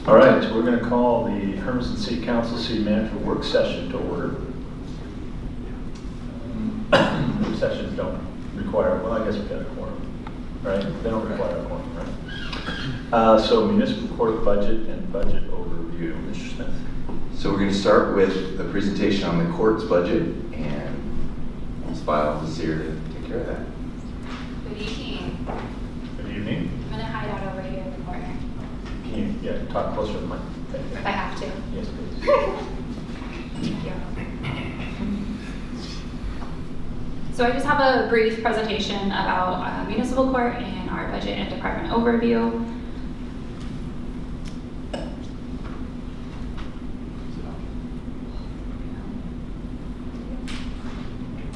All right, so we're going to call the Hermiston City Council City Manager work session to order. Work sessions don't require, well, I guess we've got a quorum, right? They don't require a quorum, right? So municipal court budget and budget overview. Mr. Smith. So we're going to start with the presentation on the court's budget, and Ms. Biles is here to take care of that. Good evening. Good evening. I'm going to hide out over here in the corner. Can you talk closer to the mic? Thank you. If I have to. Yes, please. Thank you. So I just have a brief presentation about municipal court and our budget and department overview.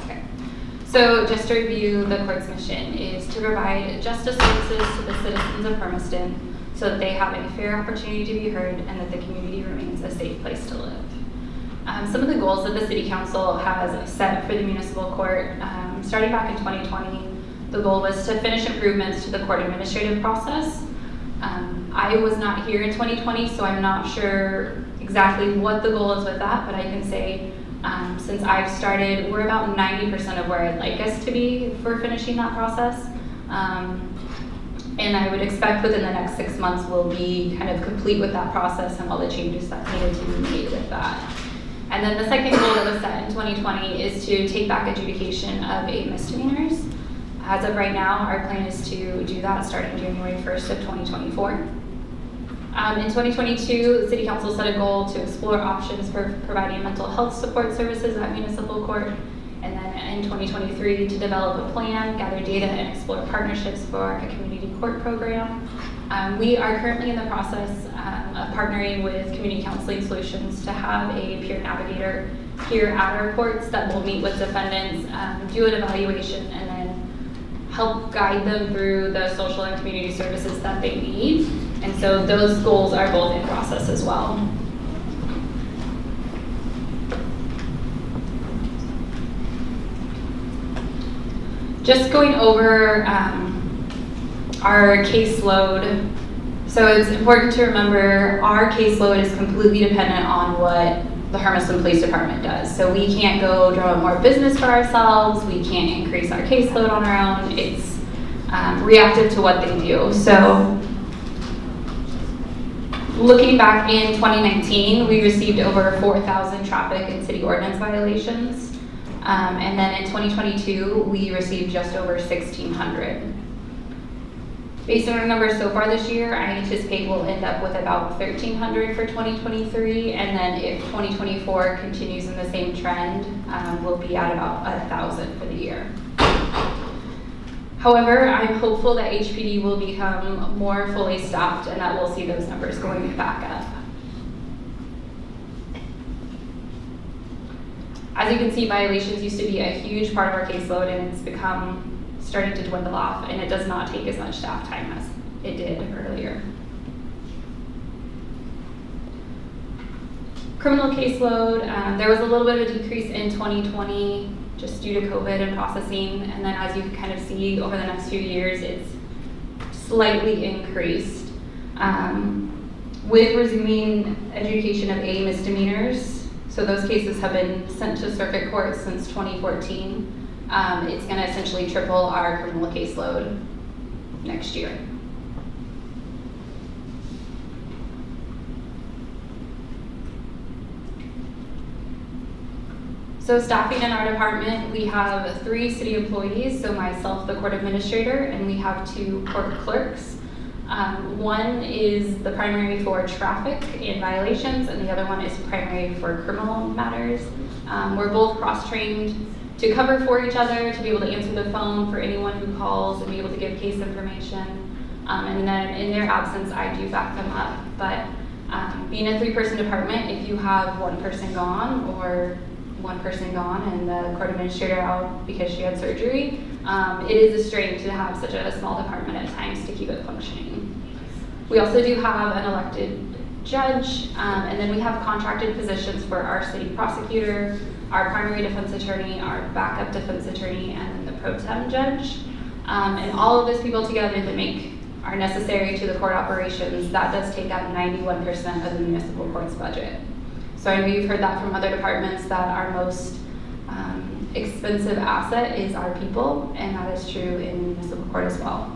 Okay. So just to review, the court's mission is to provide justice services to the citizens of Hermiston so that they have a fair opportunity to be heard and that the community remains a safe place to live. Some of the goals that the City Council has set for the municipal court, starting back in 2020, the goal was to finish improvements to the court administrative process. I was not here in 2020, so I'm not sure exactly what the goal is with that, but I can say since I've started, we're about 90% of where I'd like us to be for finishing that process. And I would expect within the next 6 months we'll be kind of complete with that process and all the changes that needed to be made with that. And then the second goal that was set in 2020 is to take back adjudication of 8 misdemeanors. As of right now, our plan is to do that starting January 1st of 2024. In 2022, the City Council set a goal to explore options for providing mental health support services at municipal court. And then in 2023, to develop a plan, gather data, and explore partnerships for a community court program. We are currently in the process of partnering with Community Counseling Solutions to have a peer navigator here at our courts that will meet with defendants, do an evaluation, and then help guide them through the social and community services that they need. And so those goals are both in process as well. Just going over our caseload. So it's important to remember our caseload is completely dependent on what the Hermiston Police Department does. So we can't go drum up more business for ourselves. We can't increase our caseload on our own. It's reactive to what they do. So looking back in 2019, we received over 4,000 traffic and city ordinance violations. And then in 2022, we received just over 1,600. Based on our numbers so far this year, I anticipate we'll end up with about 1,300 for 2023, and then if 2024 continues in the same trend, we'll be at about 1,000 for the year. However, I'm hopeful that HPD will become more fully staffed and that we'll see those numbers going back up. As you can see, violations used to be a huge part of our caseload, and it's starting to dwindle off, and it does not take as much staff time as it did earlier. Criminal caseload, there was a little bit of a decrease in 2020 just due to COVID and processing, and then as you can kind of see over the next few years, it's slightly increased. With resuming adjudication of A misdemeanors, so those cases have been sent to circuit court since 2014. It's going to essentially triple our criminal caseload next year. So staffing in our department, we have 3 city employees, so myself, the court administrator, and we have 2 court clerks. One is the primary for traffic and violations, and the other one is primary for criminal matters. We're both cross-trained to cover for each other, to be able to answer the phone for anyone who calls and be able to give case information. And then in their absence, I do back them up. But being a 3-person department, if you have one person gone or one person gone and the court administrator out because she had surgery, it is a strain to have such a small department at times to keep it functioning. We also do have an elected judge, and then we have contracted positions for our city prosecutor, our primary defense attorney, our backup defense attorney, and then the pro tem judge. And all of those people together that are necessary to the court operations, that does take up 91% of the municipal court's budget. So I know you've heard that from other departments, that our most expensive asset is our people, and that is true in municipal court as well.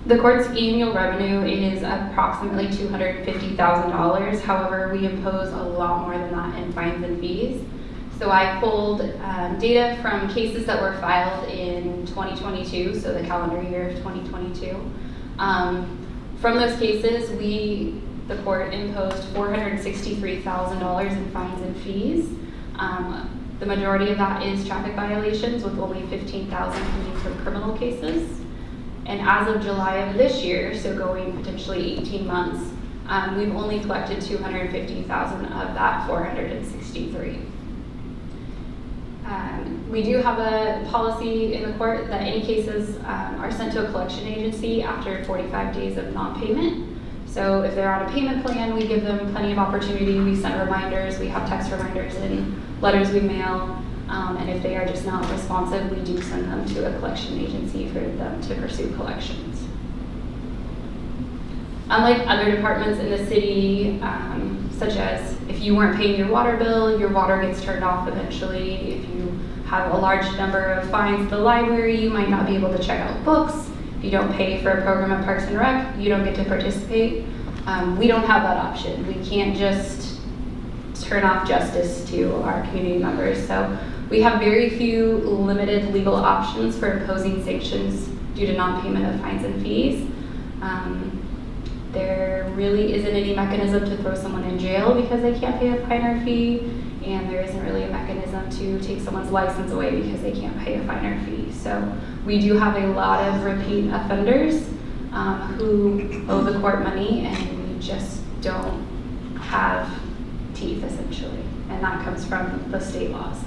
The court's annual revenue is approximately $250,000. However, we impose a lot more than that in fines and fees. So I pulled data from cases that were filed in 2022, so the calendar year of 2022. From those cases, the court imposed $463,000 in fines and fees. The majority of that is traffic violations, with only $15,000 coming from criminal cases. And as of July of this year, so going potentially 18 months, we've only collected $250,000 of that $463,000. We do have a policy in the court that any cases are sent to a collection agency after 45 days of non-payment. So if they're on a payment plan, we give them plenty of opportunity. We send reminders, we have text reminders and letters we mail. And if they are just not responsive, we do send them to a collection agency for them to pursue collections. Unlike other departments in the city, such as if you weren't paying your water bill, your water gets turned off eventually. If you have a large number of fines at the library, you might not be able to check out books. If you don't pay for a program at Parks and Rec, you don't get to participate. We don't have that option. We can't just turn off justice to our community members. So we have very few limited legal options for imposing sanctions due to non-payment of fines and fees. There really isn't any mechanism to throw someone in jail because they can't pay a fine or fee, and there isn't really a mechanism to take someone's license away because they can't pay a fine or fee. So we do have a lot of repeat offenders who owe the court money, and we just don't have teeth, essentially, and that comes from the state laws.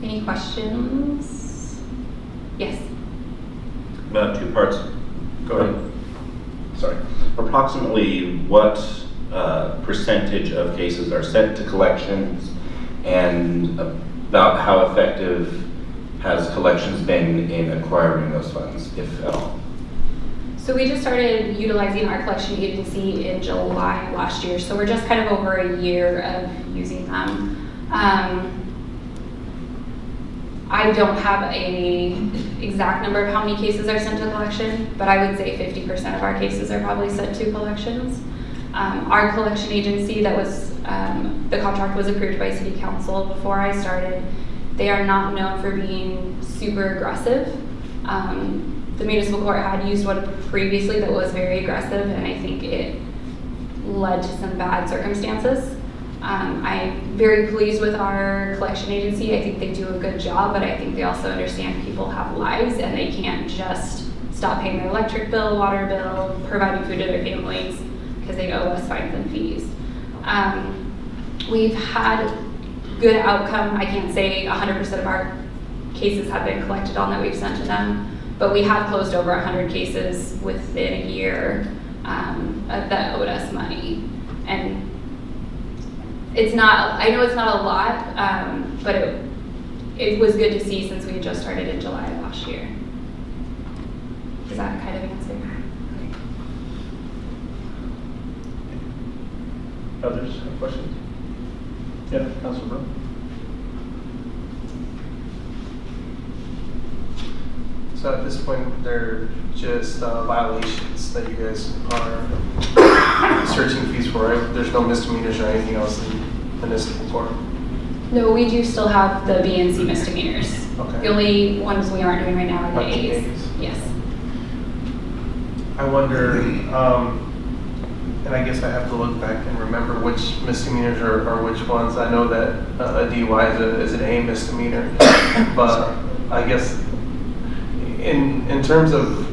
Any questions? Yes. Two parts. Go ahead. Sorry. Approximately what percentage of cases are sent to collections, and about how effective has collections been in acquiring those funds, if at all? So we just started utilizing our collection agency in July of last year, so we're just kind of over a year of using them. I don't have an exact number of how many cases are sent to collection, but I would say 50% of our cases are probably sent to collections. Our collection agency, that was the contract was approved by City Council before I started. They are not known for being super aggressive. The municipal court had used one previously that was very aggressive, and I think it led to some bad circumstances. I'm very pleased with our collection agency. I think they do a good job, but I think they also understand people have lives and they can't just stop paying their electric bill, water bill, providing food to their families because they owe us fines and fees. We've had good outcome. I can't say 100% of our cases have been collected on that we've sent to them, but we have closed over 100 cases within a year that owed us money. And it's not, I know it's not a lot, but it was good to see since we had just started in July of last year. Does that kind of answer? Others have questions? Yeah, Councilor Brown. So at this point, they're just violations that you guys are searching fees for, right? There's no misdemeanors or anything else in municipal court? No, we do still have the B and C misdemeanors. Okay. The only ones we aren't doing right now are the Not the A's. A's. Yes. I wonder, and I guess I have to look back and remember which misdemeanors are which ones. I know that a DUI is an A misdemeanor, but I guess in terms of,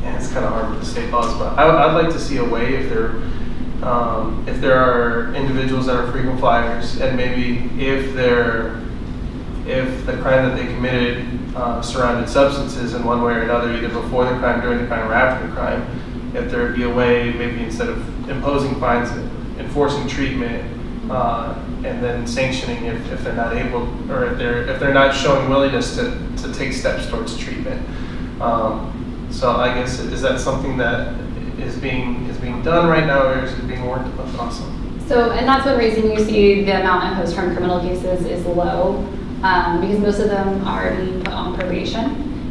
and it's kind of hard with the state laws, but I'd like to see a way if there are individuals that are frequent flyers, and maybe if they're if the crime that they committed surrounded substances in one way or another, either before the crime, during the crime, or after the crime, if there would be a way, maybe instead of imposing fines, enforcing treatment, and then sanctioning if they're not able, or if they're not showing willingness to take steps towards treatment. So I guess, is that something that is being done right now, or is it being worked on? Awesome. So, and that's one reason you see the amount imposed from criminal cases is low, because most of them are being put on probation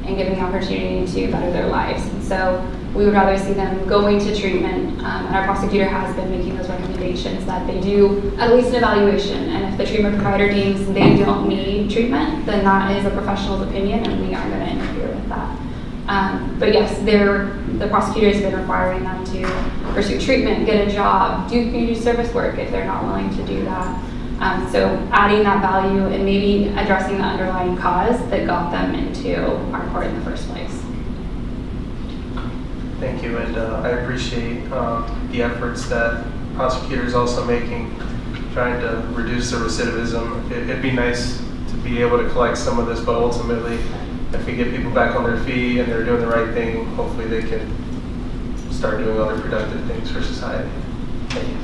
and given the opportunity to better their lives. And so we would rather see them going to treatment, and our prosecutor has been making those recommendations that they do at least an evaluation, and if the treatment provider deems they don't need treatment, then that is a professional's opinion and we aren't going to interfere with that. But yes, the prosecutor has been requiring them to pursue treatment, get a job, do community service work if they're not willing to do that. So adding that value and maybe addressing the underlying cause that got them into our court in the first place. Thank you, and I appreciate the efforts that prosecutors also making, trying to reduce the recidivism. It'd be nice to be able to collect some of this, but ultimately, if we get people back on their feet and they're doing the right thing, hopefully they can start doing other productive things for society. Thank you.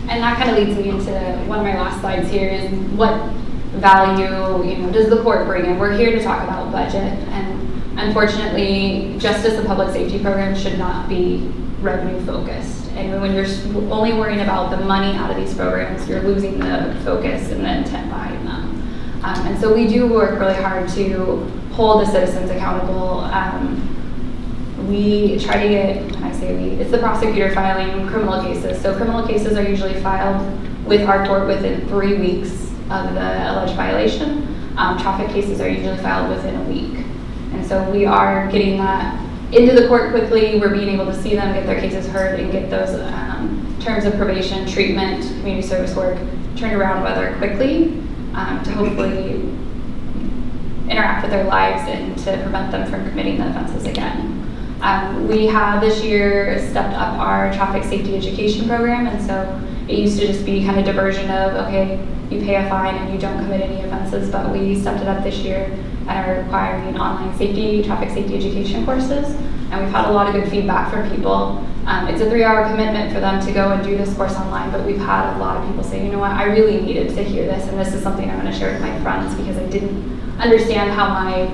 And that kind of leads me into one of my last slides here is what value, does the court bring in? We're here to talk about budget, and unfortunately, justice and public safety programs should not be revenue focused. And when you're only worrying about the money out of these programs, you're losing the focus and the intent behind them. And so we do work really hard to hold the citizens accountable. We try to get, when I say we, it's the prosecutor filing criminal cases. So criminal cases are usually filed with our court within 3 weeks of the alleged violation. Traffic cases are usually filed within a week. And so we are getting that into the court quickly. We're being able to see them, get their cases heard, and get those terms of probation, treatment, community service work turned around rather quickly to hopefully interact with their lives and to prevent them from committing the offenses again. We have this year stepped up our traffic safety education program, and so it used to just be kind of diversion of, okay, you pay a fine and you don't commit any offenses, but we stepped it up this year and are requiring online traffic safety education courses, and we've had a lot of good feedback from people. It's a 3-hour commitment for them to go and do this course online, but we've had a lot of people say, you know what, I really needed to hear this, and this is something I'm going to share with my friends because I didn't understand how my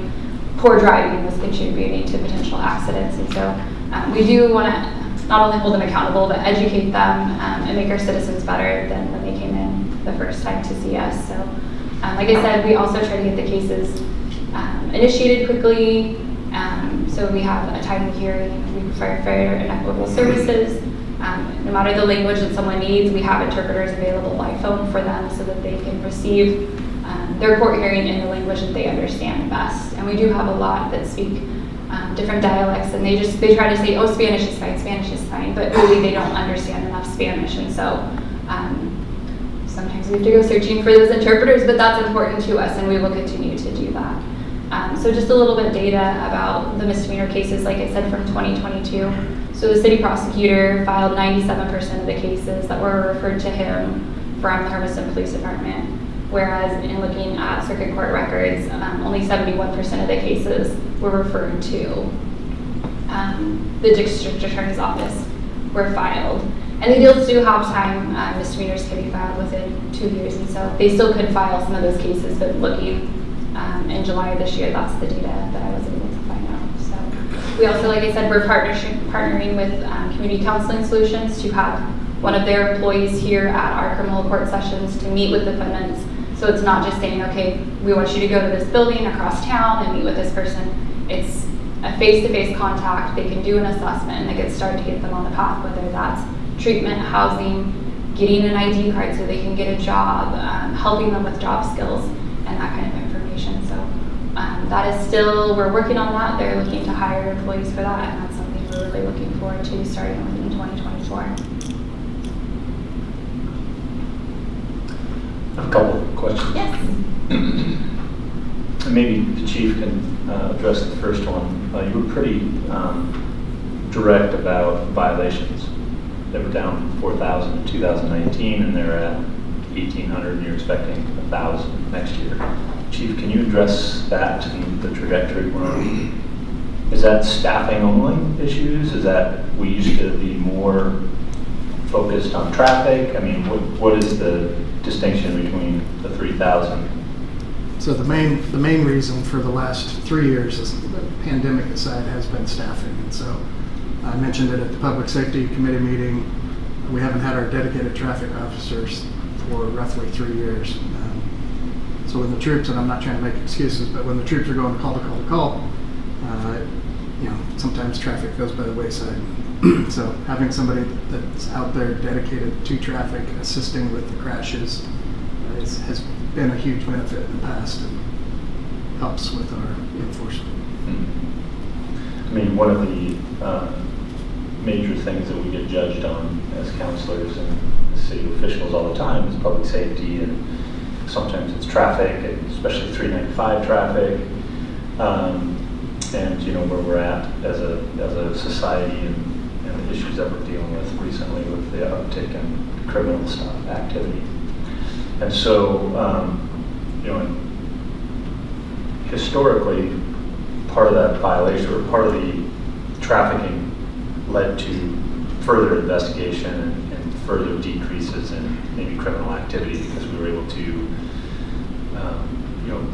poor driving was contributing to potential accidents. And so we do want to not only hold them accountable, but educate them and make our citizens better than when they came in the first time to see us. So like I said, we also try to get the cases initiated quickly. So we have a timely hearing, we provide fair and equitable services. No matter the language that someone needs, we have interpreters available by phone for them so that they can receive their court hearing in the language that they understand best. And we do have a lot that speak different dialects, and they try to say, oh, Spanish is fine, but really they don't understand enough Spanish. And so sometimes we have to go searching for those interpreters, but that's important to us, and we will continue to do that. So just a little bit of data about the misdemeanor cases, like I said, from 2022. So the city prosecutor filed 97% of the cases that were referred to him from the Hermiston Police Department, whereas in looking at circuit court records, only 71% of the cases were referred to the district attorney's office were filed. And they still do have time, misdemeanors can be filed within 2 years, and so they still could file some of those cases, but looking in July of this year, that's the data that I was able to find out. So we also, like I said, we're partnering with Community Counseling Solutions to have one of their employees here at our criminal court sessions to meet with defendants. So it's not just saying, okay, we want you to go to this building across town and meet with this person. It's a face-to-face contact. They can do an assessment and they can start to get them on the path, whether that's treatment, housing, getting an ID card so they can get a job, helping them with job skills and that kind of information. So that is still, we're working on that. They're looking to hire employees for that, and that's something we're really looking forward to starting with in 2024. A couple of questions. Yes. And maybe the chief can address the first one. You were pretty direct about violations. They were down from 4,000 in 2019, and they're at 1,800, and you're expecting 1,000 next year. Chief, can you address that and the trajectory we're on? Is that staffing only issues? Is that we used to be more focused on traffic? I mean, what is the distinction between the 3,000? So the main reason for the last 3 years, is the pandemic aside, has been staffing. And so I mentioned it at the Public Safety Committee meeting. We haven't had our dedicated traffic officers for roughly 3 years. So when the troops, and I'm not trying to make excuses, but when the troops are going call to call to call, sometimes traffic goes by the wayside. So having somebody that's out there dedicated to traffic, assisting with the crashes, has been a huge benefit in the past and helps with our enforcement. I mean, one of the major things that we get judged on as counselors and city officials all the time is public safety, and sometimes it's traffic, and especially 395 traffic, and where we're at as a society, and the issues that we're dealing with recently with the uptick in criminal stuff activity. And so, historically, part of that violation or part of the trafficking led to further investigation and further decreases in maybe criminal activity, because we were able to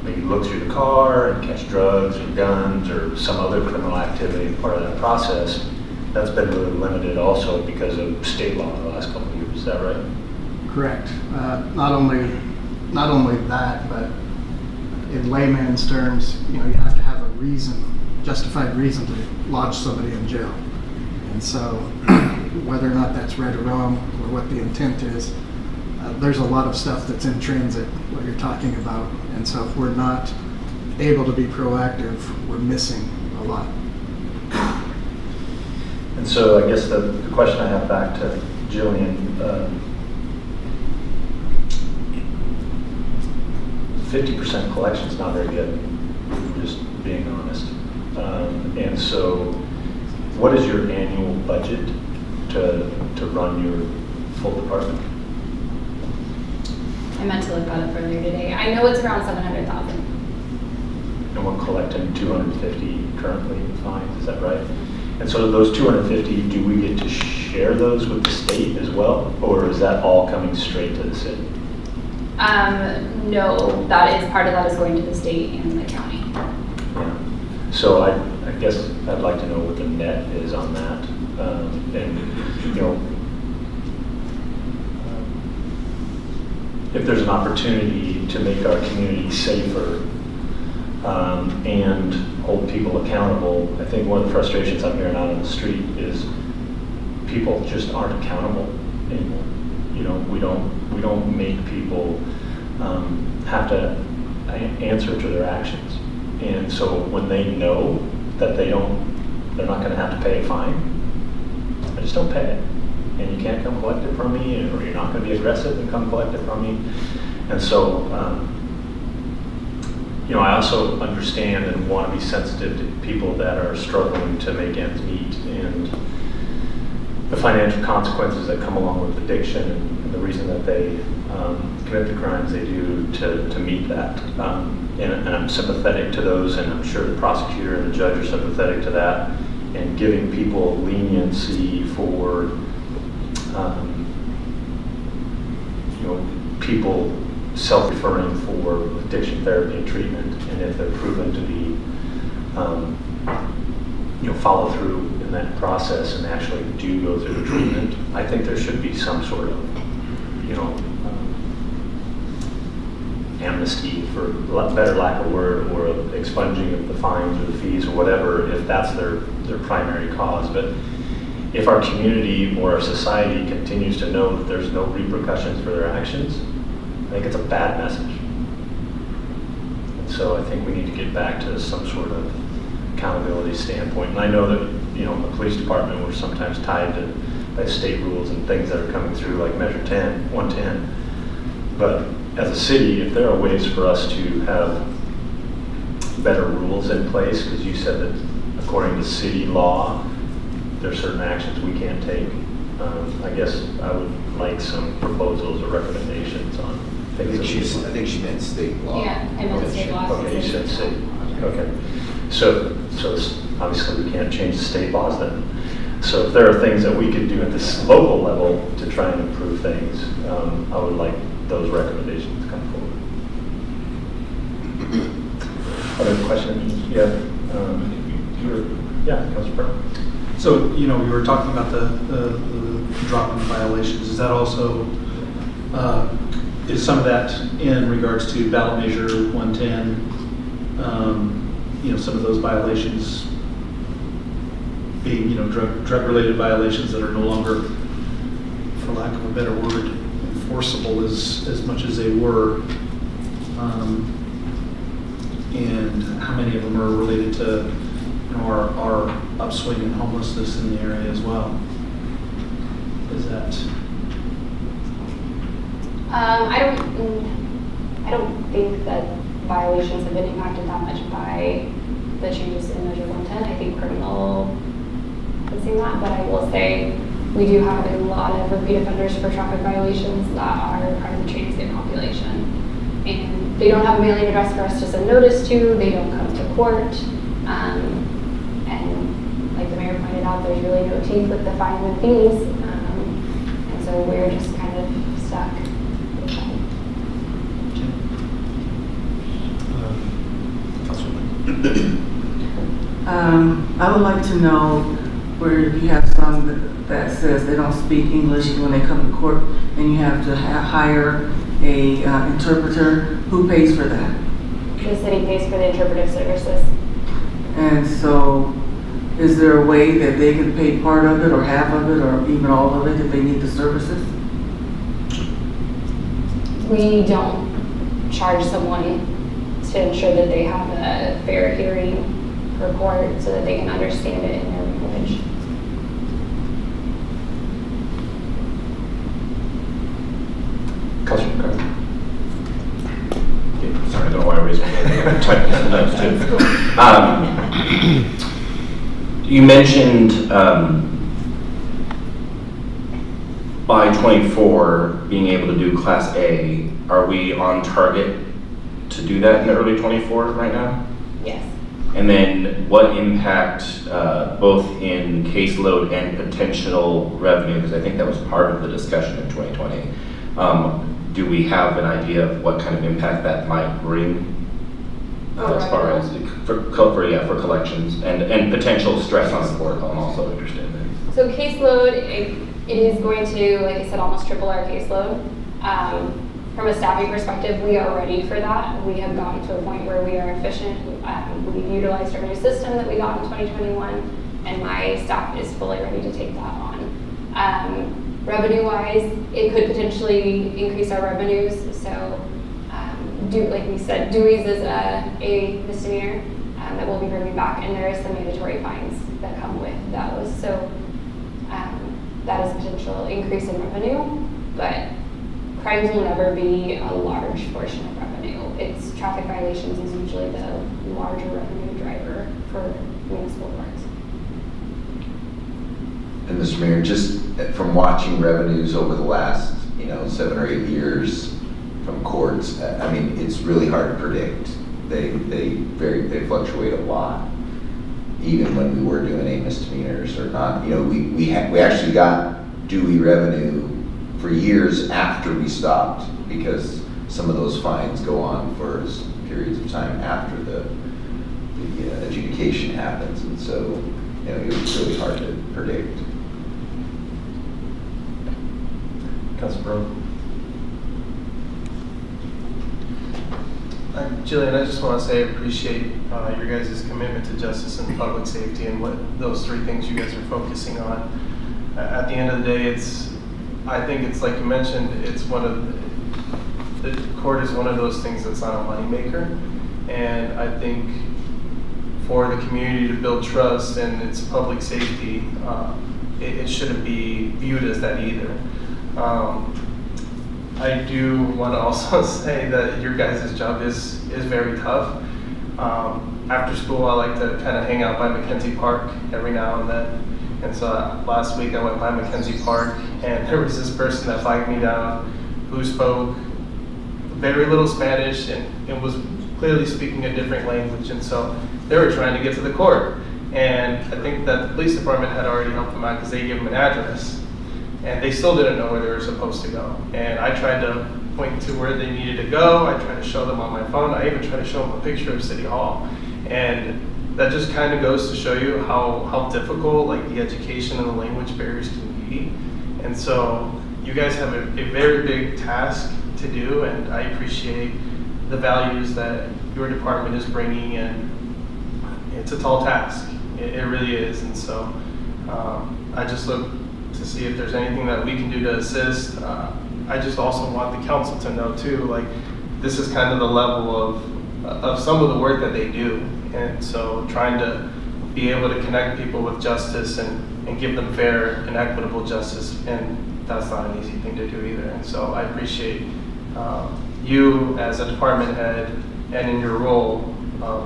maybe look through the car and catch drugs or guns or some other criminal activity. And part of that process, that's been really limited also because of state law in the last couple of years. Is that right? Correct. Not only that, but in layman's terms, you have to have a justified reason to lodge somebody in jail. And so whether or not that's right or wrong, or what the intent is, there's a lot of stuff that's in transit, what you're talking about. And so if we're not able to be proactive, we're missing a lot. And so I guess the question I have back to Jillian, 50% collection is not very good, just being honest. And so what is your annual budget to run your full department? I meant to look that up earlier today. I know it's around 700,000. And we're collecting 250 currently in fines, is that right? And so those 250, do we get to share those with the state as well? Or is that all coming straight to the city? No, that is, part of that is going to the state and the county. Yeah. So I guess I'd like to know what the net is on that. If there's an opportunity to make our community safer and hold people accountable, I think one of the frustrations I'm hearing out on the street is people just aren't accountable anymore. We don't make people have to answer to their actions. And so when they know that they're not going to have to pay a fine, I just don't pay it. And you can't come collect it from me, or you're not going to be aggressive and come collect it from me. And so, I also understand and want to be sensitive to people that are struggling to make ends meet, and the financial consequences that come along with addiction, and the reason that they commit the crimes they do to meet that. And I'm sympathetic to those, and I'm sure the prosecutor and the judge are sympathetic to that, and giving people leniency for people self-referring for addiction therapy and treatment, and if they're proven to be follow through in that process and actually do go through the treatment, I think there should be some sort of amnesty, for better lack of word, or expunging of the fines or the fees or whatever, if that's their primary cause. But if our community or our society continues to know that there's no repercussions for their actions, I think it's a bad message. And so I think we need to get back to some sort of accountability standpoint. And I know that, in the police department, we're sometimes tied to by state rules and things that are coming through, like Measure 110. But as a city, if there are ways for us to have better rules in place, because you said that according to city law, there are certain actions we can't take. I guess I would like some proposals or recommendations on I think she meant state law. Yeah, I meant state law. Okay, you said state, okay. So obviously we can't change the state laws then. So if there are things that we could do at this local level to try and improve things, I would like those recommendations to come forward. Other questions? Yeah. Councilor Brown. So, we were talking about the drop in violations. Is that also, is some of that in regards to ballot measure 110? Some of those violations being, drug-related violations that are no longer, for lack of a better word, enforceable as much as they were. And how many of them are related to, our upswing in homelessness in the area as well? Is that? I don't think that violations have been impacted that much by the changes in Measure 110. I think criminal has seen that, but I will say we do have a lot of repeat offenders for traffic violations that are part of the transient population. And they don't have a mailing address for us to send notice to, they don't come to court. And like the mayor pointed out, there's really no teeth with the fines and fees. And so we're just kind of stuck with that. I would like to know where you have some that says they don't speak English when they come to court, and you have to hire a interpreter. Who pays for that? The city pays for the interpretive services. And so, is there a way that they can pay part of it, or half of it, or even all of it if they need the services? We don't charge someone to ensure that they have a fair hearing for court so that they can understand it in their language. Councilor McCarthy. Sorry, I don't know why I raised my hand. I'm typing some notes too. You mentioned by 24 being able to do Class A. Are we on target to do that in the early 24 right now? Yes. And then what impact, both in caseload and potential revenue, because I think that was part of the discussion in 2020, do we have an idea of what kind of impact that might bring as far as for collections and potential stress on the court? I'm also interested in that. So caseload, it is going to, like I said, almost triple our caseload. From a staffing perspective, we are ready for that. We have gotten to a point where we are efficient. We've utilized our new system that we got in 2021, and my staff is fully ready to take that on. Revenue-wise, it could potentially increase our revenues. So, like we said, Dewey's is a misdemeanor that we'll be bringing back, and there is some mandatory fines that come with those. So, that is a potential increase in revenue, but crimes will never be a large portion of revenue. It's traffic violations is usually the larger revenue driver for municipal courts. And Mr. Mayor, just from watching revenues over the last, 7 or 8 years from courts, I mean, it's really hard to predict. They fluctuate a lot. Even when we were doing 8 misdemeanors or not, we actually got Dewey revenue for years after we stopped, because some of those fines go on for periods of time after the adjudication happens, and so it was really hard to predict. Councilor Brown. Jillian, I just want to say I appreciate your guys' commitment to justice and public safety and what those 3 things you guys are focusing on. At the end of the day, I think it's like you mentioned, the court is one of those things that's not a moneymaker. And I think for the community to build trust and its public safety, it shouldn't be viewed as that either. I do want to also say that your guys' job is very tough. After school, I like to kind of hang out by Mackenzie Park every now and then. And so last week I went by Mackenzie Park, and there was this person that flagged me down who spoke very little Spanish and was clearly speaking a different language, and so they were trying to get to the court. And I think that the police department had already helped them out because they gave them an address, and they still didn't know where they were supposed to go. And I tried to point to where they needed to go. I tried to show them on my phone. I even tried to show them a picture of City Hall. And that just kind of goes to show you how difficult like the education and the language barriers can be. And so you guys have a very big task to do, and I appreciate the values that your department is bringing, and it's a tall task. It really is. And so I just look to see if there's anything that we can do to assist. I just also want the council to know too, like this is kind of the level of some of the work that they do. And so trying to be able to connect people with justice and give them fair and equitable justice, and that's not an easy thing to do either. And so I appreciate you as a department head and in your role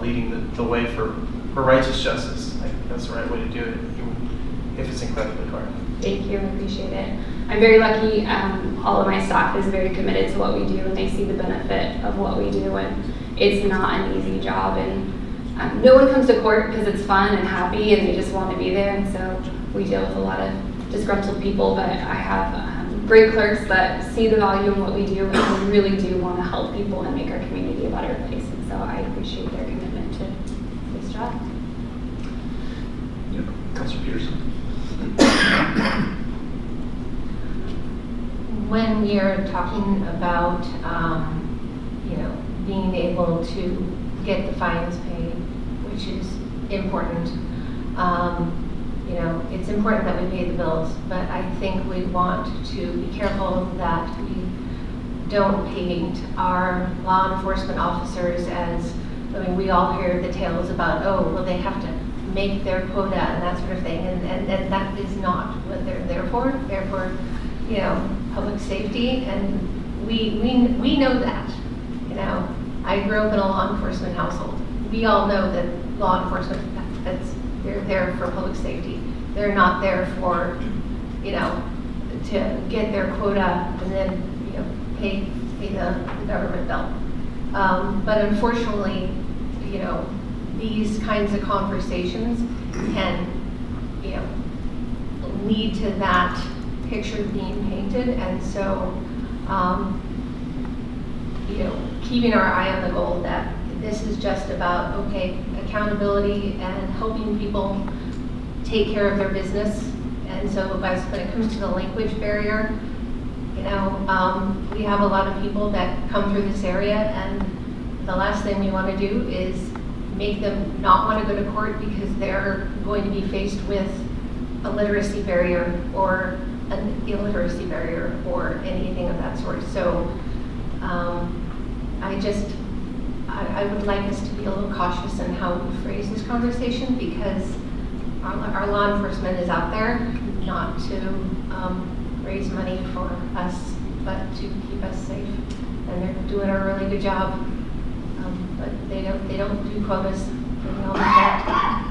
leading the way for righteous justice. I think that's the right way to do it, even if it's incredibly hard. Thank you, I appreciate it. I'm very lucky, all of my staff is very committed to what we do, and they see the benefit of what we do, and it's not an easy job, and no one comes to court because it's fun and happy and they just want to be there, and so we deal with a lot of disgruntled people, but I have great clerks that see the value in what we do and really do want to help people and make our community a better place, and so I appreciate their commitment to this job. Yeah. Councilor Peterson. When you're talking about, being able to get the fines paid, which is important, it's important that we pay the bills, but I think we want to be careful that we don't paint our law enforcement officers as, we all hear the tales about, they have to make their quota and that sort of thing, and that is not what they're there for. They're for, public safety, and we know that. I grew up in a law enforcement household. We all know that law enforcement, they're there for public safety. They're not there for, to get their quota and then, pay the government bill. But unfortunately, these kinds of conversations can, lead to that picture being painted, and so, keeping our eye on the goal that this is just about, accountability and helping people take care of their business. And so when it comes to the language barrier, we have a lot of people that come through this area, and the last thing we want to do is make them not want to go to court because they're going to be faced with a literacy barrier or an illiteracy barrier or anything of that sort. So I would like us to be a little cautious in how we phrase this conversation, because our law enforcement is out there not to raise money for us, but to keep us safe, and they're doing a really good job. But they don't do quotas. They know that.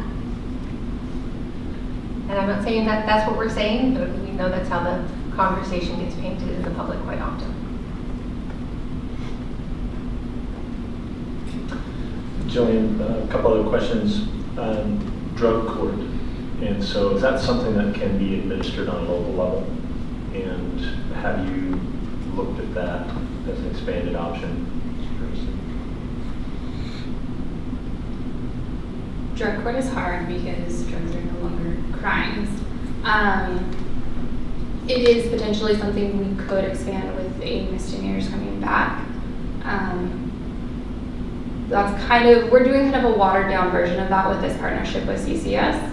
And I'm not saying that that's what we're saying, but we know that's how the conversation gets painted in the public quite often. Jillian, a couple other questions. Drug court, and so is that something that can be administered on a local level? And have you looked at that as an expanded option? Drug court is hard because drugs are no longer crimes. It is potentially something we could expand with the misdemeanors coming back. That's we're doing kind of a watered down version of that with this partnership with CCS.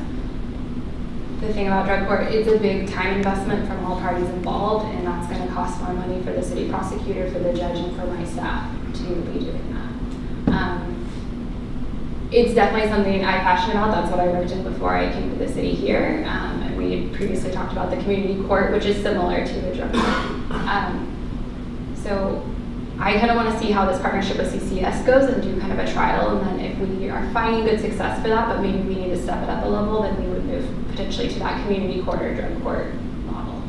The thing about drug court, it's a big time investment from all parties involved, and that's going to cost more money for the city prosecutor, for the judge, and for my staff to be doing that. It's definitely something I'm passionate about. That's what I worked in before I came to the city here. And we had previously talked about the community court, which is similar to the drug court. So I kind of want to see how this partnership with CCS goes and do kind of a trial. And then if we are finding good success for that, but maybe we need to step it up a level, then we would move potentially to that community court or drug court model.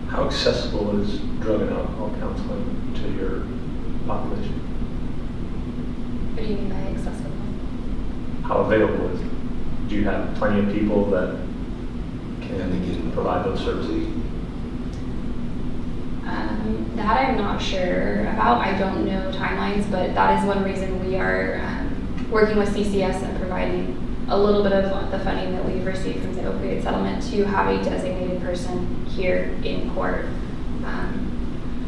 How accessible is drug and alcohol counseling to your population? What do you mean by accessible? How available is it? Do you have plenty of people that can provide those services? That I'm not sure about. I don't know timelines, but that is one reason we are working with CCS and providing a little bit of the funding that we've received from the opioid settlement to have a designated person here in court.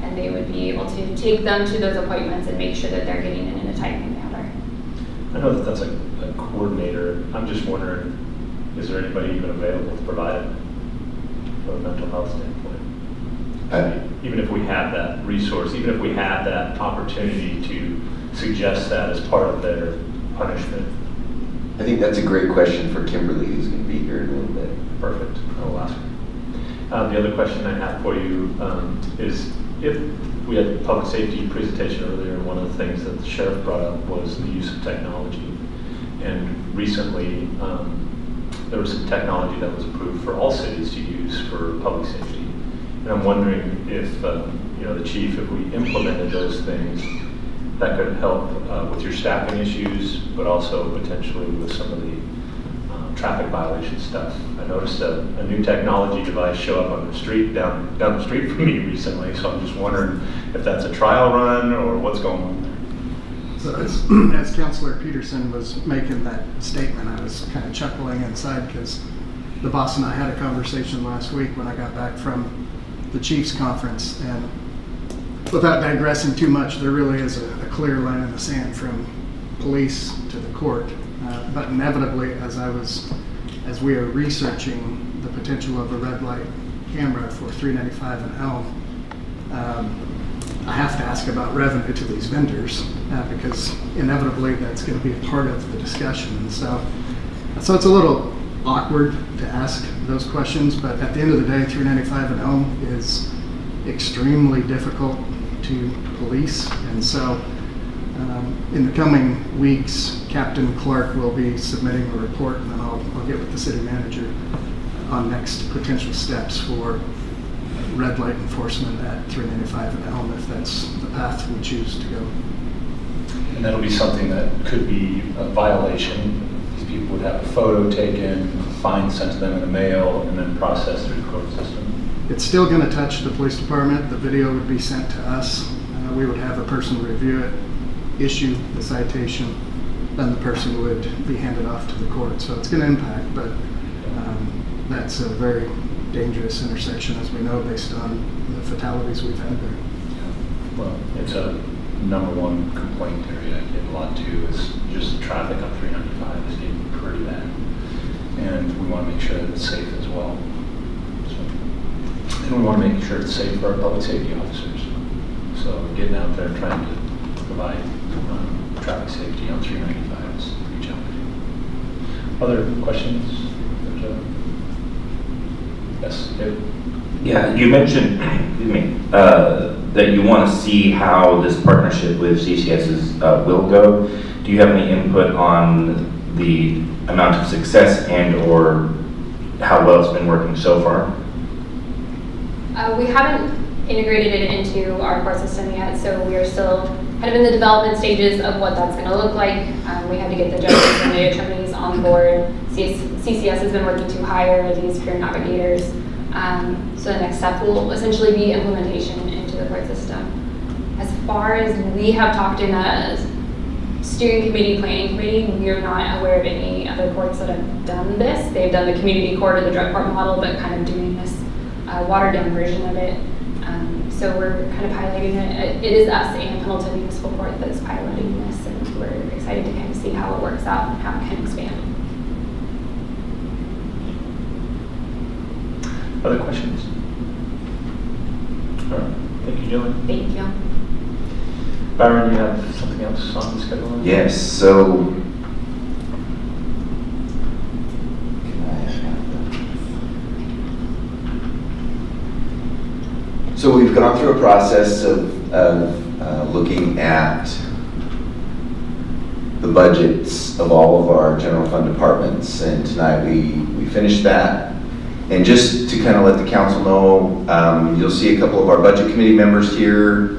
And they would be able to take them to those appointments and make sure that they're getting in a timely manner. I know that that's a coordinator. I'm just wondering, is there anybody even available to provide it from a mental health standpoint? Even if we had that resource, even if we had that opportunity to suggest that as part of their punishment. I think that's a great question for Kimberly, who's going to be here in a little bit. Perfect. I will ask her. The other question I have for you is, if we had a public safety presentation earlier, and one of the things that the sheriff brought up was the use of technology. And recently, there was some technology that was approved for all cities to use for public safety. And I'm wondering if, the chief, if we implemented those things, that could help with your staffing issues, but also potentially with some of the traffic violation stuff. I noticed a new technology device show up on the street, down the street from me recently, so I'm just wondering if that's a trial run or what's going on there. So as Councilor Peterson was making that statement, I was kind of chuckling inside because the boss and I had a conversation last week when I got back from the Chiefs conference, and without digressing too much, there really is a clear line in the sand from police to the court. But inevitably, as we are researching the potential of a red light camera for 395 and Elm, I have to ask about revenue to these vendors because inevitably that's going to be a part of the discussion. And so it's a little awkward to ask those questions, but at the end of the day, 395 and Elm is extremely difficult to police, and so in the coming weeks, Captain Clark will be submitting a report, and then I'll get with the city manager on next potential steps for red light enforcement at 395 and Elm, if that's the path we choose to go. And that'll be something that could be a violation. These people would have a photo taken, a fine sent to them in the mail, and then processed through the court system. It's still going to touch the police department. The video would be sent to us. We would have a person review it, issue the citation, then the person would be handed off to the court. So it's going to impact, but that's a very dangerous intersection, as we know, based on the fatalities we've had there. Well, it's a #1 complaint area. I get a lot too. Is just traffic on 395 is getting pretty bad, and we want to make sure that it's safe as well. And we want to make sure it's safe for our public safety officers. So getting out there trying to provide traffic safety on 395 is pretty challenging. Other questions? Yes, David? Yeah, you mentioned, that you want to see how this partnership with CCS will go. Do you have any input on the amount of success and or how well it's been working so far? We haven't integrated it into our court system yet, so we are still kind of in the development stages of what that's going to look like. We had to get the judges and the attorneys on board. CCS has been working to hire these peer navigators. So the next step will essentially be implementation into the court system. As far as we have talked in a steering committee, planning committee, we are not aware of any other courts that have done this. They've done the community court or the drug court model, but kind of doing this watered down version of it. So we're kind of piloting it. It is us and Hamilton Municipal Court that's piloting this, and we're excited to kind of see how it works out and how it can expand. Other questions? All right. Thank you, Jillian. Thank you. Byron, you have something else on the schedule? Yes, so So we've gone through a process of looking at the budgets of all of our general fund departments, and tonight we finished that. And just to kind of let the council know, you'll see a couple of our budget committee members here.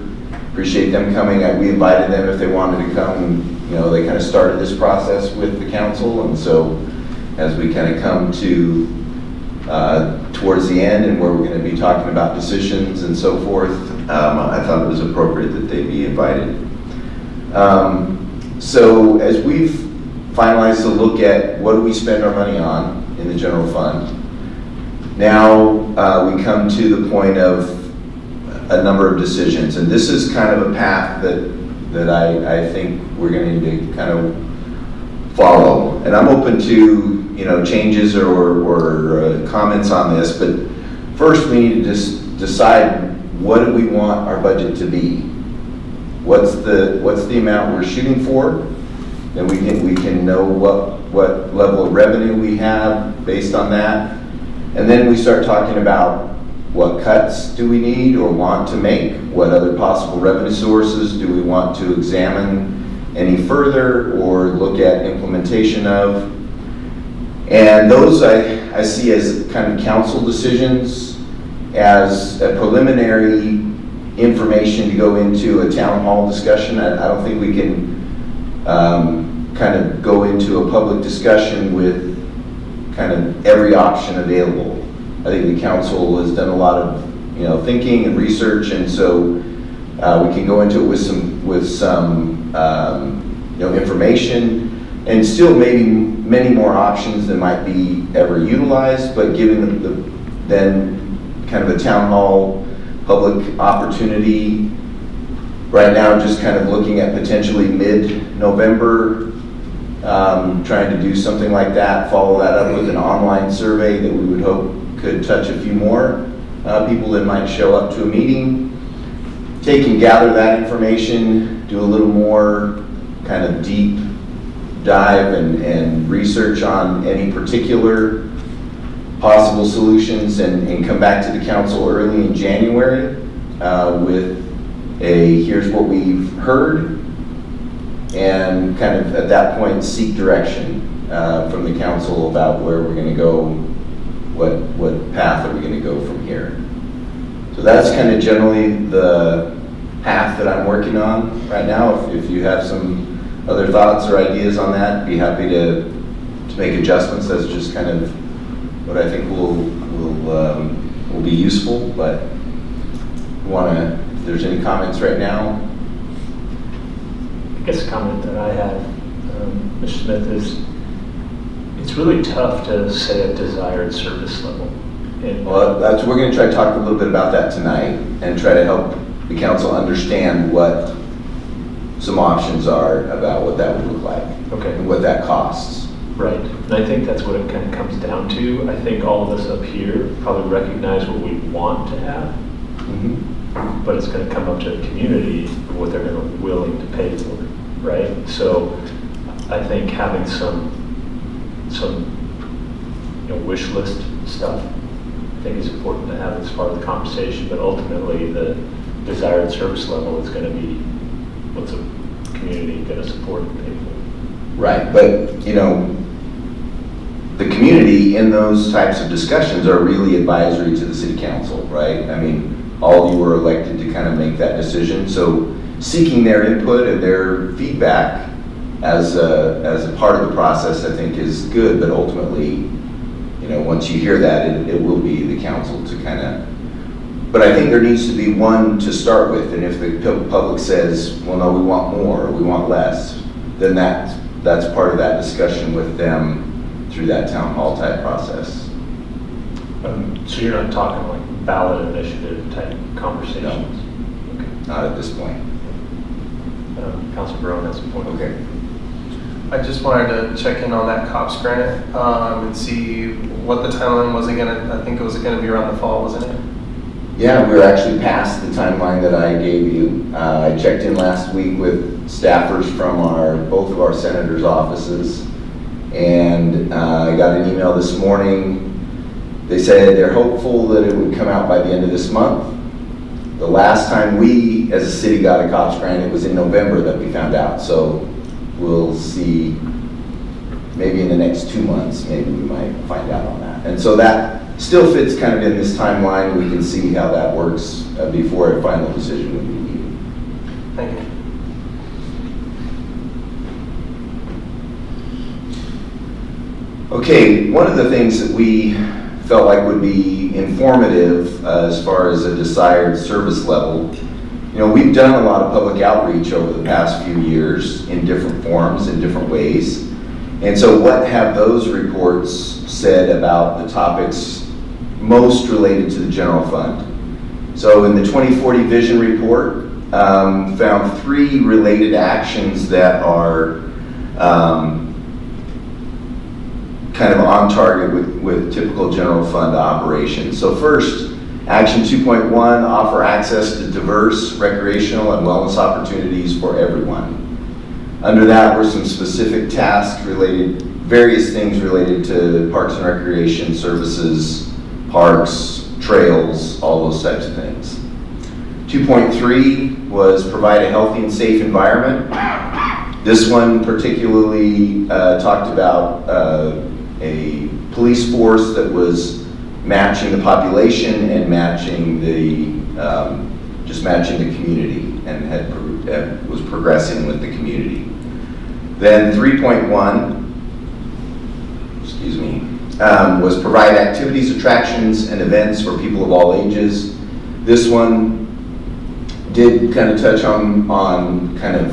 appreciate them coming. We invited them if they wanted to come. You know, they kind of started this process with the council, and so as we kind of come to towards the end and where we're going to be talking about decisions and so forth, I thought it was appropriate that they be invited. So as we've finalized the look at what do we spend our money on in the general fund, now we come to the point of a number of decisions, and this is kind of a path that I think we're going to need to kind of follow. And I'm open to, you know, changes or comments on this, but first we need to just decide, what do we want our budget to be? What's the amount we're shooting for? Then we can know what level of revenue we have based on that. And then we start talking about what cuts do we need or want to make? What other possible revenue sources do we want to examine any further or look at implementation of? And those I see as kind of council decisions, as a preliminary information to go into a town hall discussion. I don't think we can kind of go into a public discussion with kind of every option available. I think the council has done a lot of, you know, thinking and research, and so we can go into it with some you know, information, and still maybe many more options than might be ever utilized, but given then kind of a town hall public opportunity. Right now, just kind of looking at potentially mid-November, trying to do something like that, follow that up with an online survey that we would hope could touch a few more people that might show up to a meeting. Take and gather that information, do a little more kind of deep dive and research on any particular possible solutions, and come back to the council early in January with a here's what we've heard, and kind of at that point seek direction from the council about where we're going to go, what path are we going to go from here. So that's kind of generally the path that I'm working on right now. If you have some other thoughts or ideas on that, be happy to make adjustments. That's just kind of what I think will be useful. But if there's any comments right now? I guess a comment that I have, Mr. Smith, is it's really tough to say a desired service level. And, well, we're going to try to talk a little bit about that tonight and try to help the council understand what some options are about what that would look like. Okay. And what that costs. Right, and I think that's what it kind of comes down to. I think all of us up here probably recognize what we want to have, but it's going to come up to the community of what they're willing to pay for, right? So I think having some you know, wish list stuff, I think is important to have as part of the conversation, but ultimately the desired service level is going to be what's a community going to support and pay for. Right, but you know, the community in those types of discussions are really advisory to the city council, right? I mean, all of you were elected to kind of make that decision, so seeking their input and their feedback as a part of the process, I think, is good. But ultimately, you know, once you hear that, it will be the council to kind of. But I think there needs to be one to start with, and if the public says, "Well, no, we want more, or we want less," then that's part of that discussion with them through that town hall type process. So you're not talking like ballot initiative type conversations? No. Okay. Not at this point. Councilor Brown has a point. Okay. I just wanted to check in on that COPS grant and see what the timeline was again. I think it was going to be around the fall, wasn't it? Yeah, we're actually past the timeline that I gave you. I checked in last week with staffers from both of our senators' offices, and I got an email this morning. They said they're hopeful that it would come out by the end of this month. The last time we, as a city, got a COPS grant, it was in November that we found out. So we'll see, maybe in the next 2 months, maybe we might find out on that. And so that still fits kind of in this timeline. We can see how that works before a final decision would be needed. Thank you. Okay, one of the things that we felt like would be informative as far as a desired service level, you know, we've done a lot of public outreach over the past few years in different forms, in different ways. And so what have those reports said about the topics most related to the general fund? So in the 2040 Vision Report, found 3 related actions that are kind of on target with typical general fund operations. So first, action 2.1, offer access to diverse recreational and wellness opportunities for everyone. Under that were some specific tasks related, various things related to parks and recreation services, parks, trails, all those types of things. 2.3 was provide a healthy and safe environment. This one particularly talked about a police force that was matching the population and matching the just matching the community, and was progressing with the community. Then 3.1, excuse me, was provide activities, attractions, and events for people of all ages. This one did kind of touch on kind of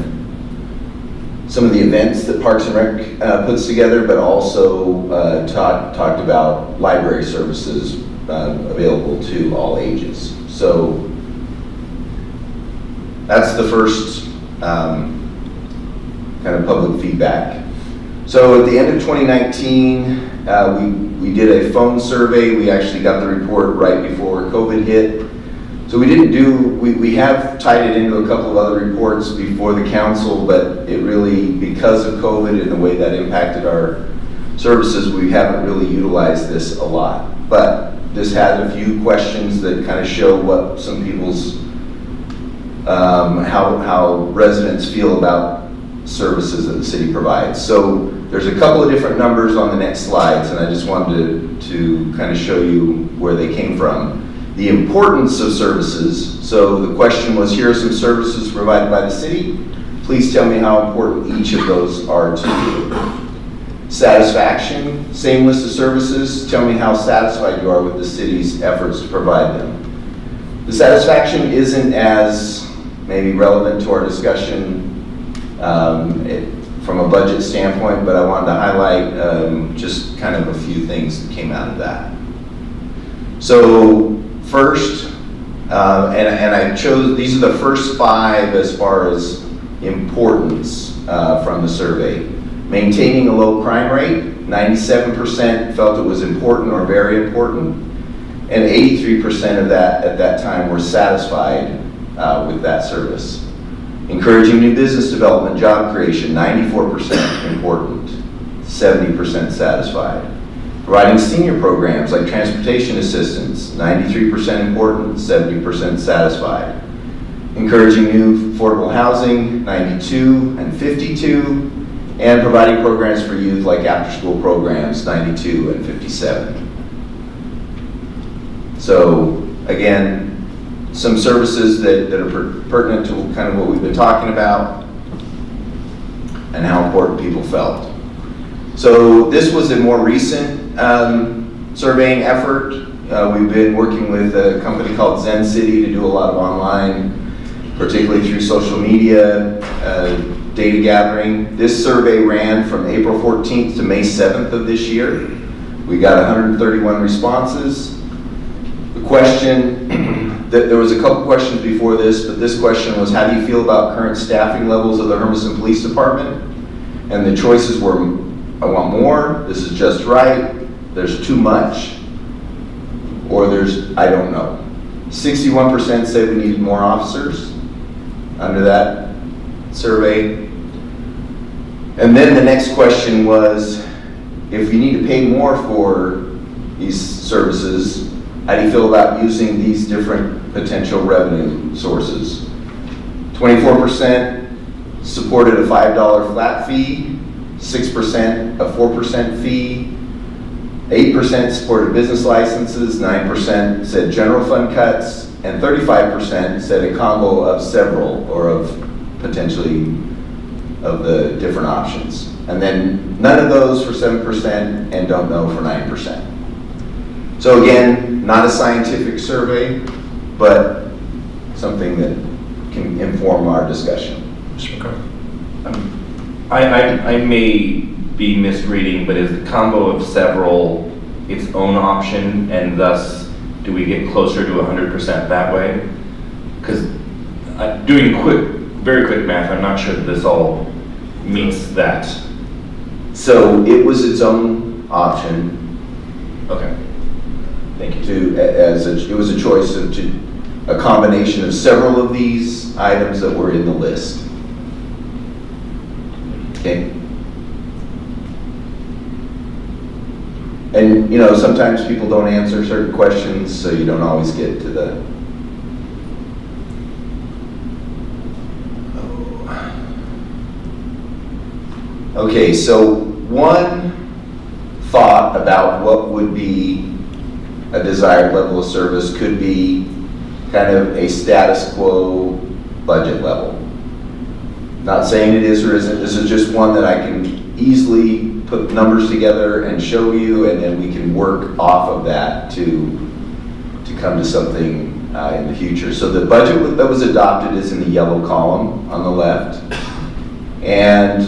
some of the events that Parks and Rec puts together, but also talked about library services available to all ages. So that's the first kind of public feedback. So at the end of 2019, we did a phone survey. We actually got the report right before COVID hit. So we have tied it into a couple of other reports before the council, but it really, because of COVID and the way that impacted our services, we haven't really utilized this a lot. But this had a few questions that kind of show what some people's, how residents feel about services that the city provides. So there's a couple of different numbers on the next slides, and I just wanted to kind of show you where they came from. The importance of services. So the question was, here are some services provided by the city. Please tell me how important each of those are to you. Satisfaction, same list of services. Tell me how satisfied you are with the city's efforts to provide them. The satisfaction isn't as maybe relevant to our discussion from a budget standpoint, but I wanted to highlight just kind of a few things that came out of that. So first, and I chose, these are the first 5 as far as importance from the survey. Maintaining a low crime rate, 97% felt it was important or very important, and 83% of that at that time were satisfied with that service. Encouraging new business development, job creation, 94% important, 70% satisfied. Providing senior programs like transportation assistance, 93% important, 70% satisfied. Encouraging new affordable housing, 92 and 52. And providing programs for youth like after-school programs, 92 and 57. So again, some services that are pertinent to kind of what we've been talking about and how important people felt. So this was a more recent surveying effort. We've been working with a company called Zen City to do a lot of online, particularly through social media, data gathering. This survey ran from April 14th to May 7th of this year. We got 131 responses. The question, there was a couple questions before this, but this question was, how do you feel about current staffing levels of the Hermiston Police Department? And the choices were, I want more, this is just right, there's too much, or there's, I don't know. 61% said we needed more officers under that survey. And then the next question was, if you need to pay more for these services, how do you feel about using these different potential revenue sources? 24% supported a $5 flat fee, 6% a 4% fee, 8% supported business licenses, 9% said general fund cuts, and 35% said a combo of several or of potentially of the different options. And then none of those for 7% and don't know for 9%. So again, not a scientific survey, but something that can inform our discussion. Mr. McCarthy? I may be misreading, but is the combo of several its own option, and thus do we get closer to 100% that way? Because doing very quick math, I'm not sure that this all meets that. So it was its own option. Okay, thank you. It was a choice of a combination of several of these items that were in the list. Okay. And sometimes people don't answer certain questions, so you don't always get to the. Okay, so one thought about what would be a desired level of service could be kind of a status quo budget level. Not saying it is or isn't, this is just one that I can easily put numbers together and show you, and then we can work off of that to come to something in the future. So the budget that was adopted is in the yellow column on the left, and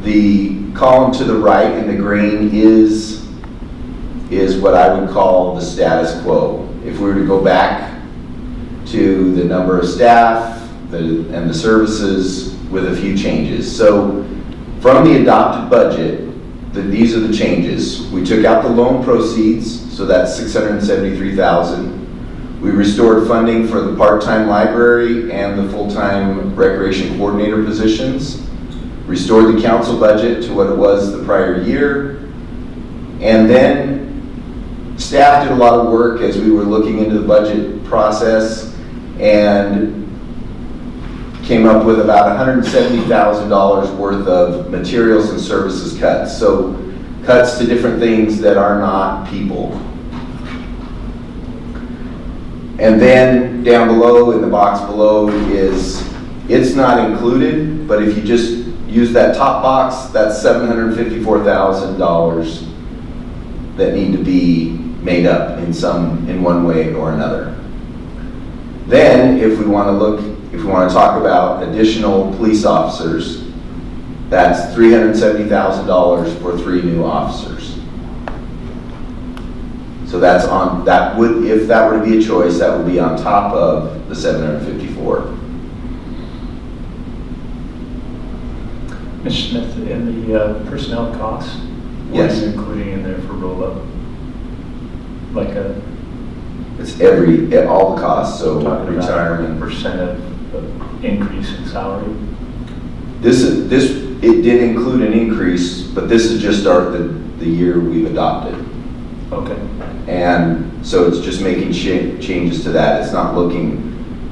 the column to the right in the green is what I would call the status quo. If we were to go back to the number of staff and the services with a few changes. So from the adopted budget, these are the changes. We took out the loan proceeds, so that's $673,000. We restored funding for the part-time library and the full-time recreation coordinator positions. Restored the council budget to what it was the prior year. And then staff did a lot of work as we were looking into the budget process and came up with about $170,000 worth of materials and services cuts. So cuts to different things that are not people. And then down below, in the box below, it's not included, but if you just use that top box, that's $754,000 that need to be made up in one way or another. Then, if we want to talk about additional police officers, that's $370,000 for 3 new officers. So that's if that were to be a choice, that would be on top of the 754. Mr. Smith, in the personnel costs, what Yes. are you including in there for roll-up? It's all the costs, so Talking about retirement. percent of increase in salary? It did include an increase, but this is just the year we've adopted. Okay. And so it's just making changes to that. It's not we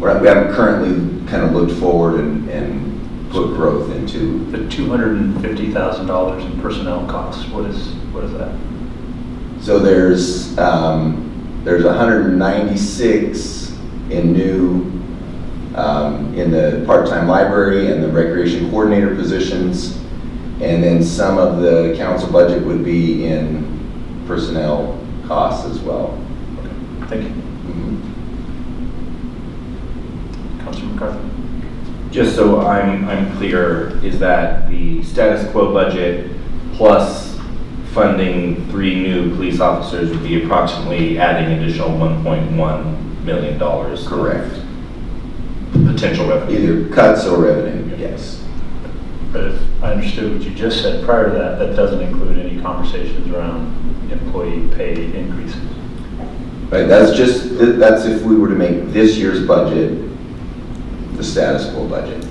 haven't currently kind of looked forward and put growth into. The $250,000 in personnel costs, what is that? So there's 196 in new, in the part-time library and the recreation coordinator positions. And then some of the council budget would be in personnel costs as well. Okay. Thank you. Councilor McCarthy? Just so I'm clear, is that the status quo budget plus funding 3 new police officers would be approximately adding additional $1.1 million? Correct. Potential revenue. Either cuts or revenue, yes. But if I understood what you just said prior to that, that doesn't include any conversations around employee pay increases. Right, that's if we were to make this year's budget the status quo budget.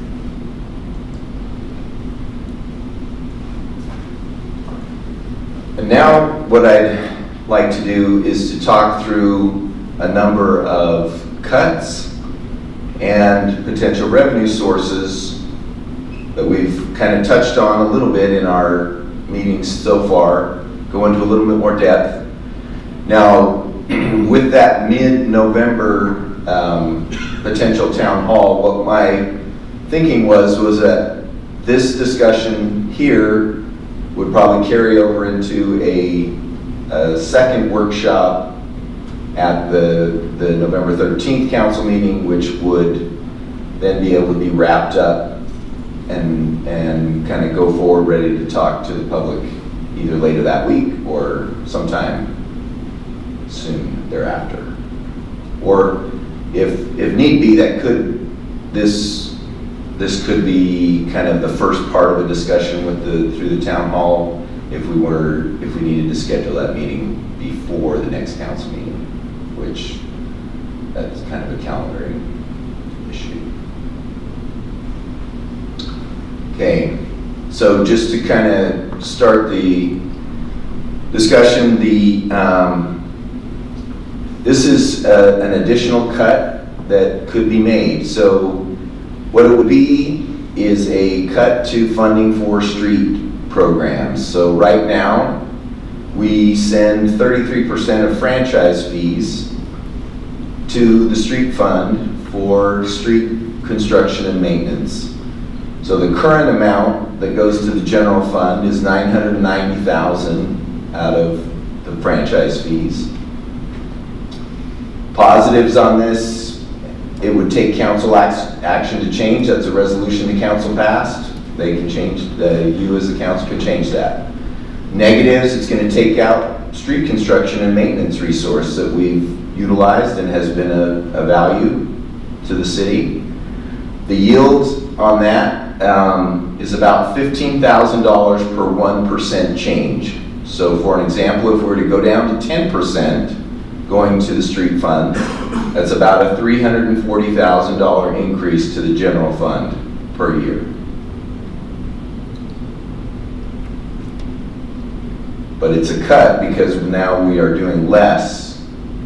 And now what I'd like to do is to talk through a number of cuts and potential revenue sources that we've kind of touched on a little bit in our meetings so far, go into a little bit more depth. Now, with that mid-November potential town hall, what my thinking was that this discussion here would probably carry over into a second workshop at the November 13th council meeting, which would then be able to be wrapped up and kind of go forward, ready to talk to the public either later that week or sometime soon thereafter. Or if need be, this could be kind of the first part of a discussion through the town hall if we needed to schedule that meeting before the next council meeting, which that's kind of a calendaring issue. Okay, so just to kind of start the discussion, this is an additional cut that could be made. So what it would be is a cut to funding for street programs. So right now, we send 33% of franchise fees to the street fund for street construction and maintenance. So the current amount that goes to the general fund is $990,000 out of the franchise fees. Positives on this, it would take council action to change. That's a resolution the council passed. They can change, you as the council can change that. Negatives, it's going to take out street construction and maintenance resource that we've utilized and has been a value to the city. The yield on that is about $15,000 per 1% change. So for an example, if we were to go down to 10% going to the street fund, that's about a $340,000 increase to the general fund per year. But it's a cut because now we are doing less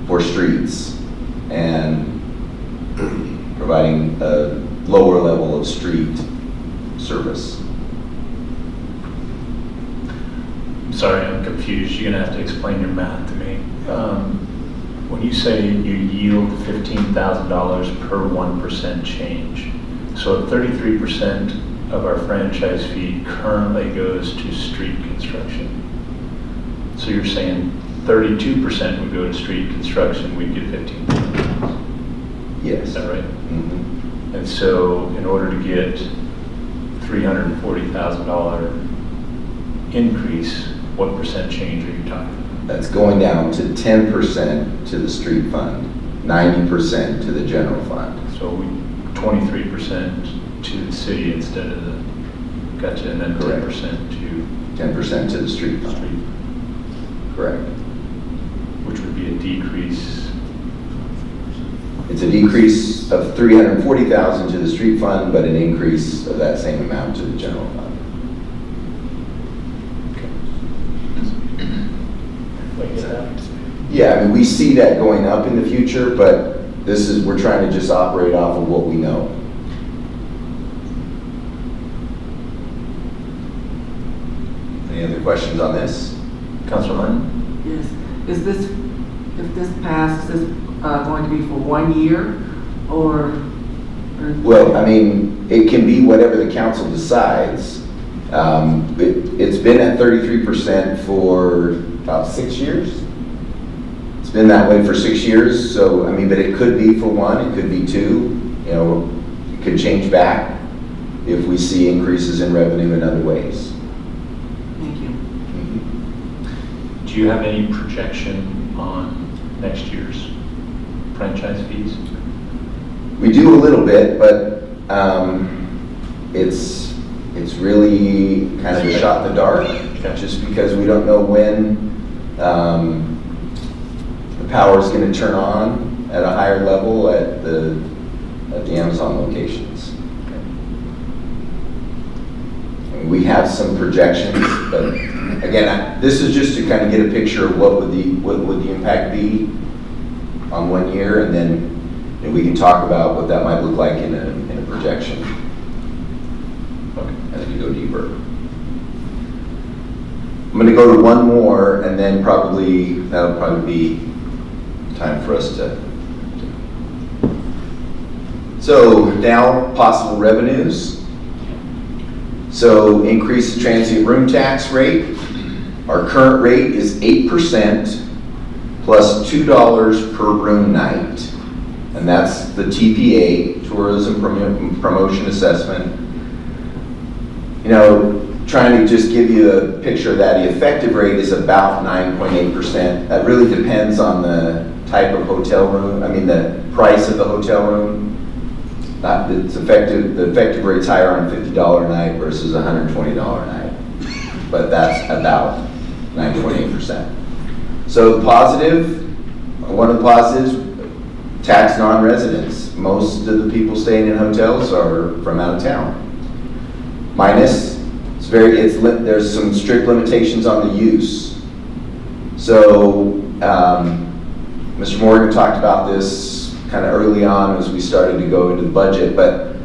for streets and providing a lower level of street service. Sorry, I'm confused. You're gonna have to explain your math to me. When you say you yield $15,000 per 1% change, so 33% of our franchise fee currently goes to street construction. So you're saying 32% would go to street construction, we'd get $15,000. Yes. Is that right? Mm-hmm. And so in order to get $340,000 increase, what percent change are you talking about? That's going down to 10% to the street fund, 90% to the general fund. So 23% to the city instead of the, gotcha, and then 10% to 10% to the street fund. street, Correct. which would be a decrease. It's a decrease of $340,000 to the street fund, but an increase of that same amount to the general fund. Yeah, I mean, we see that going up in the future, but we're trying to just operate off of what we know. Any other questions on this? Councilor Martin? Yes. Is this, if this passes, is this going to be for 1 year or? Well, I mean, it can be whatever the council decides. It's been at 33% for about 6 years. It's been that way for 6 years, so, I mean, but it could be for 1, it could be 2, you know, it could change back if we see increases in revenue in other ways. Thank you. Do you have any projection on next year's franchise fees? We do a little bit, but it's really kind of a shot in the dark, just because we don't know when the power is going to turn on at a higher level at the Amazon locations. And we have some projections, but again, this is just to kind of get a picture of what would the impact be on 1 year, and then we can talk about what that might look like in a projection. Okay. And then you go deeper. I'm going to go to one more, and then that'll probably be time for us to. So So now possible revenues. So increase the transient room tax rate. Our current rate is 8% plus $2 per room night. And that's the TPA, Tourism Promotion Assessment. You know, trying to just give you a picture of that, the effective rate is about 9.8%. That really depends on the type of hotel room, the price of the hotel room. The effective rate's higher on a $50 a night versus a $120 a night. But that's about 9.8%. So the positive, one of the positives, tax non-residents. Most of the people staying in hotels are from out of town. Minus, there's some strict limitations on the use. So, Mr. Morgan talked about this kind of early on as we started to go into the budget, but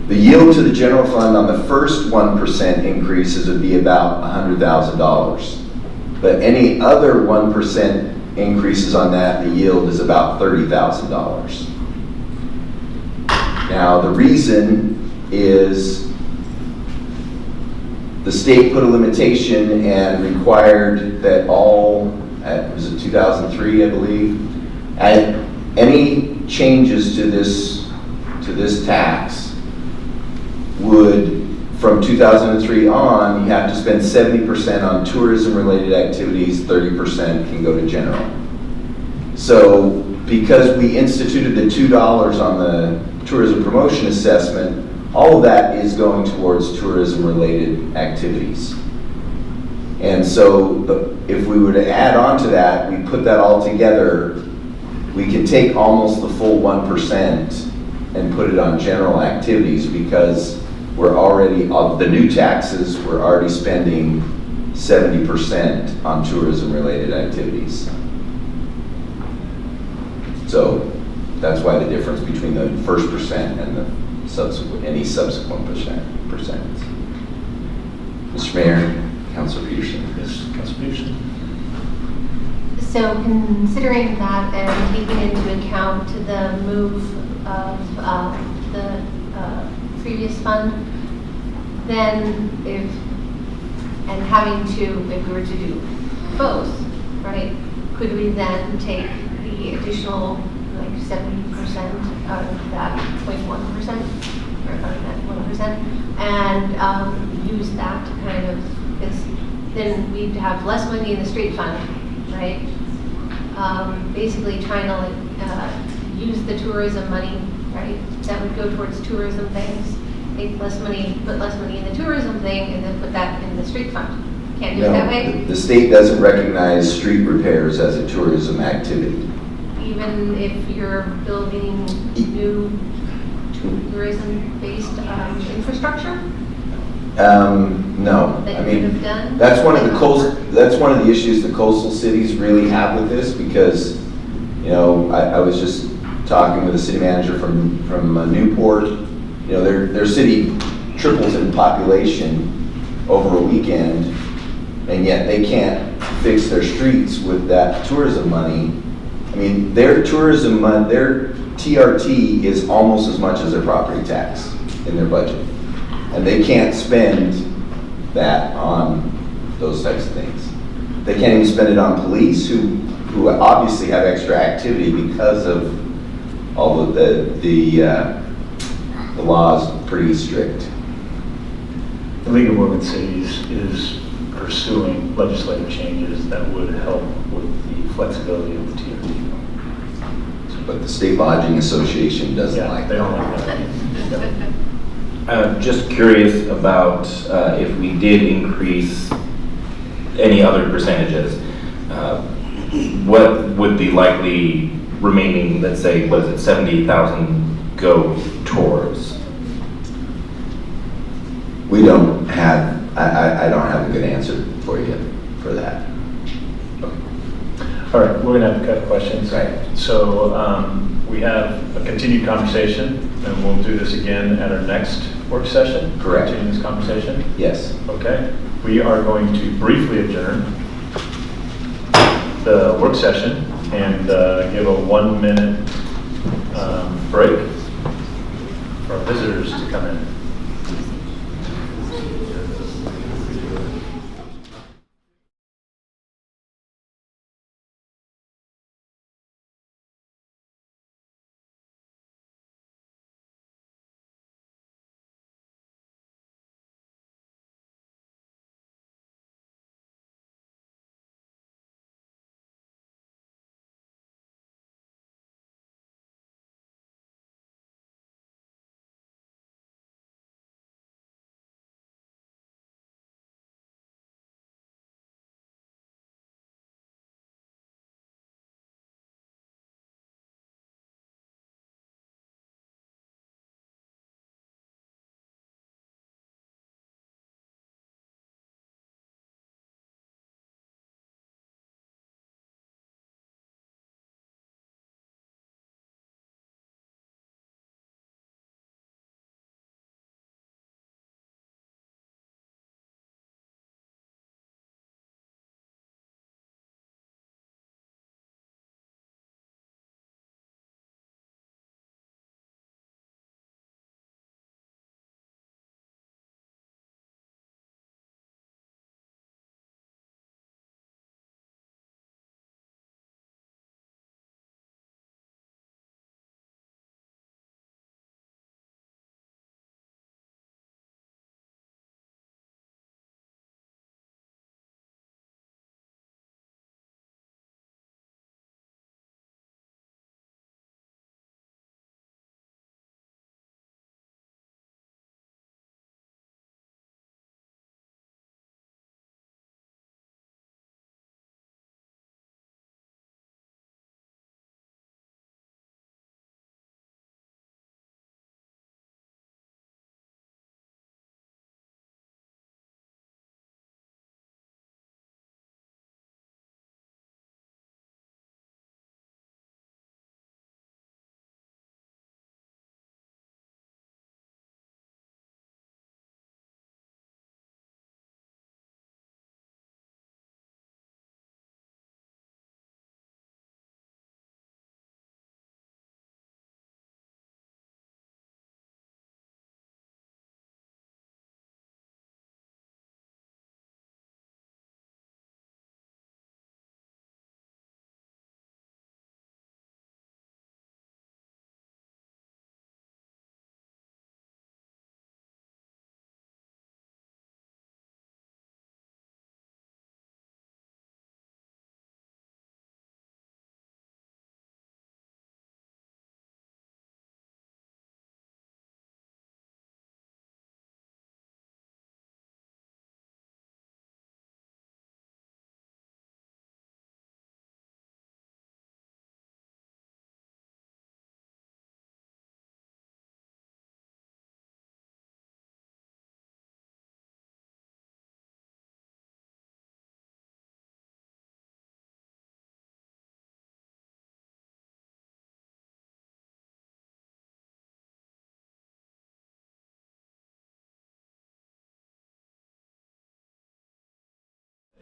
the yield to the general fund on the first 1% increases would be about $100,000. But any other 1% increases on that, the yield is about $30,000. Now, the reason is the state put a limitation and required that all, was it 2003, I believe, any changes to this tax would, from 2003 on, you have to spend 70% on tourism-related activities, 30% can go to general. So, because we instituted the $2 on the tourism promotion assessment, all of that is going towards tourism-related activities. And so, if we were to add on to that, we put that all together, we can take almost the full 1% and put it on general activities because we're already, of the new taxes, we're already spending 70% on tourism-related activities. So that's why the difference between the first percent and the any subsequent percents. Mr. Mayor, Councilor Peterson. Yes, Councilor Peterson. So considering that and taking into account the move of the previous fund, then if we were to do both, right, could we then take the additional like 70% out of that 0.1%, or out of that 1%, and use that to kind of, because then we'd have less money in the street fund, right? Basically trying to use the tourism money, right? That would go towards tourism things. Make less money, put less money in the tourism thing, and then put that in the street fund. Can't do it that way? The state doesn't recognize street repairs as a tourism activity. Even if you're building new tourism-based infrastructure? No. That you could have done? That's one of the issues the coastal cities really have with this because, I was just talking with a city manager from Newport. Their city triples in population over a weekend, and yet they can't fix their streets with that tourism money. Their tourism money, their TRT is almost as much as their property tax in their budget. And they can't spend that on those types of things. They can't even spend it on police who obviously have extra activity because of all of the laws pretty strict. The League of Women Cities is pursuing legislative changes that would help with the flexibility of the TRT. But the State Lodging Association doesn't like they that. don't like that. Just curious about if we did increase any other percentages, what would the likely remaining, let's say, 70,000 go towards? We don't have, I don't have a good answer for you for that. All right, we're gonna have to cut questions. Right. So we have a continued conversation, and we'll do this again at our next work session. Correct. Continue this conversation. Yes. Okay. We are going to briefly adjourn the work session and give a 1-minute break. for our visitors to come in.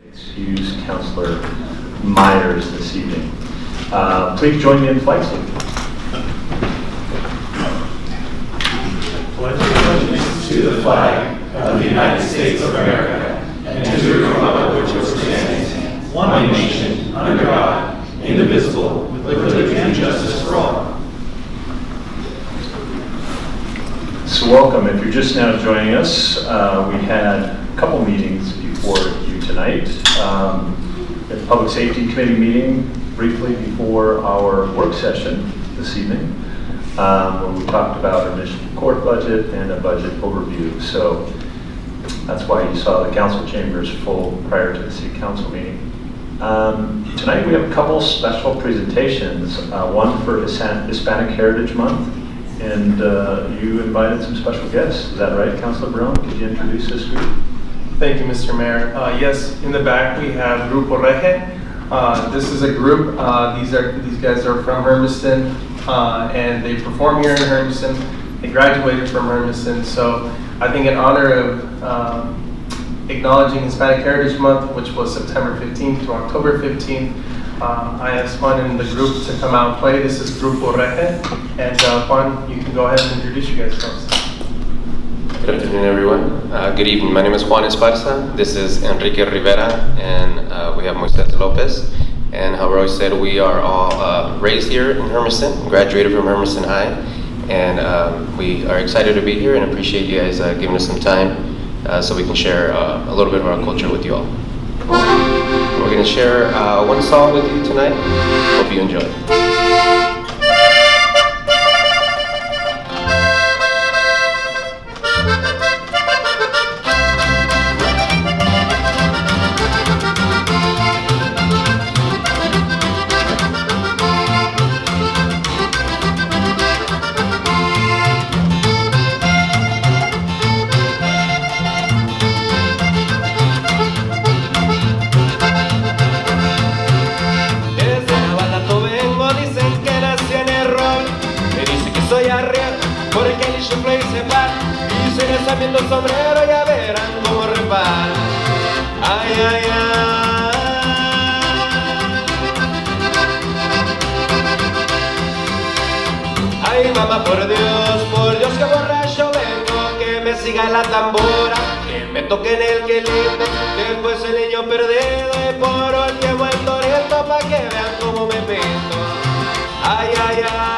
Excuse Councilor Myers this evening. Please join me in flag salute. Pledge allegiance to the flag of the United States of America and to the republic which stands, one nation, under God, indivisible, with liberty and justice for all. So welcome. If you're just now joining us, we had a couple meetings before you tonight. At the Public Safety Committee meeting briefly before our work session this evening, where we talked about our mission court budget and a budget overview. So that's why you saw the council chambers full prior to the city council meeting. Tonight we have a couple special presentations, one for Hispanic Heritage Month, and you invited some special guests. Is that right, Councilor Brown? Could you introduce this group? Thank you, Mr. Mayor. Yes, in the back we have Grupo Reje. This is a group. These guys are from Hermiston, and they perform here in Hermiston. They graduated from Hermiston, so I think in honor of acknowledging Hispanic Heritage Month, which was September 15th to October 15th, I asked Juan and the group to come out and play. This is Grupo Reje. And Juan, you can go ahead and introduce you guys folks. Good afternoon, everyone. Good evening. My name is Juan Esparza. This is Enrique Rivera, and we have Moises Lopez. And how Roy said, we are all raised here in Hermiston, graduated from Hermiston High, and we are excited to be here and appreciate you guys giving us some time so we can share a little bit of our culture with you all. We're going to share one song with you tonight. Hope you enjoy. Porque el chifle se para y se le está viendo el sombrero, ya verán cómo repara. Ay, ay, ay. Ay, mamá, por Dios que borracho vengo, que me siga la tambora, que me toquen el quelite, que después el niño perdido y por último el torito, pa' que vean cómo me pinto. Ay, ay, ay.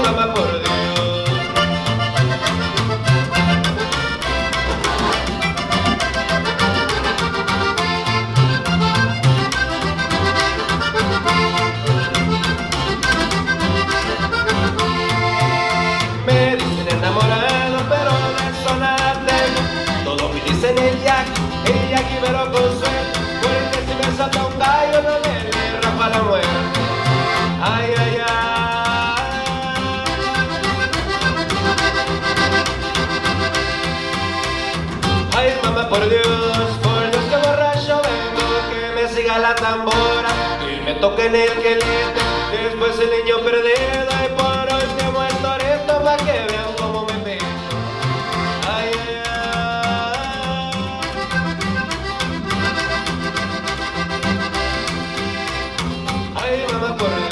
Mamá, por Dios. Me dicen enamorado, pero de eso nada tengo. Todos me dicen el Jackie, pero con suerte, porque si me salta un gallo no me rapa la muerte. Ay, ay, ay. Ay, mamá, por Dios que borracho vengo, que me siga la tambora, que me toquen el quelite, después el niño perdido y por último el torito, pa' que vean cómo me pinto. Ay, ay, ay. Ay, mamá, por Dios.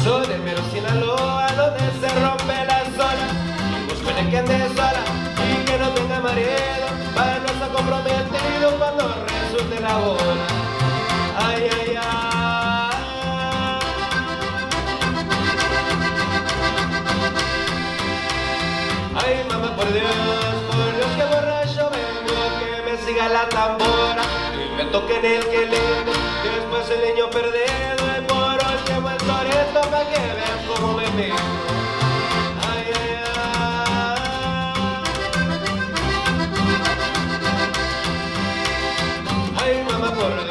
Soy de Mero, Sinaloa, donde se rompe la zona. Y busco que ande sola y que no tenga marido, para no estar comprometido cuando resulte la boda. Ay, ay, ay. Ay, mamá, por Dios que borracho vengo, que me siga la tambora, que me toquen el quelite, que después el niño perdido y por último el torito, pa' que vean cómo me pinto. Ay, ay, ay. Ay, mamá, por Dios.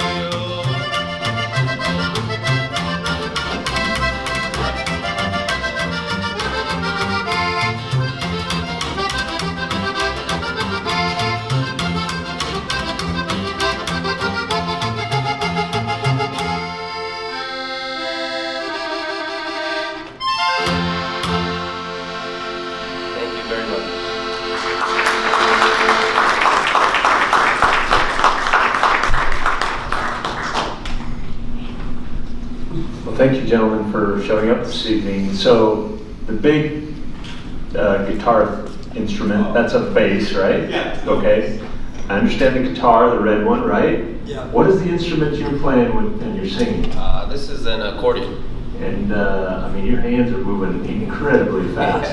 Thank you very much. Well, thank you, gentlemen, for showing up this evening. So the big guitar instrument, that's a bass, right? Yeah. Okay. I understand the guitar, the red one, right? Yeah. What is the instrument you're playing with and you're singing? This is an accordion. And I mean, your hands are moving incredibly fast.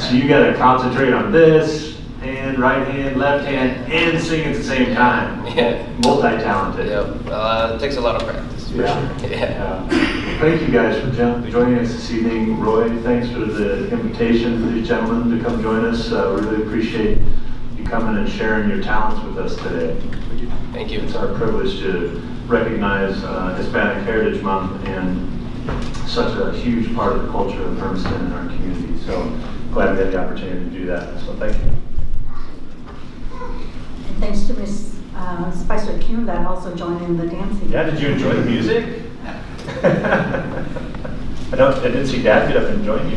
So you got to concentrate on this hand, right hand, left hand, and sing at the same time. Yeah. Multi-talented. Yep. It takes a lot of practice. For Yeah. Sure. Yeah. Thank you guys for joining us this evening. Roy, thanks for the invitation for these gentlemen to come join us. We really appreciate you coming and sharing your talents with us today. Thank you. It's our privilege to recognize Hispanic Heritage Month and such a huge part of the culture of Hermiston and our community. So glad we had the opportunity to do that. So thank you. And thanks to Miss Spicer Kuhn that also joined in the dancing. Yeah, did you enjoy the music? I didn't see Dad get up and join you.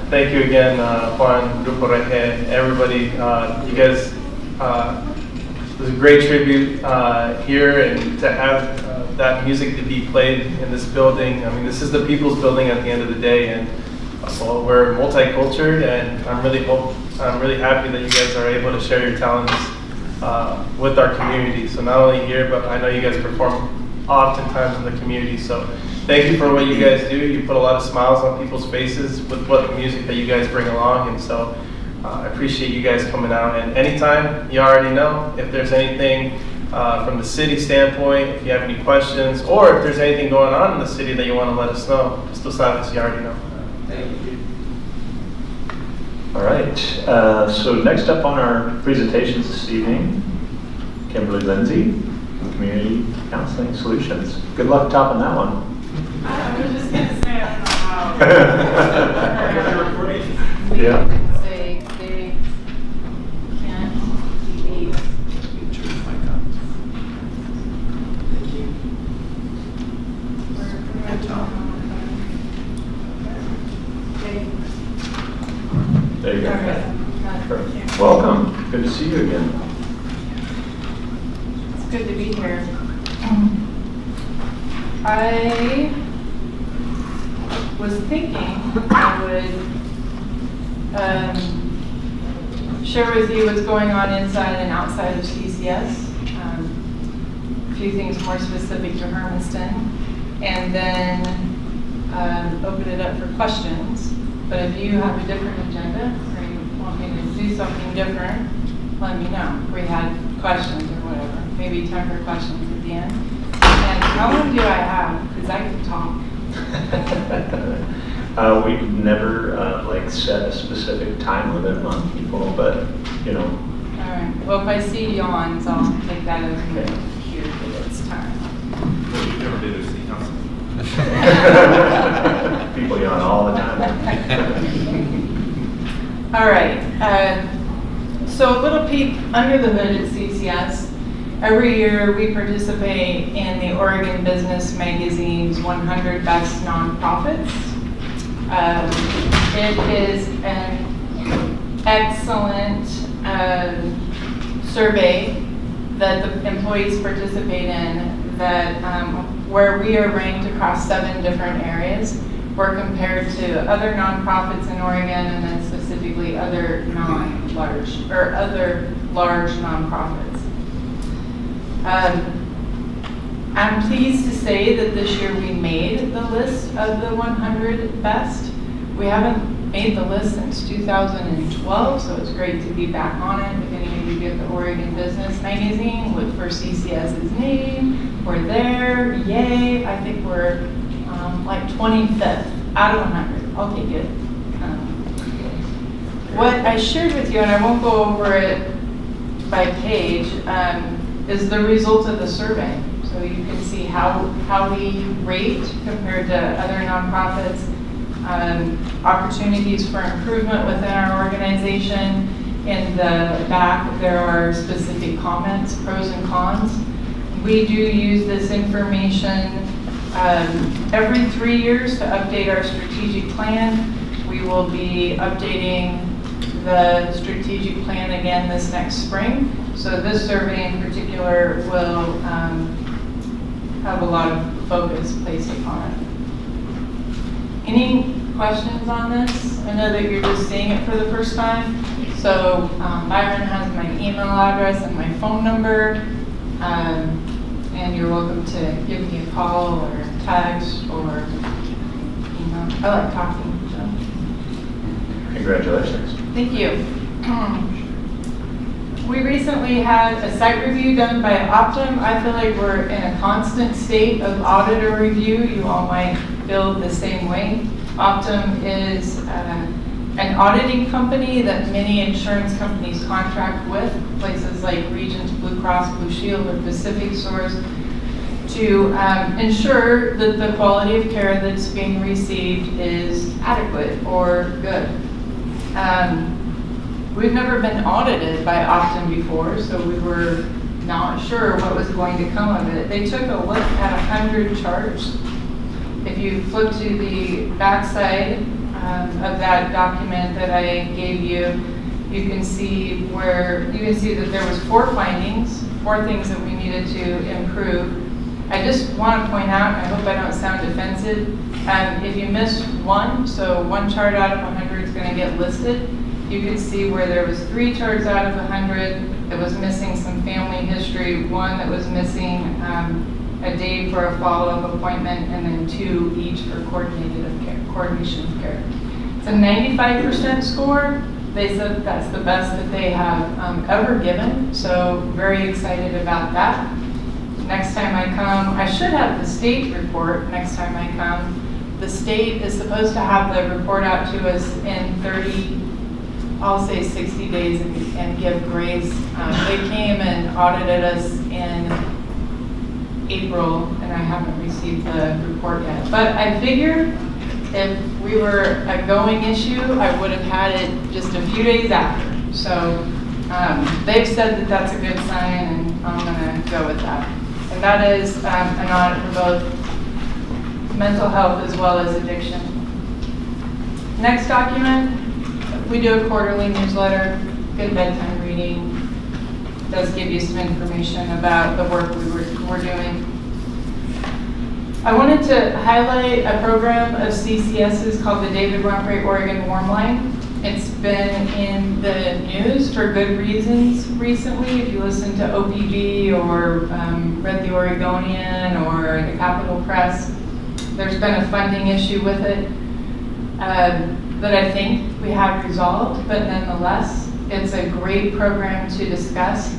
Thank you again, Juan, Grupo Reje, everybody. You guys, it was a great tribute here, and to have that music to be played in this building. I mean, this is the people's building at the end of the day, and well, we're multicultural, and I'm really happy that you guys are able to share your talents with our community. So not only here, but I know you guys perform oftentimes in the community. So thank you for what you guys do. You put a lot of smiles on people's faces with what the music that you guys bring along, and so I appreciate you guys coming out. And anytime, you already know, if there's anything from the city standpoint, if you have any questions, or if there's anything going on in the city that you want to let us know, just tú sabes, you already know. Thank you. All right, so next up on our presentations this evening, Kimberly Lindsay, Community Counseling Solutions. Good luck topping that one. I was just going to say, I don't know how. Yeah. Say they can't be. There you go. Welcome. Good to see you again. It's good to be here. I was thinking I would share with you what's going on inside and outside of CCS. A few things more specific to Hermiston, and then open it up for questions. But if you have a different agenda or you want me to do something different, let me know. We had questions or whatever. Maybe time for questions at the end. And how long do I have? Because I can talk. We've never like set a specific time limit on people, but you know. All right. Well, if I see yawns, I'll take that as a cue that it's time. Well, you've never been to city council. People yawn all the time. All right. So a little peek under the hood at CCS. Every year we participate in the Oregon Business Magazine's 100 Best Nonprofits. It is an excellent survey that the employees participate in that where we are ranked across 7 different areas. We're compared to other nonprofits in Oregon, and then specifically other non-large or other large nonprofits. I'm pleased to say that this year we made the list of the 100 best. We haven't made the list since 2012, so it's great to be back on it. If any of you get the Oregon Business Magazine, look for CCS's name. We're there, yay. I think we're like 25th out of 100. I'll take it. What I shared with you, and I won't go over it by page, is the result of the survey. So you can see how we rate compared to other nonprofits, opportunities for improvement within our organization. In the back, there are specific comments, pros and cons. We do use this information every 3 years to update our strategic plan. We will be updating the strategic plan again this next spring. So this survey in particular will have a lot of focus placed upon it. Any questions on this? I know that you're just seeing it for the first time. So Byron has my email address and my phone number. And you're welcome to give me a call or text or email. I like talking, so. Congratulations. Thank you. We recently had a site review done by Optum. I feel like we're in a constant state of audit or review. You all might feel the same way. Optum is an auditing company that many insurance companies contract with, places like Regence, Blue Cross, Blue Shield, or Pacific Source. to ensure that the quality of care that's being received is adequate or good. We've never been audited by Optum before, so we were not sure what was going to come of it. They took a look at 100 charts. If you flip to the backside of that document that I gave you, you can see that there was 4 findings, 4 things that we needed to improve. I just want to point out, I hope I don't sound offensive, if you missed one, so one chart out of 100 is going to get listed, you can see where there was 3 charts out of 100 that was missing some family history, 1 that was missing a day for a follow-up appointment, and then 2 each for coordination of care. It's a 95% score. They said that's the best that they have ever given, so very excited about that. Next time I come, I should have the state report next time I come. The state is supposed to have the report out to us in 30, I'll say 60 days and give grace. They came and audited us in April, and I haven't received the report yet. But I figured if we were a going issue, I would have had it just a few days after. So they've said that that's a good sign, and I'm going to go with that. And that is an audit for both mental health as well as addiction. Next document, we do a quarterly newsletter, good bedtime reading. It does give you some information about the work we're doing. I wanted to highlight a program of CCS's called the David Rumphrey Oregon Warm Line. It's been in the news for good reasons recently. If you listen to OPG or read the Oregonian or the Capital Press, there's been a funding issue with it that I think we have resolved, but nonetheless, it's a great program to discuss.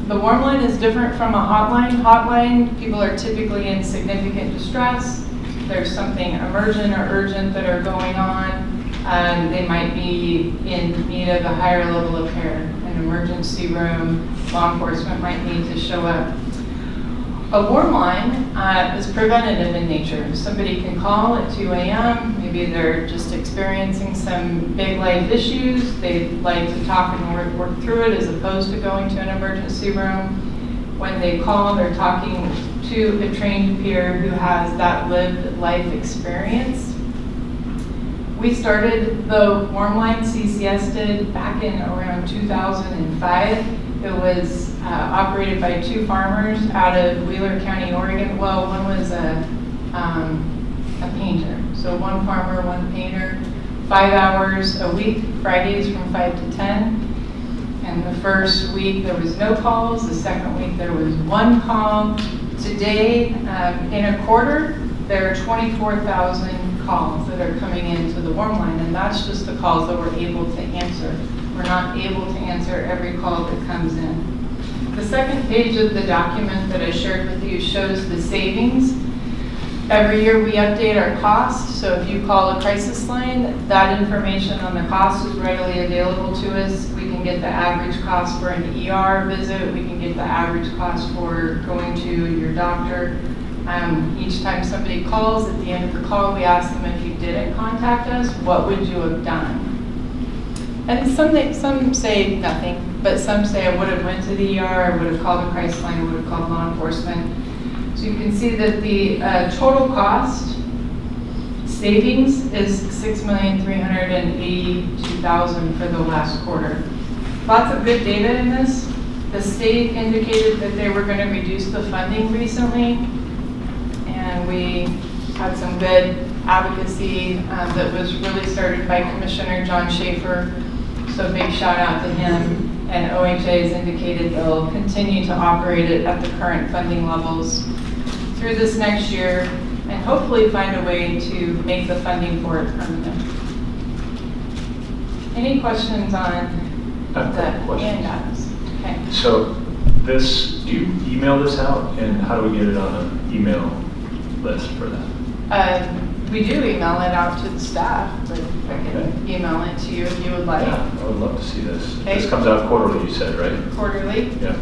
The warm line is different from a hotline. Hotline, people are typically in significant distress. There's something emergent or urgent that are going on. They might be in need of a higher level of care, an emergency room, law enforcement might need to show up. A warm line is preventative in nature. Somebody can call at 2 a.m., maybe they're just experiencing some big life issues, they'd like to talk and work through it as opposed to going to an emergency room. When they call, they're talking to a trained peer who has that lived life experience. We started the warm line, CCS did, back in around 2005. It was operated by 2 farmers out of Wheeler County, Oregon. Well, one was a painter. So 1 farmer, 1 painter, 5 hours a week, Fridays from 5 to 10. And the first week there was no calls. The second week there was 1 call. Today, in a quarter, there are 24,000 calls that are coming into the warm line, and that's just the calls that we're able to answer. We're not able to answer every call that comes in. The second page of the document that I shared with you shows the savings. Every year we update our cost, so if you call a crisis line, that information on the cost is readily available to us. We can get the average cost for an ER visit, we can get the average cost for going to your doctor. Each time somebody calls, at the end of the call, we ask them, if you didn't contact us, what would you have done? And some say nothing, but some say I would have went to the ER, I would have called a crisis line, I would have called law enforcement. So you can see that the total cost savings is $6,382,000 for the last quarter. Lots of good data in this. The state indicated that they were going to reduce the funding recently, and we had some good advocacy that was really started by Commissioner John Schaefer. So big shout out to him. And OHA has indicated they'll continue to operate it at the current funding levels through this next year, and hopefully find a way to make the funding for it permanent. Any questions on the handouts? Okay. So this, do you email this out, and how do we get it on an email list for that? We do email it out to the staff, but I can email it to you if you would like. Yeah, I would love to see this. Okay. This comes out quarterly, you said, right? Quarterly. Yeah.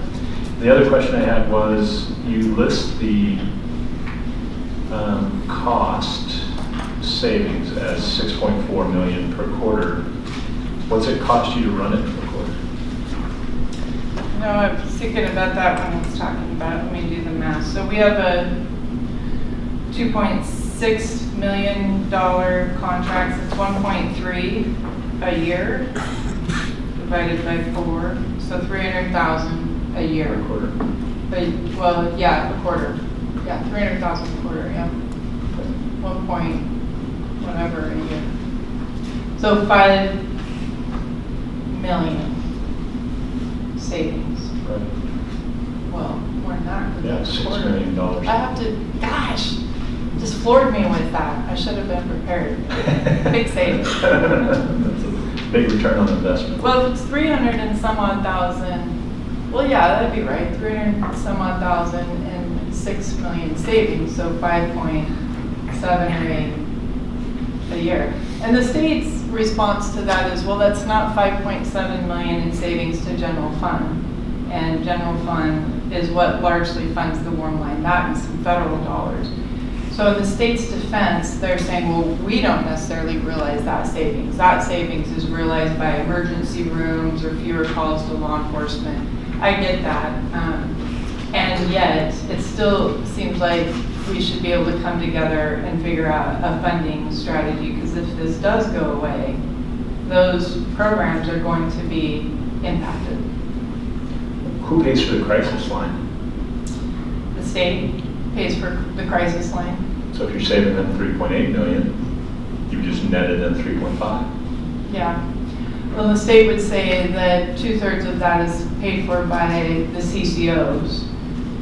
The other question I had was, you list the cost savings as 6.4 million per quarter. What's it cost you to run it per quarter? No, I was thinking about that when I was talking about it. Let me do the math. So we have a $2.6 million contract. It's 1.3 a year divided by 4. So 300,000 a year. Per quarter. Well, yeah, a quarter. Yeah, 300,000 a quarter, yeah. 1 point whatever a year. So 5 million savings. Right. Well, more than that. 'cause Yeah, that's a $6 quarter. million. I have to, gosh, just floored me with that. I should have been prepared. Big savings. That's a big return on investment. Well, if it's 300 and some odd thousand, well, yeah, that'd be right. 300 and some odd thousand and 6 million savings, so 5.7 or 8 a year. And the state's response to that is, well, that's not 5.7 million in savings to general fund. And general fund is what largely funds the warm line, that and some federal dollars. So in the state's defense, they're saying, well, we don't necessarily realize that savings. That savings is realized by emergency rooms or fewer calls to law enforcement. I get that. And yet, it still seems like we should be able to come together and figure out a funding strategy, because if this does go away, those programs are going to be impacted. Who pays for the crisis line? The state pays for the crisis line. So if you're saving them 3.8 million, you just netted them 3.5. Yeah. Well, the state would say that 2/3 of that is paid for by the CCOs,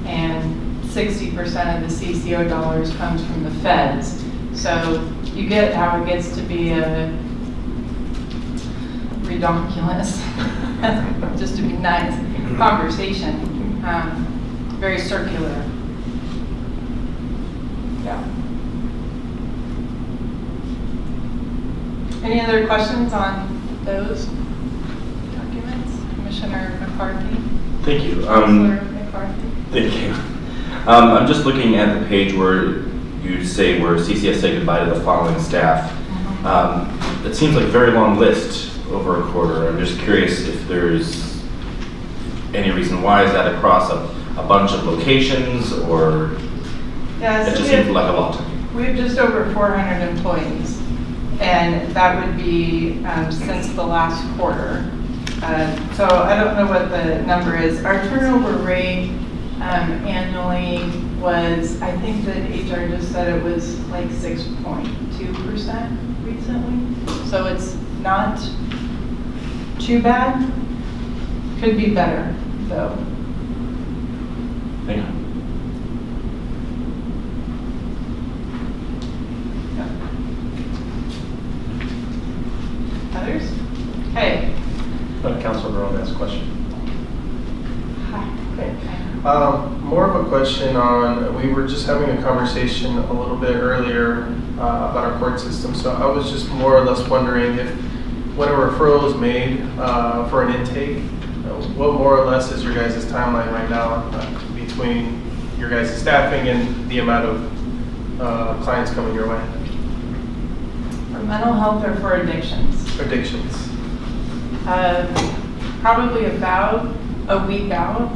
and 60% of the CCO dollars comes from the feds. So you get how it gets to be a redonkulous, just to be nice, conversation, very circular. Yeah. Any other questions on those documents? Commissioner McCarthy? Thank you. Councilor McCarthy? Thank you. I'm just looking at the page where you say where CCS say goodbye to the following staff. It seems like a very long list over a quarter. I'm just curious if there's any reason why. Is that across a bunch of locations, or Yeah, it so just seems like a lot to me? we have just over 400 employees, and that would be since the last quarter. So I don't know what the number is. Our turnover rate annually was, I think that HR just said it was like 6.2% recently. So it's not too bad. Could be better, though. Thank you. Others? Hey. Councilor Barone has a question. Okay. More of a question on, we were just having a conversation a little bit earlier about our court system. So I was just more or less wondering if when a referral is made for an intake, what more or less is your guys' timeline right now between your guys' staffing and the amount of clients coming your way? For mental health or for addictions? Addictions. Probably about a week out,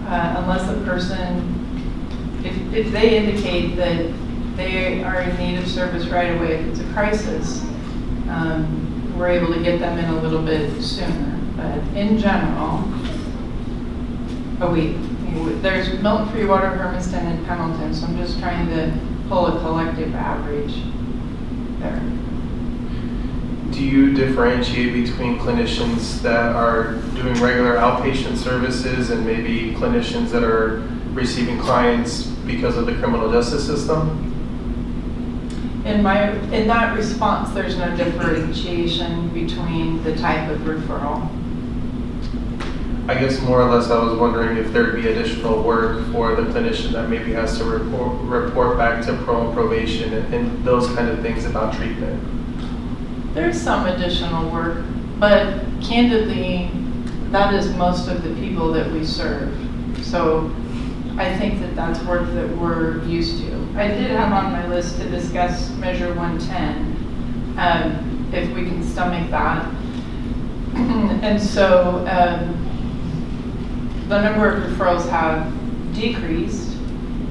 unless a person, if they indicate that they are in need of service right away, if it's a crisis, we're able to get them in a little bit sooner. But in general, a week. There's Milton, Free Water, Hermiston, and Pendleton, so I'm just trying to pull a collective average there. Do you differentiate between clinicians that are doing regular outpatient services and maybe clinicians that are receiving clients because of the criminal justice system? In that response, there's no differentiation between the type of referral. I guess more or less I was wondering if there'd be additional work for the clinician that maybe has to report back to probation and those kind of things about treatment. There's some additional work, but candidly, that is most of the people that we serve. So I think that that's work that we're used to. I did have on my list to discuss Measure 110, if we can stomach that. And so the number of referrals have decreased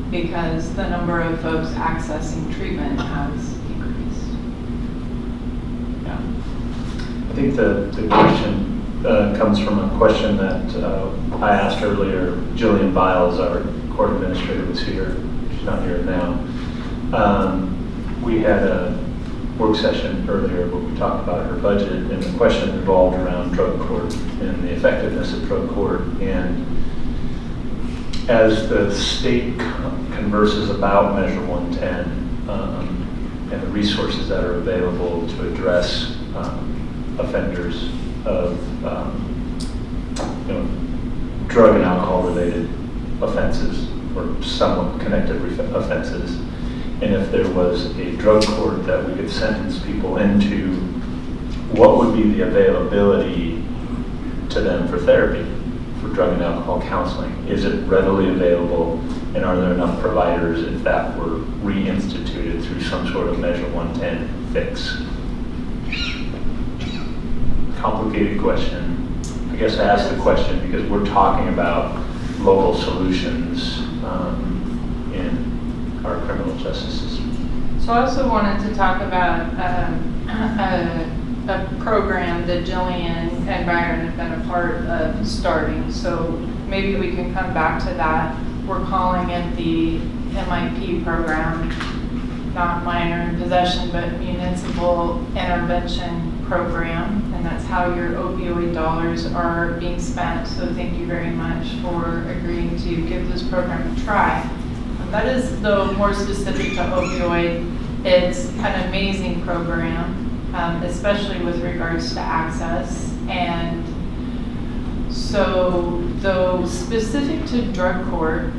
because the number of folks accessing treatment has decreased. Yeah. I think the question comes from a question that I asked earlier. Jillian Biles, our court administrator, was here. She's not here now. We had a work session earlier where we talked about her budget, and the question revolved around drug court and the effectiveness of drug court. And as the state converses about Measure 110 and the resources that are available to address offenders of drug and alcohol related offenses or somewhat connected offenses, and if there was a drug court that we could sentence people into, what would be the availability to them for therapy, for drug and alcohol counseling? Is it readily available, and are there enough providers if that were reinstituted through some sort of Measure 110 fix? Complicated question. I guess I asked the question because we're talking about local solutions in our criminal justice system. So I also wanted to talk about a program that Jillian and Byron have been a part of starting. So maybe we can come back to that. We're calling it the MIP program, not minor possession, but municipal intervention program. And that's how your opioid dollars are being spent. So thank you very much for agreeing to give this program a try. That is, though, more specific to opioid. It's an amazing program, especially with regards to access. And so, though specific to drug court,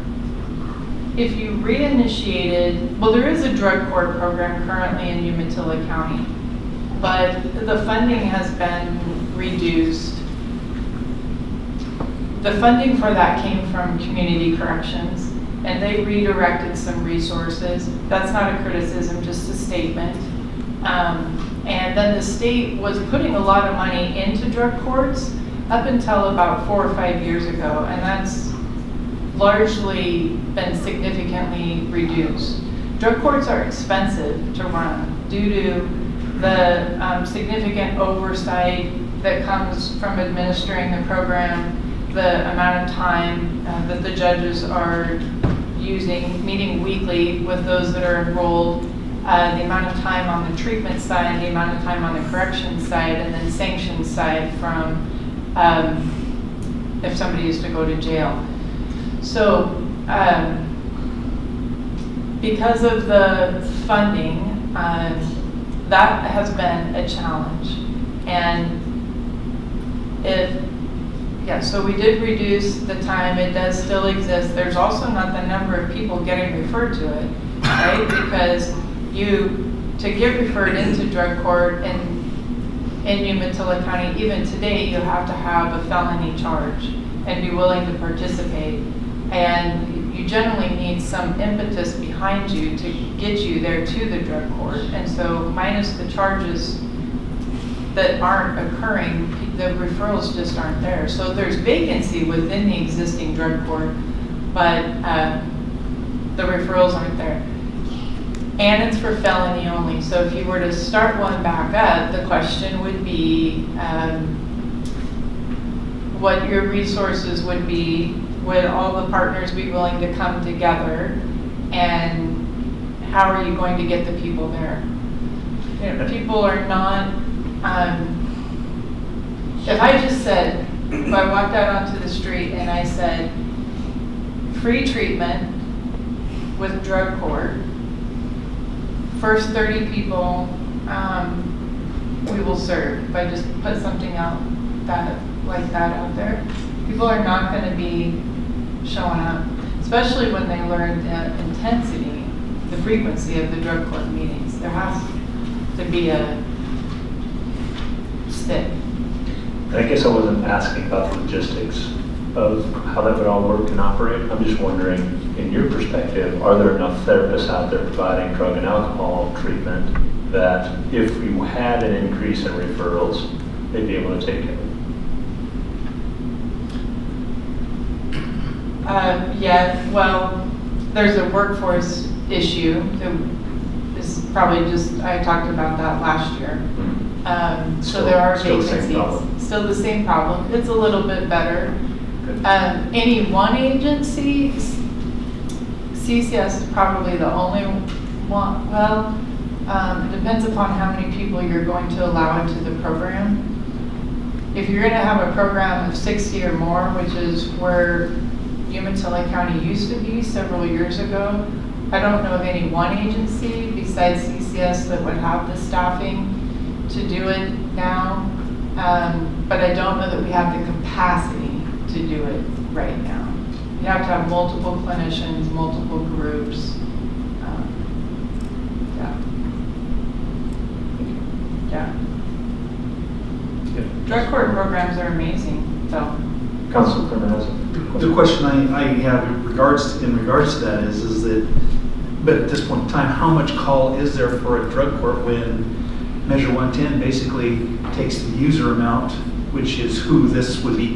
if you reinitiated, well, there is a drug court program currently in Umatilla County, but the funding has been reduced. The funding for that came from community corrections, and they redirected some resources. That's not a criticism, just a statement. And then the state was putting a lot of money into drug courts up until about 4 or 5 years ago, and that's largely been significantly reduced. Drug courts are expensive to run due to the significant oversight that comes from administering the program, the amount of time that the judges are using, meeting weekly with those that are enrolled, the amount of time on the treatment side, the amount of time on the corrections side, and then sanctions side from if somebody is to go to jail. So because of the funding, that has been a challenge. And so we did reduce the time. It does still exist. There's also not the number of people getting referred to it, right? Because to get referred into drug court in Umatilla County, even today, you have to have a felony charge and be willing to participate. And you generally need some impetus behind you to get you there to the drug court. And so minus the charges that aren't occurring, the referrals just aren't there. So there's vacancy within the existing drug court, but the referrals aren't there. And it's for felony only. So if you were to start one back up, the question would be what your resources would be. Would all the partners be willing to come together? And how are you going to get the people there? People are not, if I just said, if I walked out onto the street and I said, free treatment with drug court, first 30 people we will serve. If I just put something out like that out there, people are not going to be showing up, especially when they learn the intensity, the frequency of the drug court meetings. There has to be a stick. And I guess I wasn't asking about the logistics. of how that would all work and operate. I'm just wondering, in your perspective, are there enough therapists out there providing drug and alcohol treatment that if we had an increase in referrals, they'd be able to take it? Yeah, well, there's a workforce issue. It's probably just, I talked about that last year. So there are Still the same vacancies. problem. Still the same problem. It's a little bit better. Any one agency, CCS is probably the only one. Well, it depends upon how many people you're going to allow into the program. If you're going to have a program of 60 or more, which is where Umatilla County used to be several years ago, I don't know of any one agency besides CCS that would have the staffing to do it now. But I don't know that we have the capacity to do it right now. You have to have multiple clinicians, multiple groups. Yeah. Drug court programs are amazing, so. Council Clement. The question I have in regards to that is that, but at this point in time, how much call is there for a drug court when Measure 110 basically takes the user amount, which is who this would be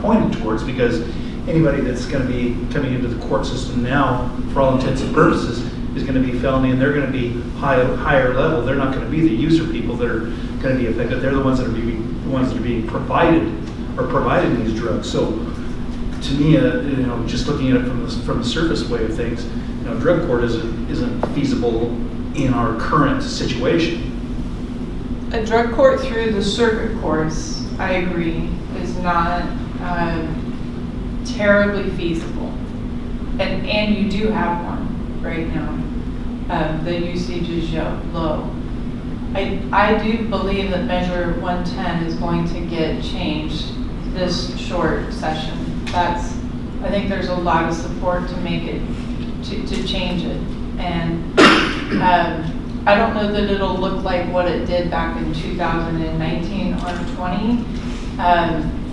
pointed towards, because anybody that's going to be coming into the court system now, for all intents and purposes, is going to be felony, and they're going to be higher level. They're not going to be the user people that are going to be affected. They're the ones that are being provided or providing these drugs. So, to me, just looking at it from the surface way of things, drug court isn't feasible in our current situation. A drug court through the circuit courts, I agree, is not terribly feasible. And you do have one right now. The usage is low. I do believe that Measure 110 is going to get changed this short session. I think there's a lot of support to make it, to change it. And I don't know that it'll look like what it did back in 2019 or 20,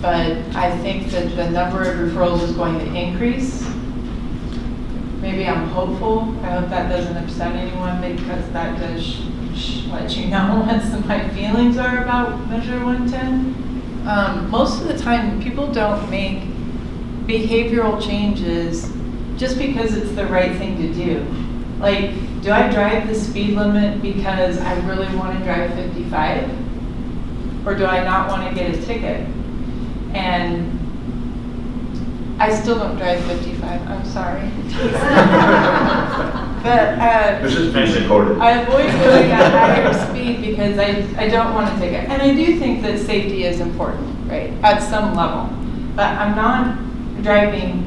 but I think that the number of referrals is going to increase. Maybe I'm hopeful. I hope that doesn't upset anyone, because that does let you know what my feelings are about Measure 110. Most of the time, people don't make behavioral changes just because it's the right thing to do. Like, do I drive the speed limit because I really want to drive 55? Or do I not want to get a ticket? And I still don't drive 55, I'm sorry. But This is being recorded. I avoid going at higher speed because I don't want a ticket. And I do think that safety is important, right, at some level. But I'm not driving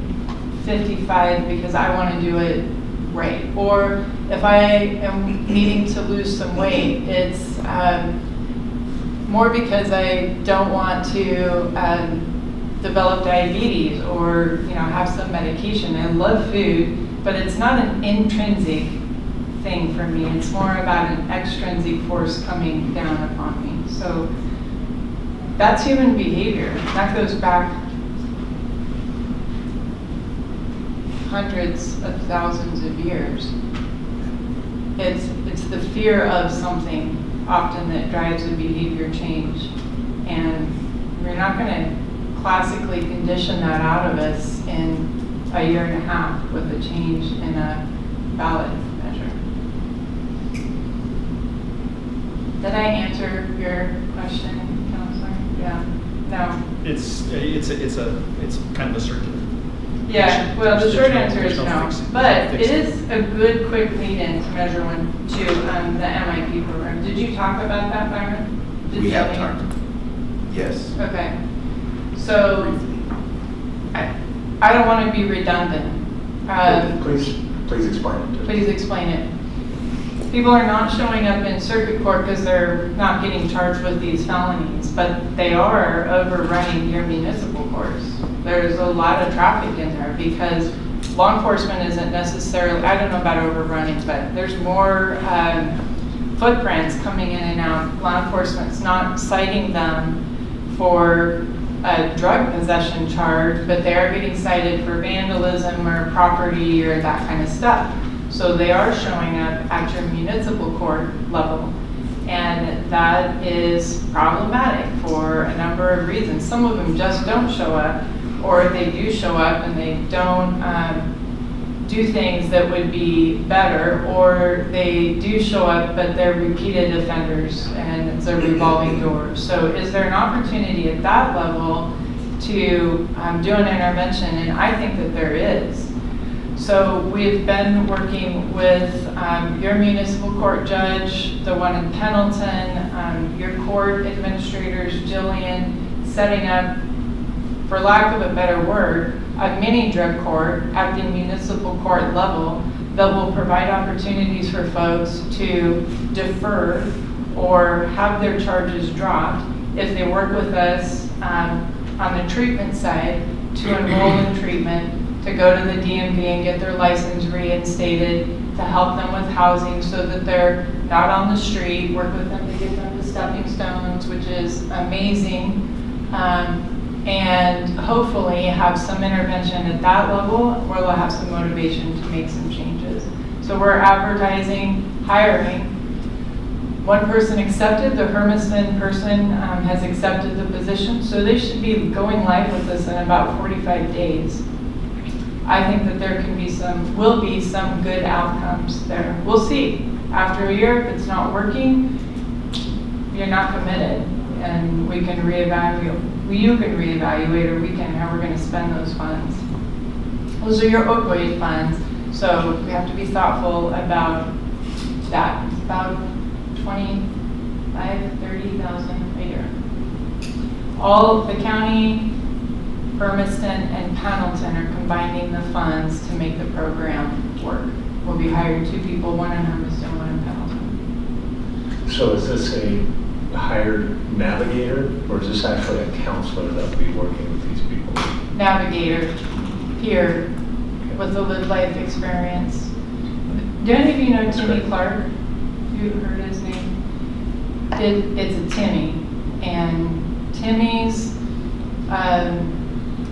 55 because I want to do it right. Or if I am needing to lose some weight, it's more because I don't want to develop diabetes or have some medication. I love food, but it's not an intrinsic thing for me. It's more about an extrinsic force coming down upon me. So that's human behavior. That goes back hundreds of thousands of years. It's the fear of something often that drives a behavior change, and we're not going to classically condition that out of us in a year and a half with a change in a ballot measure. Did I answer your question, Counselor? Yeah. No. It's kind of a circular. Yeah, well, the short answer is There's no. fixing- But fixing. it is a good, quick lead-in to Measure 1-2 on the MIP program. Did you talk about that, Byron? Did We you have say- talked. Yes. Okay. So, I don't want to be redundant. Please explain it. Please explain it. People are not showing up in circuit court because they're not getting charged with these felonies, but they are overrunning your municipal courts. There's a lot of traffic in there because law enforcement isn't necessarily, I don't know about overrunning, but there's more footprints coming in and out. Law enforcement's not citing them for a drug possession charge, but they are getting cited for vandalism or property or that kind of stuff. So they are showing up at your municipal court level. And that is problematic for a number of reasons. Some of them just don't show up, or they do show up and they don't do things that would be better, or they do show up but they're repeated offenders and it's a revolving door. So is there an opportunity at that level to do an intervention? And I think that there is. So we've been working with your municipal court judge, the one in Pendleton, your court administrators, Jillian, setting up, for lack of a better word, a mini drug court at the municipal court level that will provide opportunities for folks to defer or have their charges dropped if they work with us on the treatment side to enroll in treatment, to go to the DMV and get their license reinstated, to help them with housing so that they're not on the street, work with them to get them to stepping stones, which is amazing. And hopefully have some intervention at that level where they'll have some motivation to make some changes. So we're advertising, hiring. One person accepted, the Hermiston person has accepted the position, so they should be going live with us in about 45 days. I think that there can be will be some good outcomes there. We'll see. After a year, if it's not working, you're not committed, and we can reevaluate. You can reevaluate, or we can, how we're going to spend those funds. Those are your opioid funds, so we have to be thoughtful about that. It's about $25,000 to $30,000 a year. All the county, Hermiston, and Pendleton are combining the funds to make the program work. We'll be hiring 2 people, one in Hermiston, one in Pendleton. So is this a hired navigator, or is this actually a counselor that will be working with these people? Navigator, peer, with a lived life experience. Do any of you know Timmy Clark? You heard his name? It's a Timmy, and Timmys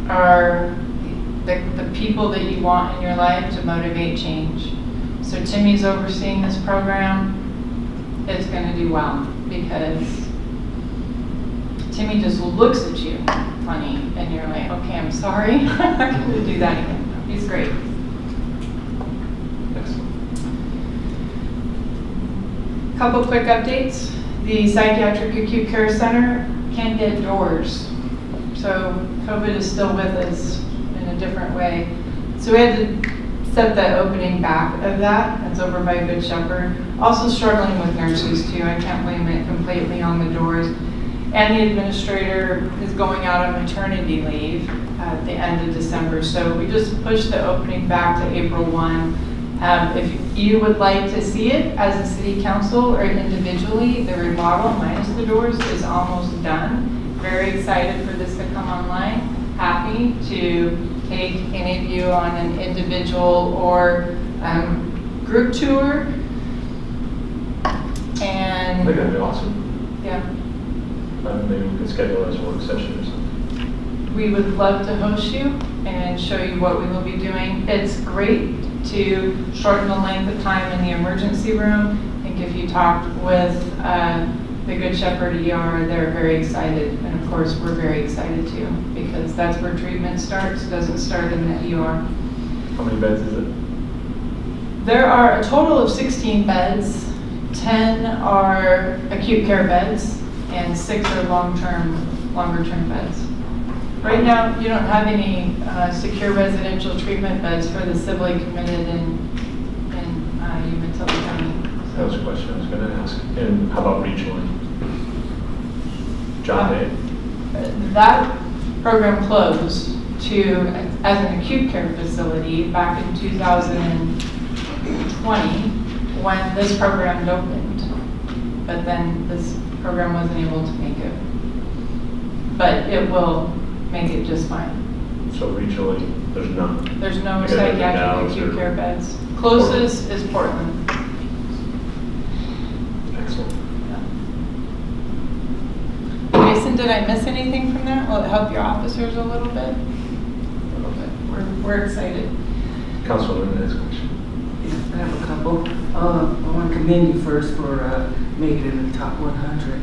are the people that you want in your life to motivate change. So Timmy's overseeing this program. It's going to do well, because Timmy just looks at you funny and you're like, okay, I'm sorry, I'm not going to do that again. He's great. Excellent. Couple quick updates. The Psychiatric Acute Care Center can get doors. So COVID is still with us in a different way. So we had to set the opening back of that. That's over by Good Shepherd. Also struggling with nurses too. I can't blame it completely on the doors. And the administrator is going out on maternity leave at the end of December. So we just pushed the opening back to April 1. If you would like to see it as a city council or individually, the remodel minus the doors is almost done. Very excited for this to come online. Happy to take any of you on an individual or group tour. And I think that'd be awesome. yeah, Maybe we could schedule it as a work session or something. we would love to host you and show you what we will be doing. It's great to shorten the length of time in the emergency room. I think if you talked with the Good Shepherd ER, they're very excited. And of course, we're very excited too, because that's where treatment starts. It doesn't start in the ER. How many beds is it? There are a total of 16 beds. 10 are acute care beds, and 6 are longer term beds. Right now, you don't have any secure residential treatment beds for the civilly committed in Umatilla County. That was a question I was going to ask. And how about regionally? John Day? That program closed as an acute care facility back in 2020 when this program opened. But then this program wasn't able to make it. But it will make it just fine. So regionally, there's none? There's no Because right now, psychiatric is acute there- care beds. Closest is Portland. Excellent. Jason, did I miss anything from that? Will it help your officers a little bit? A little bit. We're excited. Councilwoman, next question. Yes, I have a couple. I want to commend you first for making it in the top 100.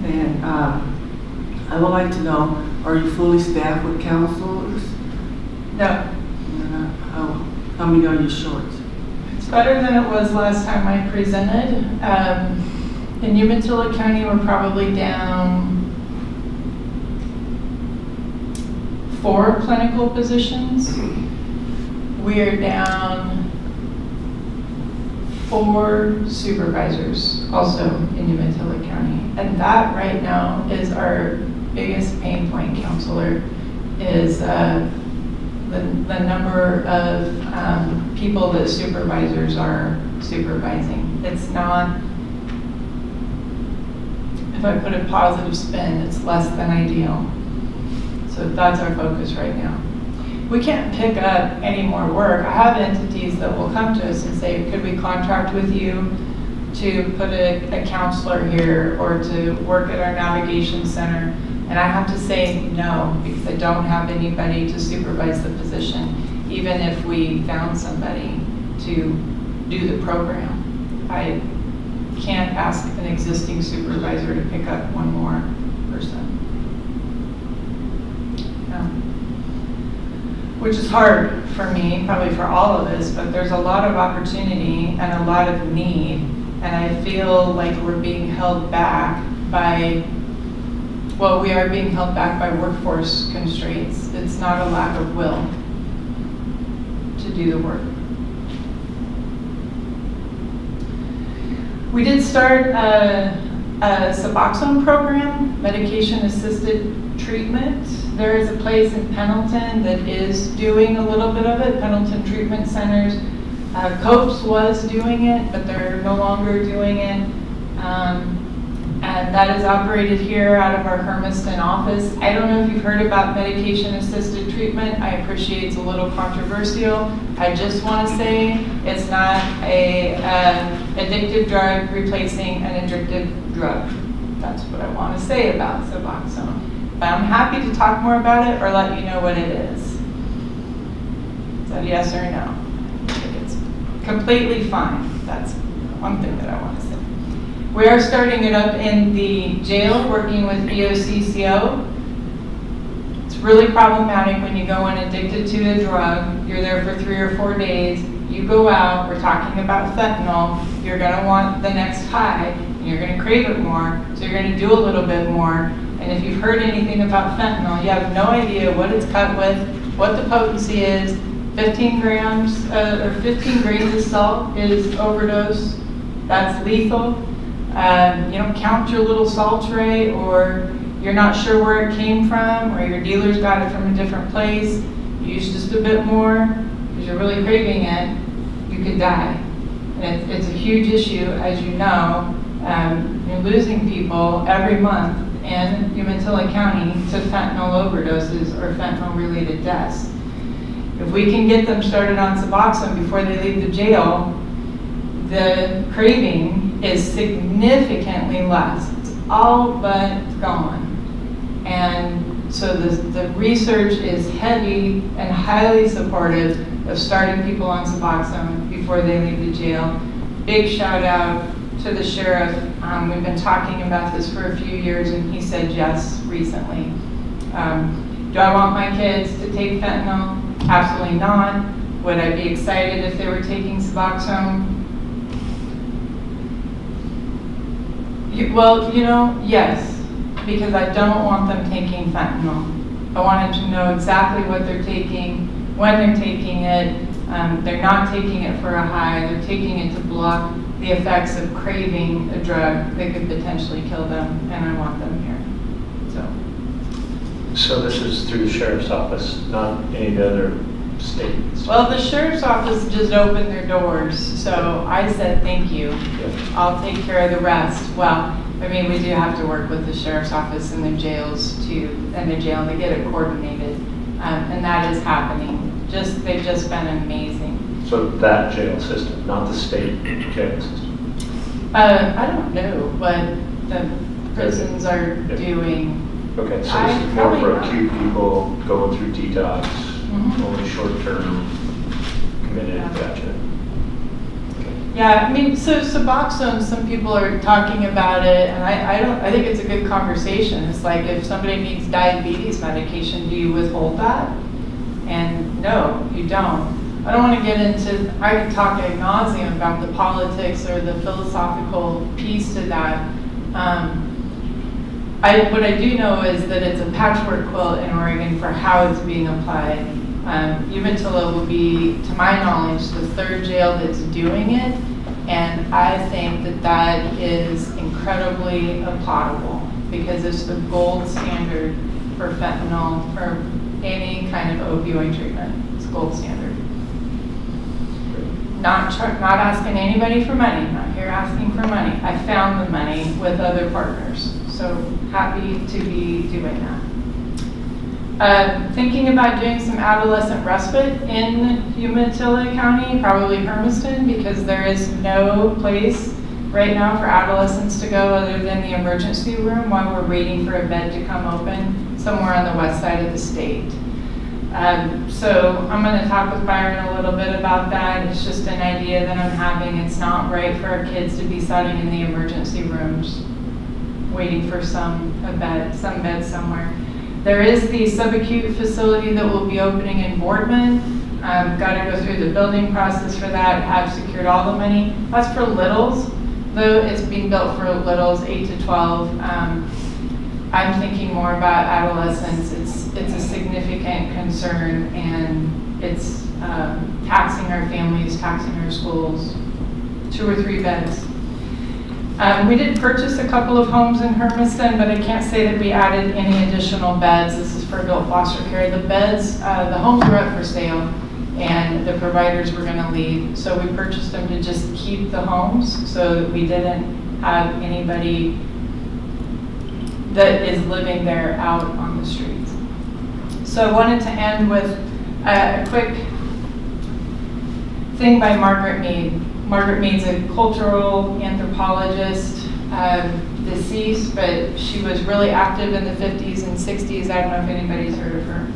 And I would like to know, are you fully staffed with counselors? No, How many are you short? it's better than it was last time I presented. In Umatilla County, we're probably down 4 clinical positions. We are down 4 supervisors also in Umatilla County. And that right now is our biggest pain point, counselor, is the number of people that supervisors are supervising. It's not, if I put a positive spin, it's less than ideal. So that's our focus right now. We can't pick up any more work. I have entities that will come to us and say, could we contract with you to put a counselor here or to work at our navigation center? And I have to say no, because I don't have anybody to supervise the position, even if we found somebody to do the program. I can't ask an existing supervisor to pick up one more person. No. Which is hard for me, probably for all of us, but there's a lot of opportunity and a lot of need. And I feel like we're being held back by, well, we are being held back by workforce constraints. It's not a lack of will to do the work. We did start a Suboxone program, medication-assisted treatment. There is a place in Pendleton that is doing a little bit of it, Pendleton Treatment Centers. COPES was doing it, but they're no longer doing it. And that is operated here out of our Hermiston office. I don't know if you've heard about medication-assisted treatment. I appreciate it's a little controversial. I just want to say it's not a addictive drug replacing an addictive drug. That's what I want to say about Suboxone. But I'm happy to talk more about it or let you know what it is. Is that yes or no? It's completely fine. That's one thing that I want to say. We are starting it up in the jail, working with EOCCO. It's really problematic when you go in addicted to a drug. You're there for 3 or 4 days. You go out, we're talking about fentanyl. You're gonna want the next high, and you're gonna crave it more, so you're gonna do a little bit more. And if you've heard anything about fentanyl, you have no idea what it's cut with, what the potency is. 15 grams or 15 grains of salt is overdose. That's lethal. You don't count your little salt tray, or you're not sure where it came from, or your dealer's got it from a different place. You use just a bit more because you're really craving it, you could die. And it's a huge issue, as you know. You're losing people every month in Umatilla County to fentanyl overdoses or fentanyl-related deaths. If we can get them started on Suboxone before they leave the jail, the craving is significantly less. It's all but gone. And so the research is heavy and highly supportive of starting people on Suboxone before they leave the jail. Big shout out to the sheriff. We've been talking about this for a few years, and he said yes recently. Do I want my kids to take fentanyl? Absolutely not. Would I be excited if they were taking Suboxone? Well, you know, yes, because I don't want them taking fentanyl. I want them to know exactly what they're taking, when they're taking it. They're not taking it for a high. They're taking it to block the effects of craving a drug that could potentially kill them, and I want them here. So this is through the sheriff's office, not any of the other states? Well, the sheriff's office just opened their doors, so I said thank you. I'll take care of the rest. Well, I mean, we do have to work with the sheriff's office and the jails to get it coordinated, and that is happening. They've just been amazing. So that jail system, not the state jail system? I don't know what the prisons are doing. Okay, so I this is more for probably not. acute people going through detox, Mhm. only short-term committed, Yeah. gotcha. Yeah, I mean, so Suboxone, some people are talking about it, and I think it's a good conversation. It's like if somebody needs diabetes medication, do you withhold that? And no, you don't. I don't want to get into, I could talk ad nauseum about the politics or the philosophical piece to that. What I do know is that it's a patchwork quilt in Oregon for how it's being applied. Umatilla will be, to my knowledge, the third jail that's doing it, and I think that that is incredibly applaudable because it's the gold standard for fentanyl or any kind of opioid treatment. It's gold standard. Not asking anybody for money, not here asking for money. I found the money with other partners, so happy to be doing that. Thinking about doing some adolescent respite in Umatilla County, probably Hermiston, because there is no place right now for adolescents to go other than the emergency room while we're waiting for a bed to come open somewhere on the west side of the state. So I'm going to talk with Byron a little bit about that. It's just an idea that I'm having. It's not right for our kids to be sitting in the emergency rooms waiting for some bed somewhere. There is the subacute facility that will be opening in Boardman. Got to go through the building process for that, have secured all the money. That's for littles, though it's being built for littles 8 to 12. I'm thinking more about adolescents. It's a significant concern, and it's taxing our families, taxing our schools. 2 or 3 beds. We did purchase a couple of homes in Hermiston, but I can't say that we added any additional beds. This is for adult foster care. The beds, the homes were up for sale, and the providers were going to leave. So we purchased them to just keep the homes so that we didn't have anybody that is living there out on the streets. So I wanted to end with a quick thing by Margaret Mead. Margaret Mead's a cultural anthropologist, deceased, but she was really active in the 50s and 60s. I don't know if anybody's heard of her.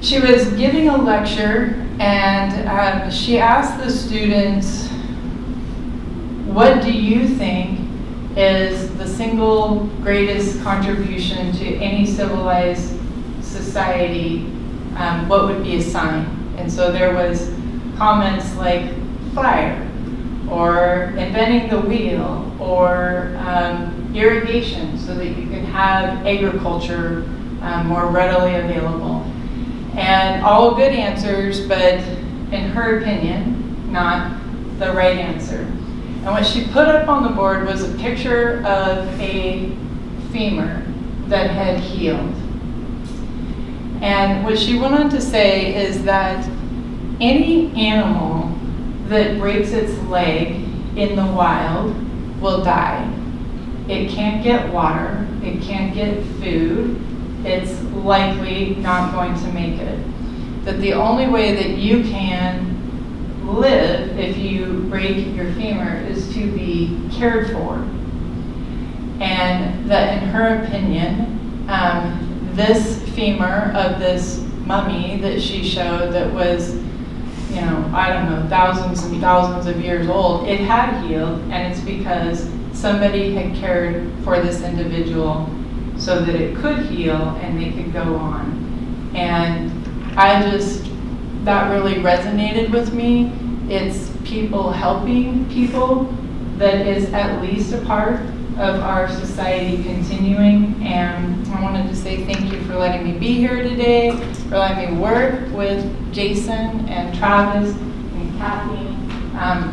She was giving a lecture, and she asked the students, what do you think is the single greatest contribution to any civilized society? What would be a sign? And so there was comments like fire, or inventing the wheel, or irrigation so that you can have agriculture more readily available. And all good answers, but in her opinion, not the right answer. And what she put up on the board was a picture of a femur that had healed. And what she went on to say is that any animal that breaks its leg in the wild will die. It can't get water, it can't get food, it's likely not going to make it. That the only way that you can live if you break your femur is to be cared for. And that in her opinion, this femur of this mummy that she showed that was, you know, I don't know, thousands and thousands of years old, it had healed, and it's because somebody had cared for this individual so that it could heal and they could go on. And that really resonated with me. It's people helping people that is at least a part of our society continuing. And I wanted to say thank you for letting me be here today, for letting me work with Jason and Travis and Kathy.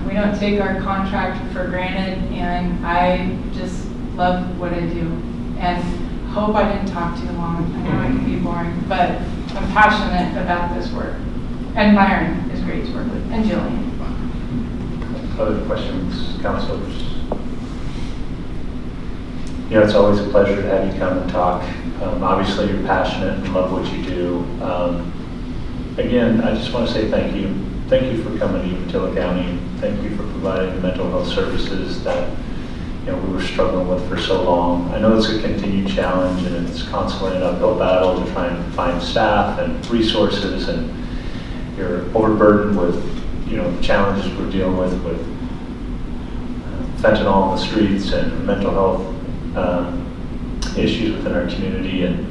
We don't take our contract for granted, and I just love what I do. And hope I didn't talk too long. I know I can be boring, but I'm passionate about this work. And Byron is great to work with, and Jillian. Other questions, counselors? You know, it's always a pleasure to have you come and talk. Obviously, you're passionate and love what you do. Again, I just want to say thank you. Thank you for coming to Umatilla County. Thank you for providing the mental health services that we were struggling with for so long. I know it's a continued challenge, and it's constantly an uphill battle to try and find staff and resources, and you're overburdened with, the challenges we're dealing with fentanyl in the streets and mental health issues within our community. And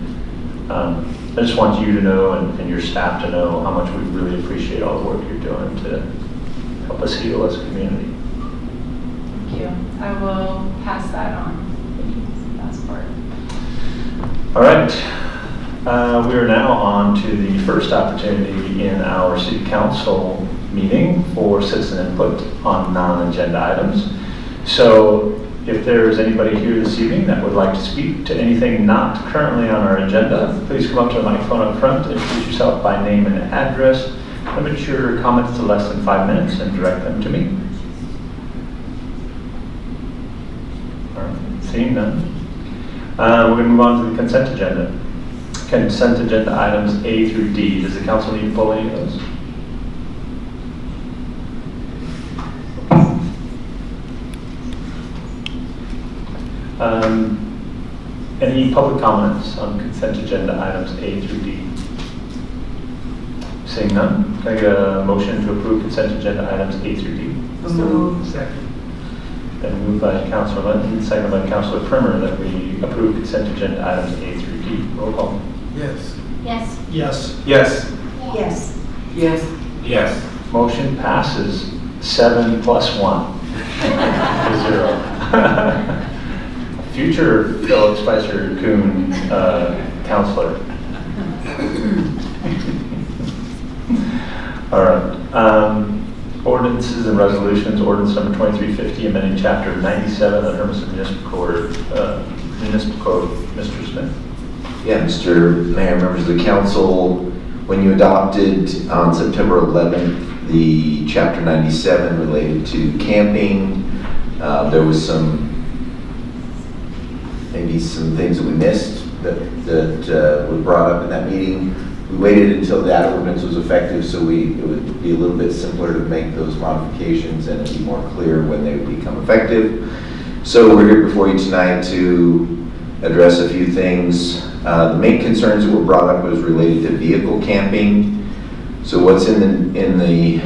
I just want you to know, and your staff to know, how much we really appreciate all the work you're doing to help us heal as a community. Thank you. I will pass that on. That's part. All right. We are now on to the first opportunity in our City Council meeting for citizen input on non-agenda items. So if there's anybody here this evening that would like to speak to anything not currently on our agenda, please come up to the microphone up front, introduce yourself by name and address, limit your comments to less than 5 minutes, and direct them to me. All right, seeing none. We're going to move on to the consent agenda. Consent agenda items A through D. Does the council need to pull any of those? Any public comments on consent agenda items A through D? Seeing none, can I get a motion to approve consent agenda items A through D? Second. Then moved by Councilor Linton, seconded by Councilor Primer, that we approve consent agenda items A through D. Roll call. Yes. Yes. Yes. Yes. Yes. Yes. Yes. Motion passes 7 + 1 to 0. Future Philip Spicer Kuhn counselor. All right. Ordinances and resolutions. Ordinance number 2350, amending Chapter 97 of the Hermiston Municipal Code. Mr. Smith. Yeah, Mr. Mayor, members of the council, when you adopted on September 11th the Chapter 97 related to camping, there was maybe some things that we missed that were brought up in that meeting. We waited until that ordinance was effective, so it would be a little bit simpler to make those modifications and it'd be more clear when they would become effective. So we're here before you tonight to address a few things. The main concerns that were brought up was related to vehicle camping. So what's in the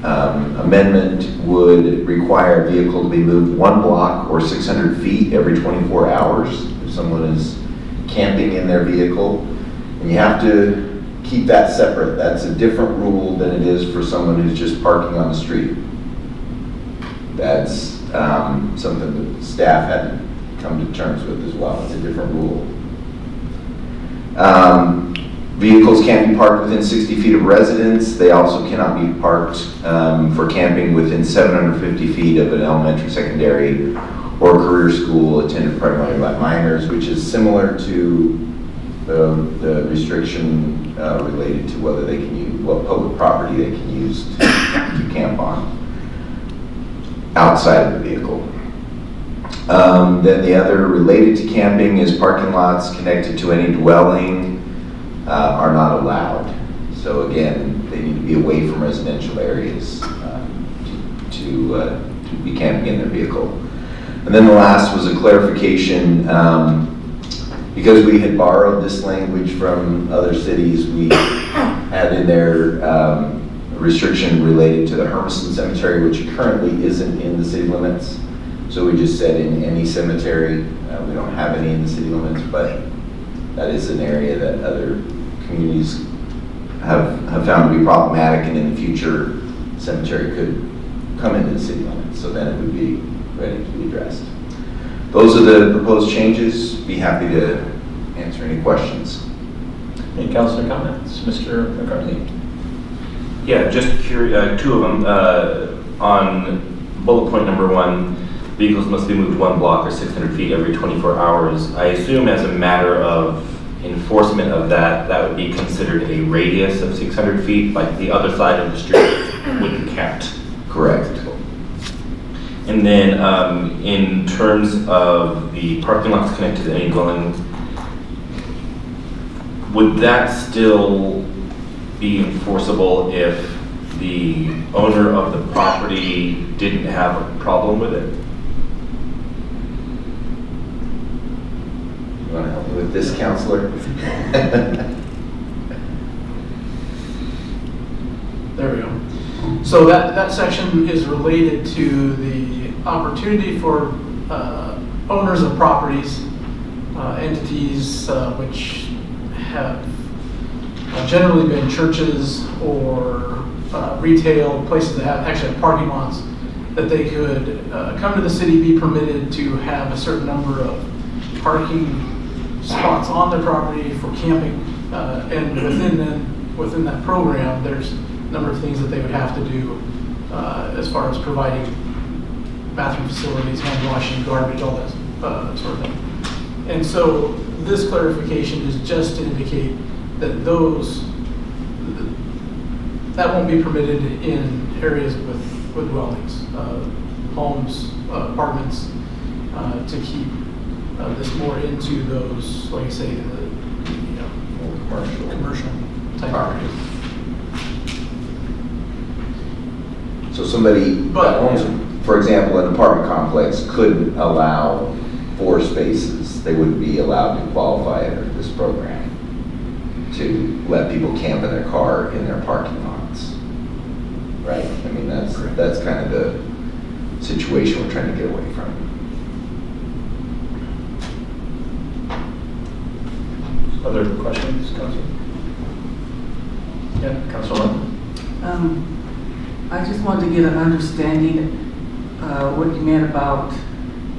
amendment would require a vehicle to be moved 1 block or 600 feet every 24 hours if someone is camping in their vehicle. And you have to keep that separate. That's a different rule than it is for someone who's just parking on the street. That's something that staff had to come to terms with as well. It's a different rule. Vehicles can't be parked within 60 feet of residence. They also cannot be parked for camping within 750 feet of an elementary, secondary, or career school attended primarily by minors, which is similar to the restriction related to whether they can use, what public property they can use to camp on outside of the vehicle. Then the other related to camping is parking lots connected to any dwelling are not allowed. So again, they need to be away from residential areas to be camping in their vehicle. And then the last was a clarification. Because we had borrowed this language from other cities, we had in there restriction related to the Hermiston Cemetery, which currently isn't in the city limits. So we just said in any cemetery. We don't have any in the city limits, but that is an area that other communities have found to be problematic, and in the future, cemetery could come into the city limits, so then it would be ready to be addressed. Those are the proposed changes. Be happy to answer any questions. Any councilor comments? Mr. McCarthy. Yeah, just curious, 2 of them. On bullet point number 1, vehicles must be moved 1 block or 600 feet every 24 hours. I assume as a matter of enforcement of that, that would be considered a radius of 600 feet, like the other side of the street wouldn't count. Correct. And then in terms of the parking lots connected to any dwelling, would that still be enforceable if the owner of the property didn't have a problem with it? You want to help me with this, counselor? There we go. So that section is related to the opportunity for owners of properties, entities which have generally been churches or retail places that actually have parking lots, that they could come to the city, be permitted to have a certain number of parking spots on their property for camping, and within that program, there's a number of things that they would have to do as far as providing bathroom facilities, hand washing, garbage, all that sort of thing. And so this clarification is just to indicate that that won't be permitted in areas with dwellings, homes, apartments, to keep this more into those, like I say, the commercial type areas. So somebody that owns, for example, an apartment complex couldn't allow 4 spaces. They wouldn't be allowed to qualify under this program to let people camp in their car in their parking lots. Right? I mean, that's kind of the situation we're trying to get away from. Other questions, Councilor? Yeah, Councilor. I just wanted to get an understanding what you meant about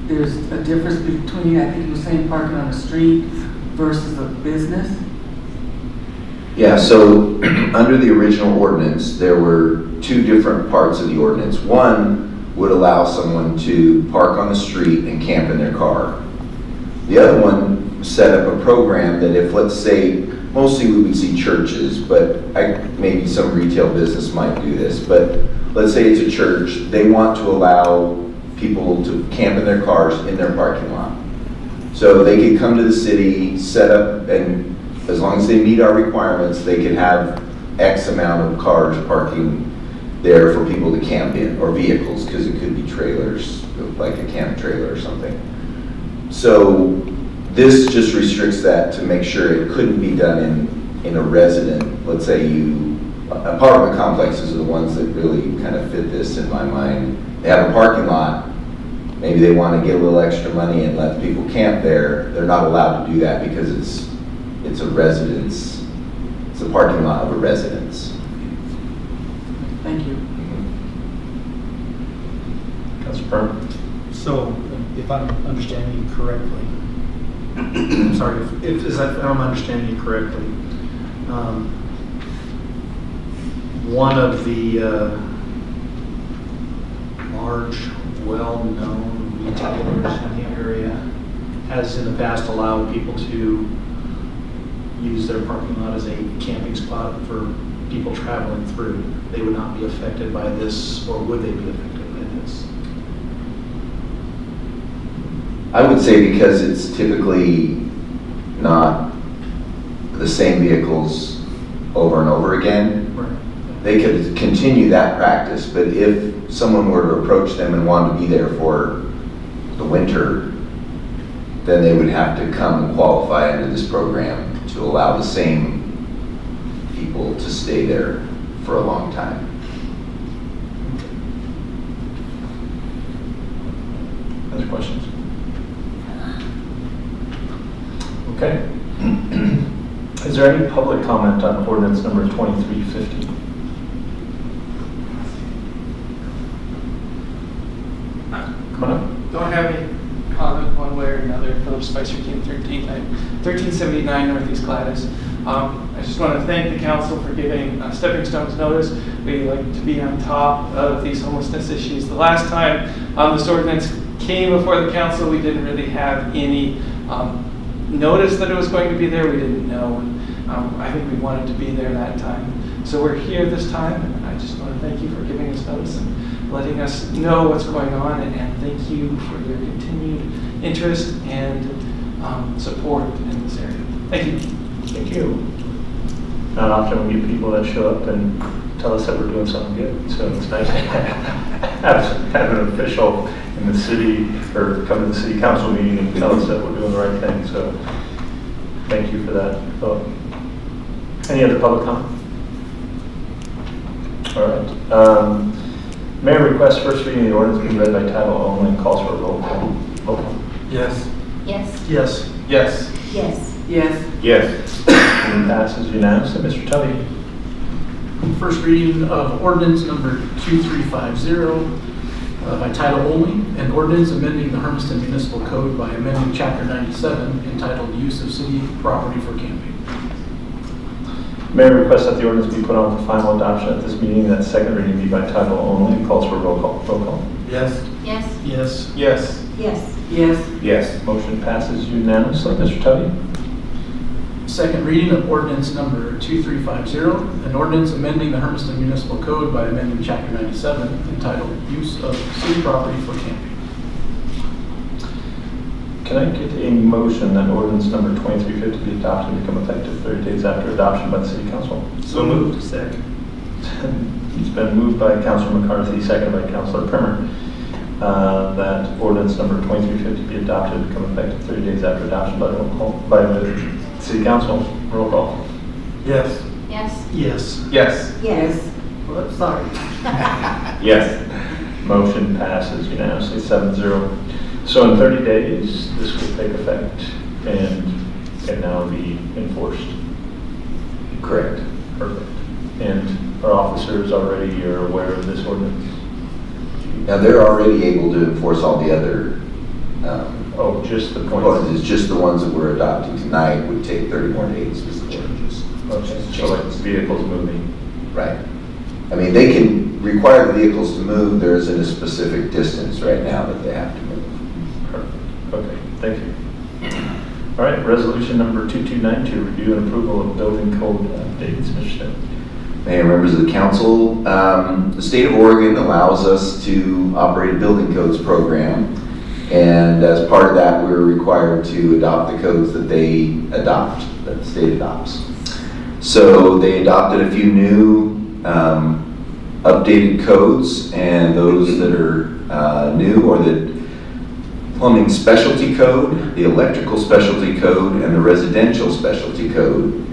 there's a difference between, I think you were saying parking on the street versus a business. Yeah, so under the original ordinance, there were 2 different parts of the ordinance. One would allow someone to park on the street and camp in their car. The other one set up a program that if, let's say, mostly we would see churches, but maybe some retail business might do this, but let's say it's a church, they want to allow people to camp in their cars in their parking lot. So they could come to the city, set up, and as long as they meet our requirements, they could have X amount of cars parking there for people to camp in, or vehicles, because it could be trailers, like a camp trailer or something. So this just restricts that to make sure it couldn't be done in a resident. Let's say apartment complexes are the ones that really kind of fit this in my mind. They have a parking lot, maybe they want to get a little extra money and let people camp there. They're not allowed to do that because it's a residence, it's a parking lot of a residence. Thank you. Councilor Perm? So, if I'm understanding you correctly, I'm sorry, if I'm understanding you correctly, one of the large, well-known retailers in the area has in the past allowed people to use their parking lot as a camping spot for people traveling through. They would not be affected by this, or would they be affected by this? I would say because it's typically not the same vehicles over and over again, they could continue that practice, but if someone were to approach them and want to be there for the winter, then they would have to come and qualify under this program to allow the same people to stay there for a long time. Other questions? Okay. Is there any public comment on ordinance number 2350? Come on up. Don't have any comment one way or another. Philip Spicer, Team 1379 Northeast Gladys. I just want to thank the council for giving Stepping Stones notice. We like to be on top of these homelessness issues. The last time this ordinance came before the council, we didn't really have any notice that it was going to be there. We didn't know. I think we wanted to be there that time. So we're here this time, and I just want to thank you for giving us notice and letting us know what's going on, and thank you for your continued interest and support in this area. Thank you. Thank you. Not often we get people that show up and tell us that we're doing something good, so it's nice to have an official in the city, or come to the city council meeting and tell us that we're doing the right thing. So Thank you for that vote. Any other public comment? All right. Mayor requests first reading of the ordinance be read by title only and calls for a roll call. Roll call. Yes. Yes. Yes. Yes. Yes. Yes. Yes. Motion passes unanimously. Mr. Tubby. First reading of ordinance number 2350 by title only, an ordinance amending the Hermiston Municipal Code by amending Chapter 97 entitled Use of City Property for Camping. Mayor requests that the ordinance be put on for final adoption at this meeting, that second reading be by title only and calls for a roll call. Roll call. Yes. Yes. Yes. Yes. Yes. Yes. Yes. Motion passes unanimously. Mr. Tubby. Second reading of ordinance number 2350, an ordinance amending the Hermiston Municipal Code by amending Chapter 97 entitled Use of City Property for Camping. Can I get a motion that ordinance number 2350 be adopted and become effective 30 days after adoption by the City Council? So moved. Second. It's been moved by Councilor McCarthy, seconded by Councilor Primer, that ordinance number 2350 be adopted and become effective 30 days after adoption by the City Council. Roll call. Yes. Yes. Yes. Yes. Yes. Whoops, sorry. Yes. Motion passes unanimously 7-0. So in 30 days, this will take effect and can now be enforced. Correct. Perfect. And our officers already are aware of this ordinance? Now, they're already able to enforce all the other Oh, just the components. points? It's just the ones that we're adopting tonight would take 30 more days was the changes. Okay, so like vehicles moving. Right. I mean, they can require the vehicles to move. There isn't a specific distance right now that they have to move. Perfect. Okay, thank you. All right, resolution number 2292, review and approval of building code updates. Mr. Smith. Mayor, members of the council, the state of Oregon allows us to operate a building codes program. And as part of that, we're required to adopt the codes that they adopt, that the state adopts. So they adopted a few new updated codes, and those that are new are the plumbing specialty code, the electrical specialty code, and the residential specialty code.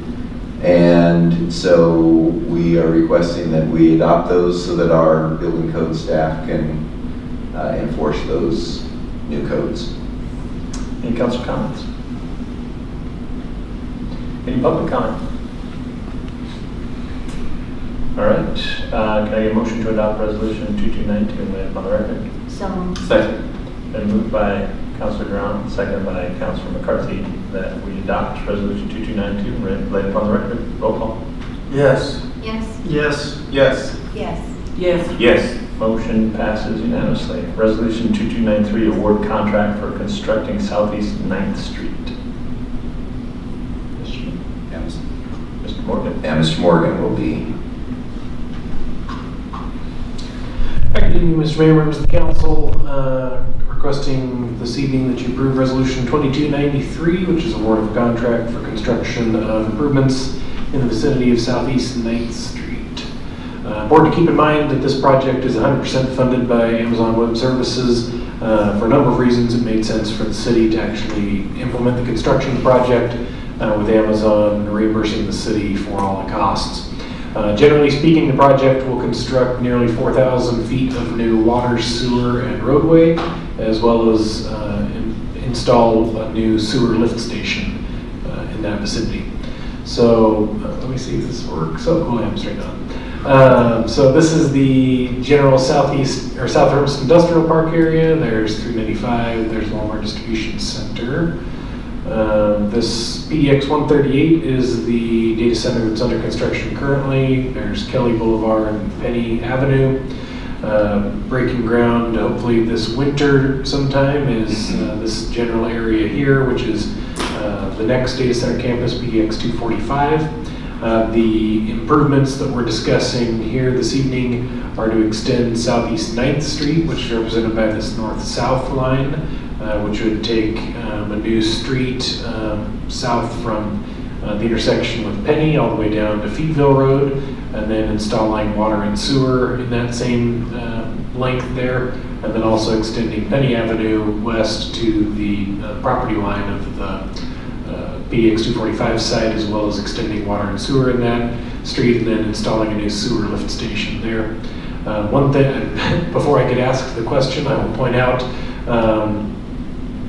And so we are requesting that we adopt those so that our building code staff can enforce those new codes. Any council comments? Any public comment? All right, can I get a motion to adopt resolution 2292 and lay it upon the record? So. Second. Been moved by Councilor Brown, seconded by Councilor McCarthy, that we adopt resolution 2292 and lay it upon the record. Roll call. Yes. Yes. Yes. Yes. Yes. Yes. Yes. Motion passes unanimously. Resolution 2293, award contract for constructing Southeast 9th Street. Mr. Morgan. And Mr. Morgan will be. Good evening, Mr. Mayor, members of the council. Requesting this evening that you approve resolution 2293, which is award of contract for construction of improvements in the vicinity of Southeast 9th Street. Important to keep in mind that this project is 100% funded by Amazon Web Services. For a number of reasons, it made sense for the city to actually implement the construction of the project with Amazon reimbursing the city for all the costs. Generally speaking, the project will construct nearly 4,000 feet of new water, sewer, and roadway, as well as install a new sewer lift station in that vicinity. So let me see if this works. Oh, cool, I'm straight on. So this is the general southeast or South Hermiston Industrial Park area. There's 395. There's Walmart Distribution Center. This PDX 138 is the data center that's under construction currently. There's Kelly Boulevard and Penny Avenue. Breaking ground hopefully this winter sometime is this general area here, which is the next data center campus, PDX 245. The improvements that we're discussing here this evening are to extend Southeast 9th Street, which is represented by this north-south line, which would take a new street south from the intersection with Penny all the way down to Feedville Road, and then installing water and sewer in that same length there, and then also extending Penny Avenue west to the property line of the PDX 245 site, as well as extending water and sewer in that street, and then installing a new sewer lift station there. One thing, before I get asked the question, I will point out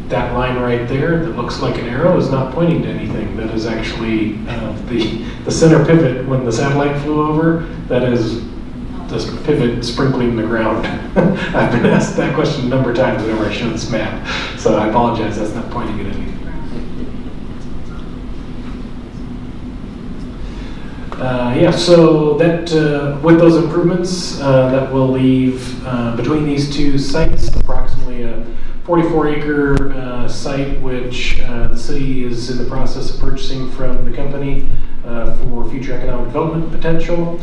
that line right there that looks like an arrow is not pointing to anything. That is actually the center pivot when the satellite flew over. That is this pivot sprinkling the ground. I've been asked that question a number of times whenever I show this map, so I apologize, that's not pointing at anything. So that with those improvements, that will leave between these two sites approximately a 44-acre site, which the city is in the process of purchasing from the company for future economic development potential.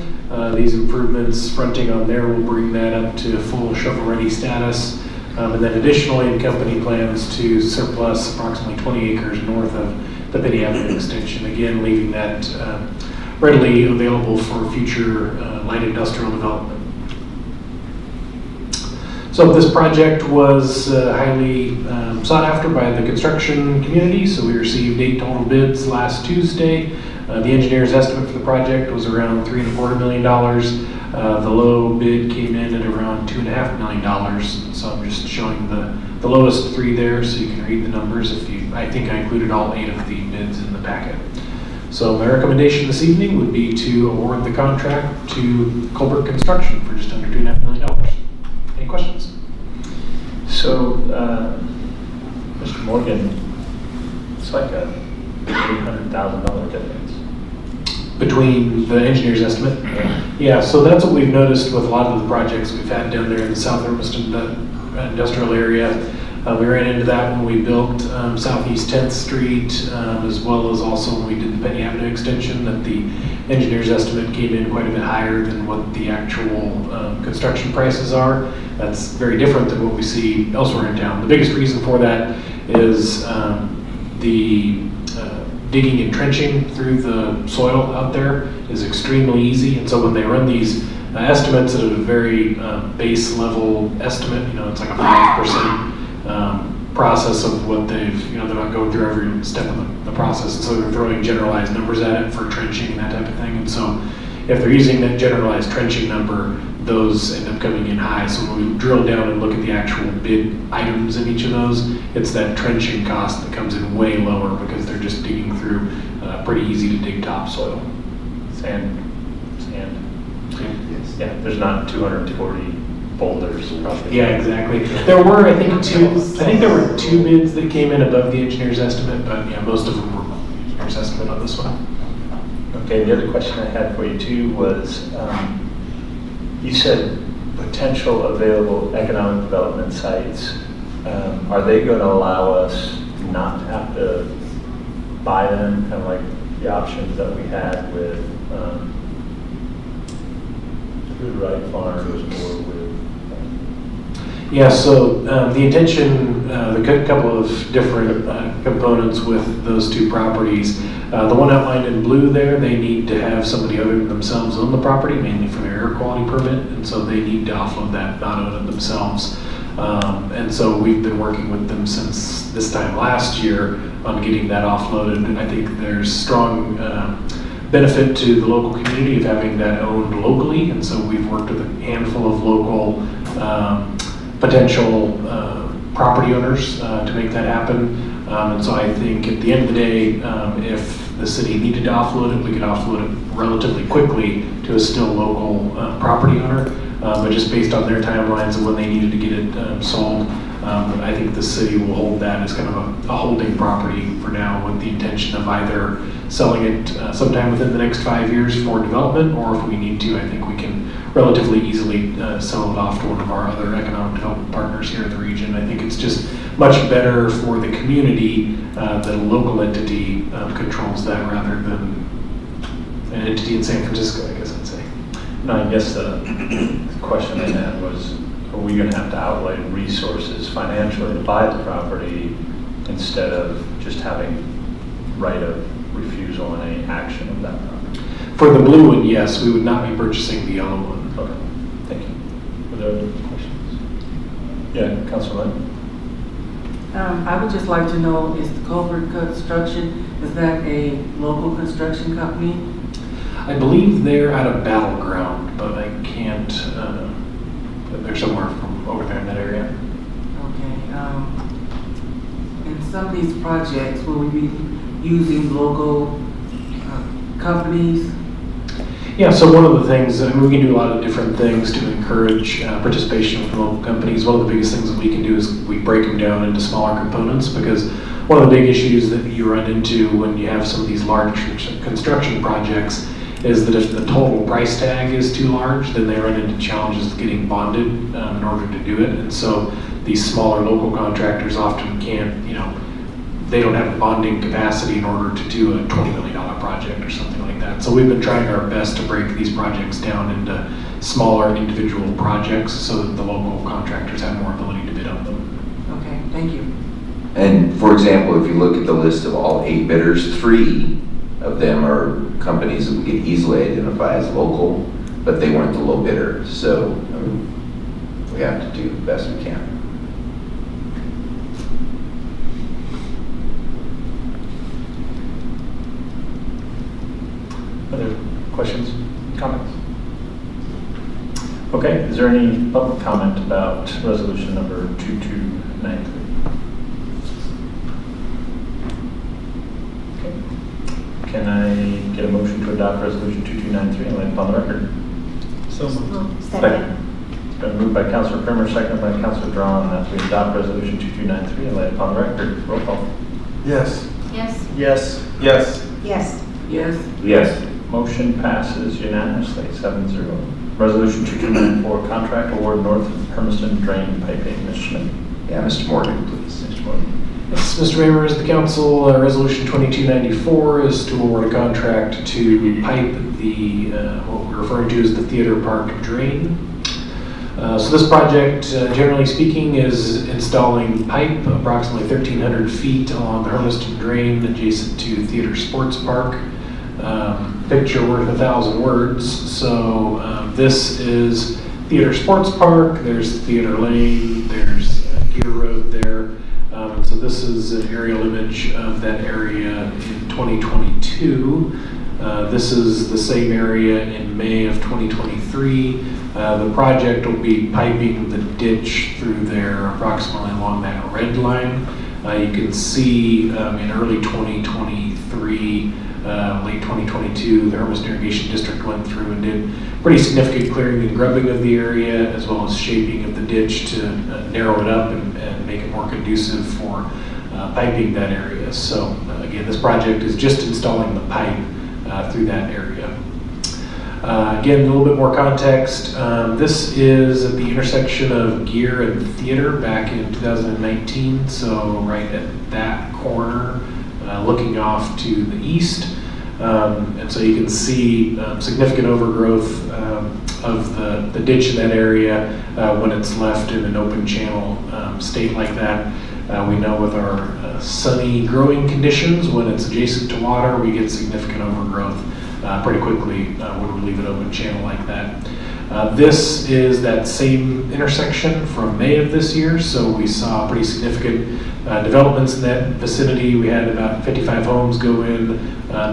These improvements fronting on there will bring that up to full shovel-ready status. And then additionally, the company plans to surplus approximately 20 acres north of the Penny Avenue extension, again leaving that readily available for future light industrial development. So this project was highly sought after by the construction community, so we received 8 total bids last Tuesday. The engineer's estimate for the project was around $3.25 million. The low bid came in at around $2.5 million. So I'm just showing the lowest 3 there so you can read the numbers. I think I included all 8 of the bids in the packet. So my recommendation this evening would be to award the contract to Colbert Construction for just under $2.5 million. Any questions? So, Mr. Morgan, it's like a $800,000 difference. Between the engineer's estimate? Yeah, so that's what we've noticed with a lot of the projects we've had down there in the South Hermiston industrial area. We ran into that when we built Southeast 10th Street, as well as also when we did the Penny Avenue extension, that the engineer's estimate came in quite a bit higher than what the actual construction prices are. That's very different than what we see elsewhere in town. The biggest reason for that is the digging and trenching through the soil out there is extremely easy, and so when they run these estimates at a very base level estimate, it's like a 5% process of what they've, they're not going through every step of the process, and so they're throwing generalized numbers at it for trenching and that type of thing. And so if they're using that generalized trenching number, those end up coming in high. So when we drill down and look at the actual bid items in each of those, it's that trenching cost that comes in way lower because they're just digging through pretty easy to dig topsoil. Sand. Yes. Yeah, there's not 240 boulders. Probably. Yeah, exactly. There were, I think, there were 2 bids that came in above the engineer's estimate, but yeah, most of them were above the engineer's estimate on this one. Okay, the other question I had for you too was, you said potential available economic development sites. Are they going to allow us not to have to buy them, kind of like the options that we had with Food Right Farms or with? Yeah, so the intention, the couple of different components with those 2 properties. The one outlined in blue there, they need to have somebody other than themselves own the property, mainly for their air quality permit, and so they need to offload that, not own it themselves. And so we've been working with them since this time last year on getting that offloaded. And I think there's strong benefit to the local community of having that owned locally, and so we've worked with a handful of local potential property owners to make that happen. And so I think at the end of the day, if the city needed to offload it, we could offload it relatively quickly to a still local property owner. But just based on their timelines and when they needed to get it sold, I think the city will hold that as kind of a holding property for now, with the intention of either selling it sometime within the next 5 years for development, or if we need to, I think we can relatively easily sell it off to one of our other economic development partners here in the region. I think it's just much better for the community that a local entity controls that rather than an entity in San Francisco, I guess I'd say. No, I guess the question I had was, are we going to have to outlay resources financially to buy the property instead of just having right of refusal on any action of that property? For the blue one, yes, we would not be purchasing the yellow one. Okay, thank you. Were there other questions? Yeah, Councilor Lynn? I would just like to know, is the Culver Construction, is that a local construction company? I believe they're out of Battleground, but I can't, they're somewhere from over there in that area. Okay. In some of these projects, will we be using local companies? Yeah, so one of the things, I mean, we can do a lot of different things to encourage participation from local companies. One of the biggest things that we can do is we break them down into smaller components, because one of the big issues that you run into when you have some of these large construction projects is that if the total price tag is too large, then they run into challenges getting bonded in order to do it. And so these smaller local contractors often can't, they don't have the bonding capacity in order to do a $20 million project or something like that. So we've been trying our best to break these projects down into smaller individual projects so that the local contractors have more ability to bid on them. Okay, thank you. And for example, if you look at the list of all 8 bidders, 3 of them are companies that we could easily identify as local, but they weren't the low bidder. So I mean, we have to do the best we can. Other questions, comments? Okay, is there any public comment about resolution number 2293? Okay. Can I get a motion to adopt resolution 2293 and lay it upon the record? So moved. Second. It's been moved by Councilor Primer, seconded by Councilor Drawn, that we adopt resolution 2293 and lay it upon the record. Roll call. Yes. Yes. Yes. Yes. Yes. Yes. Yes. Motion passes unanimously, 7-0. Resolution 2294, contract award North Hermiston Drain Piping. Mr. Schmidt. Yeah, Mr. Morgan, please. Mr. Morgan. Yes, Mr. Members of the Council, Resolution 2294 is to award a contract to pipe the, what we're referring to as the Theater Park Drain. So this project, generally speaking, is installing pipe approximately 1,300 feet along the Hermiston Drain adjacent to Theater Sports Park. Picture worth 1,000 words. So this is Theater Sports Park, there's Theater Lane, there's Gear Road there. So this is an aerial image of that area in 2022. This is the same area in May of 2023. The project will be piping the ditch through there approximately along that red line. You can see in early 2023, late 2022, the Hermiston Irrigation District went through and did pretty significant clearing and grubbing of the area, as well as shaping of the ditch to narrow it up and make it more conducive for piping that area. So again, this project is just installing the pipe through that area. Again, a little bit more context. This is at the intersection of Gear and Theater back in 2019, so right at that corner, looking off to the east. And so you can see significant overgrowth of the ditch in that area when it's left in an open channel state like that. We know with our sunny growing conditions, when it's adjacent to water, we get significant overgrowth pretty quickly when we leave an open channel like that. This is that same intersection from May of this year, so we saw pretty significant developments in that vicinity. We had about 55 homes go in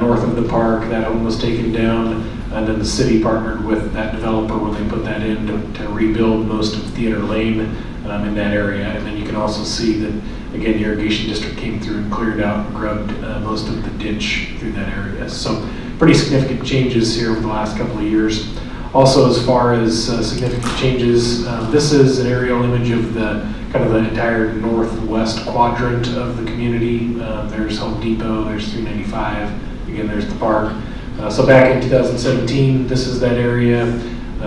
north of the park. That home was taken down, and then the city partnered with that developer when they put that in to rebuild most of Theater Lane in that area. And then you can also see that, again, the irrigation district came through and cleared out and grubbed most of the ditch through that area. So pretty significant changes here over the last couple of years. Also, as far as significant changes, this is an aerial image of the kind of the entire northwest quadrant of the community. There's Home Depot, there's 395, again, there's the park. So back in 2017, this is that area.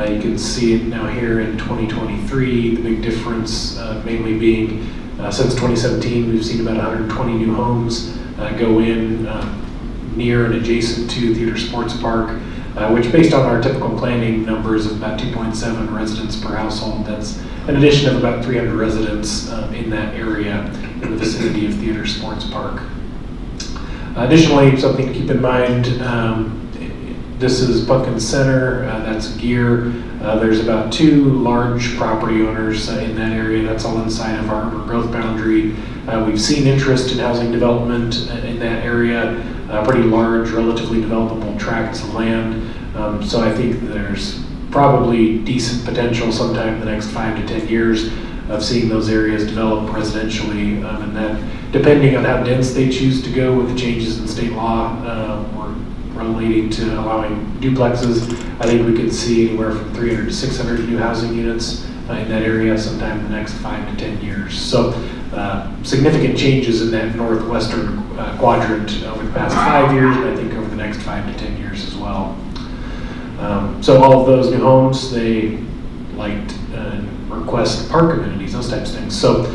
You can see it now here in 2023. The big difference mainly being since 2017, we've seen about 120 new homes go in near and adjacent to Theater Sports Park, which based on our typical planning numbers of about 2.7 residents per household, that's an addition of about 300 residents in that area in the vicinity of Theater Sports Park. Additionally, something to keep in mind, This is Pumpkin Center, that's Gear. There's about 2 large property owners in that area. That's all inside of our growth boundary. We've seen interest in housing development in that area, pretty large, relatively developable tracts of land. So I think there's probably decent potential sometime in the next 5 to 10 years of seeing those areas develop residentially, and that depending on how dense they choose to go with the changes in state law relating to allowing duplexes, I think we could see anywhere from 300 to 600 new housing units in that area sometime in the next 5 to 10 years. So significant changes in that northwestern quadrant over the past 5 years, and I think over the next 5 to 10 years as well. So all of those new homes, they liked request park amenities, those types of things. So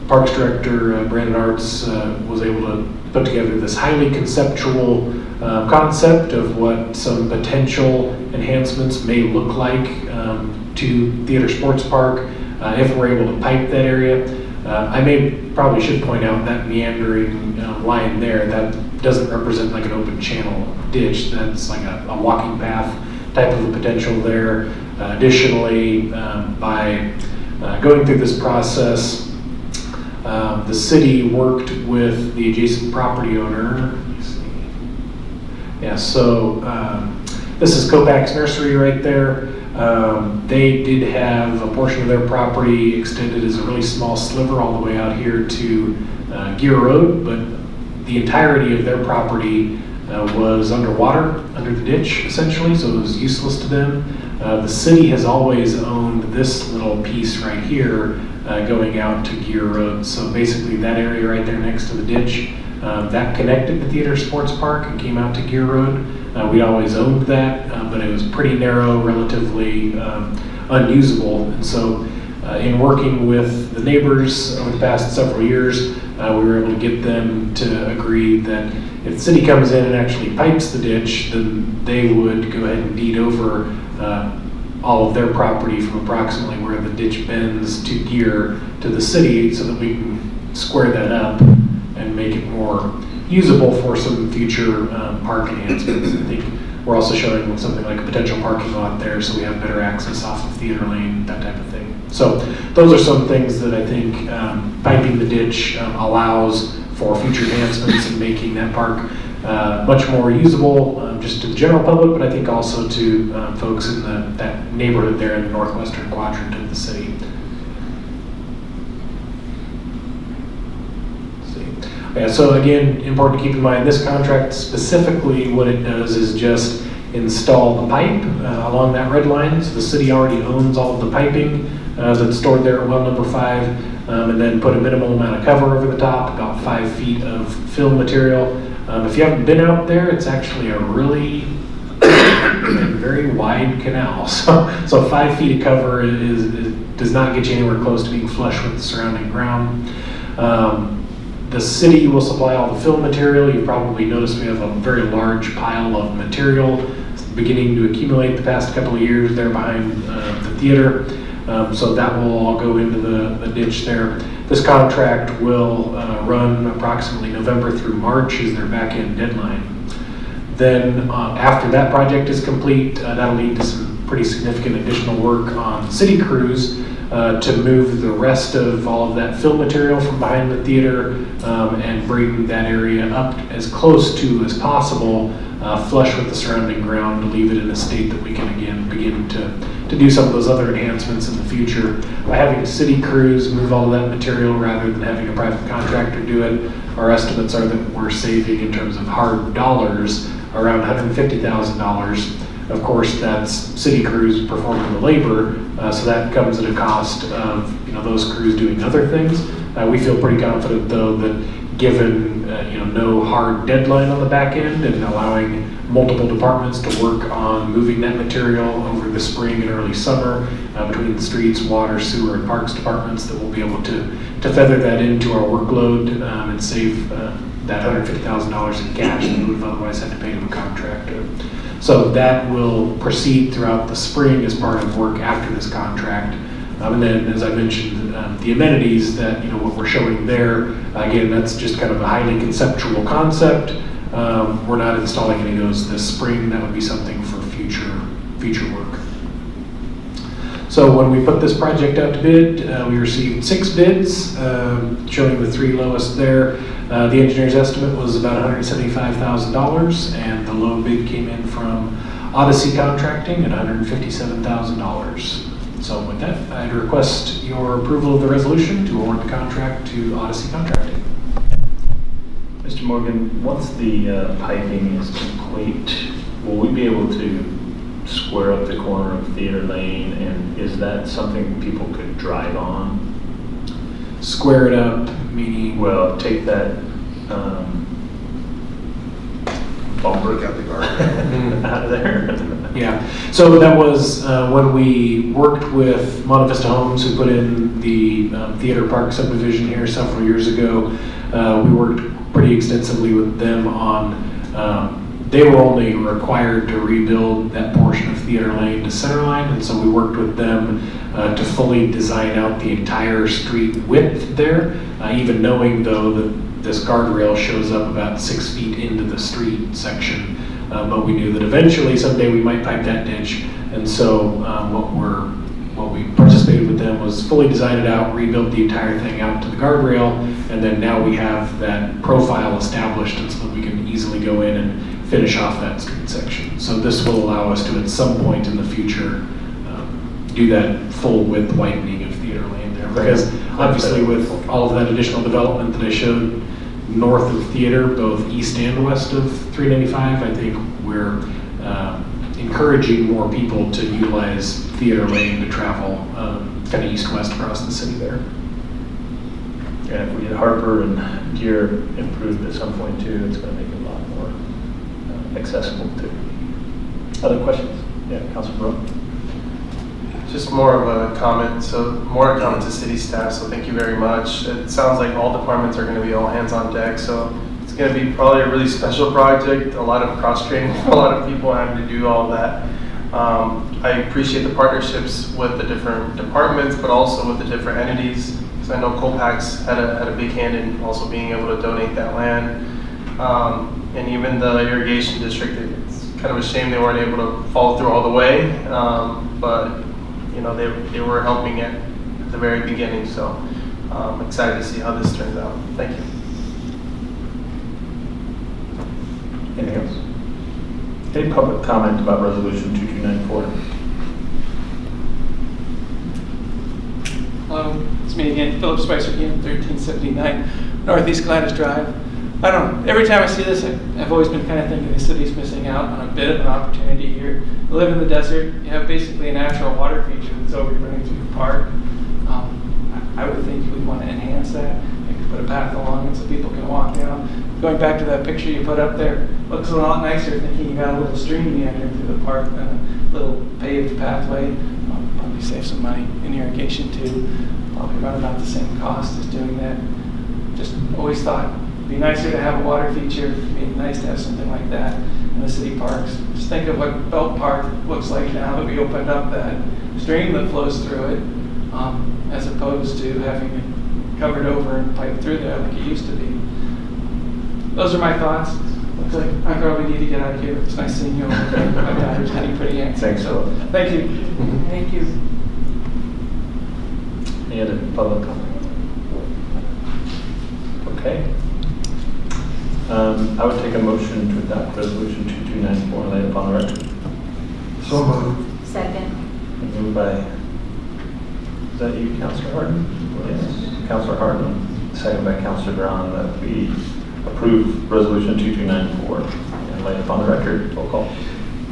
Parks Director Brandon Arts was able to put together this highly conceptual concept of what some potential enhancements may look like to Theater Sports Park if we're able to pipe that area. I probably should point out that meandering line there, that doesn't represent like an open channel ditch. That's like a walking path type of a potential there. Additionally, by going through this process, the city worked with the adjacent property owner. Let me see. Yeah, so this is Kopak's Nursery right there. They did have a portion of their property extended as a really small sliver all the way out here to Gear Road, but the entirety of their property was underwater, under the ditch essentially, so it was useless to them. The city has always owned this little piece right here going out to Gear Road. So basically that area right there next to the ditch, that connected the Theater Sports Park and came out to Gear Road. We always owned that, but it was pretty narrow, relatively unusable. And so in working with the neighbors over the past several years, we were able to get them to agree that if the city comes in and actually pipes the ditch, then they would go ahead and deed over all of their property from approximately where the ditch bends to Gear to the city, so that we can square that up and make it more usable for some future park enhancements. I think we're also showing something like a potential parking lot there, so we have better access off of Theater Lane, that type of thing. So those are some things that I think piping the ditch allows for future enhancements and making that park much more usable just to the general public, but I think also to folks in that neighborhood there in the northwestern quadrant of the city. Yeah, so again, important to keep in mind, this contract specifically, what it does is just install the pipe along that red line. So the city already owns all of the piping that's stored there at well number 5, and then put a minimal amount of cover over the top, about 5 feet of fill material. If you haven't been out there, it's actually a really very wide canal. So 5 feet of cover does not get you anywhere close to being flush with the surrounding ground. The city will supply all the fill material. You've probably noticed we have a very large pile of material beginning to accumulate the past couple of years there behind the theater. So that will all go into the ditch there. This contract will run approximately November through March is their back-end deadline. Then after that project is complete, that'll lead to some pretty significant additional work on city crews to move the rest of all of that fill material from behind the theater and bring that area up as close to as possible, flush with the surrounding ground, to leave it in a state that we can again begin to do some of those other enhancements in the future. By having city crews move all of that material rather than having a private contractor do it, our estimates are that we're saving in terms of hard dollars around $150,000. Of course, that's city crews performing the labor, so that comes at a cost of those crews doing other things. We feel pretty confident, though, that given no hard deadline on the back end and allowing multiple departments to work on moving that material over the spring and early summer between the streets, water, sewer, and parks departments, that we'll be able to feather that into our workload and save that $150,000 in cash that we would have otherwise had to pay to a contractor. So that will proceed throughout the spring as part of work after this contract. And then, as I mentioned, the amenities that, what we're showing there, again, that's just kind of a highly conceptual concept. we're not installing any of those this spring. That would be something for future work. So when we put this project out to bid, we received 6 bids, showing the 3 lowest there. The engineer's estimate was about $175,000, and the low bid came in from Odyssey Contracting at $157,000. So with that, I'd request your approval of the resolution to award the contract to Odyssey Contracting. Mr. Morgan, once the piping is complete, will we be able to square up the corner of Theater Lane, and is that something people could drive on? Square it up, meaning? Well, take that bumper Out the guardrail. out of there. Yeah, so that was when we worked with Monte Vista Homes, who put in the Theater Park subdivision here several years ago. We worked pretty extensively with them on, they were only required to rebuild that portion of Theater Lane to Centerline, and so we worked with them to fully design out the entire street width there, even knowing though that this guardrail shows up about 6 feet into the street section. But we knew that eventually someday we might pipe that ditch, and so what we participated with them was fully design it out, rebuild the entire thing out to the guardrail, and then now we have that profile established, and so that we can easily go in and finish off that street section. So this will allow us to, at some point in the future, do that full width widening of Theater Lane there. Because obviously with all of that additional development that I showed north of Theater, both east and west of 395, I think we're encouraging more people to utilize Theater Lane to travel kind of east-west across the city there. Yeah, if we get Harper and Gear improved at some point too, it's going to make it a lot more accessible too. Other questions? Yeah, Councilor Brook. Just more of a comment, so more a comment to city staff, so thank you very much. It sounds like all departments are going to be all hands on deck, so it's going to be probably a really special project, a lot of cross-training for a lot of people having to do all that. I appreciate the partnerships with the different departments, but also with the different entities. So I know Colpax had a big hand in also being able to donate that land. And even the irrigation district, it's kind of a shame they weren't able to follow through all the way, but you know, they were helping it at the very beginning, so I'm excited to see how this turns out. Thank you. Anything else? Any public comment about Resolution 2294? Hello, it's me again, Philip Spicer again, 1379 Northeast Gladys Drive. I don't know, every time I see this, I've always been kind of thinking the city's missing out on a bit of an opportunity here. You live in the desert, you have basically a natural water feature that's over running through the park. I would think you would want to enhance that. Maybe put a path along it so people can walk down. Going back to that picture you put up there, looks a lot nicer thinking you got a little stream meandering through the park than a little paved pathway. Probably save some money in irrigation too. Probably run about the same cost as doing that. Just always thought it'd be nicer to have a water feature. It'd be nice to have something like that in the city parks. Just think of what Belt Park looks like now that we opened up that stream that flows through it, as opposed to having it covered over and piped through there like it used to be. Those are my thoughts. Looks like I probably need to get out of here. It's nice seeing you over there. My daughter's getting pretty anxious. Thanks, So, thank you. Thank you. Any other public comment? Okay. I would take a motion to adopt Resolution 2294 and lay it upon the record. So moved. Second. Moved by, is that you, Councilor Harden? Yes. Councilor Harden, second by Councilor Brown, that we approve Resolution 2294 and lay it upon the record. Roll call.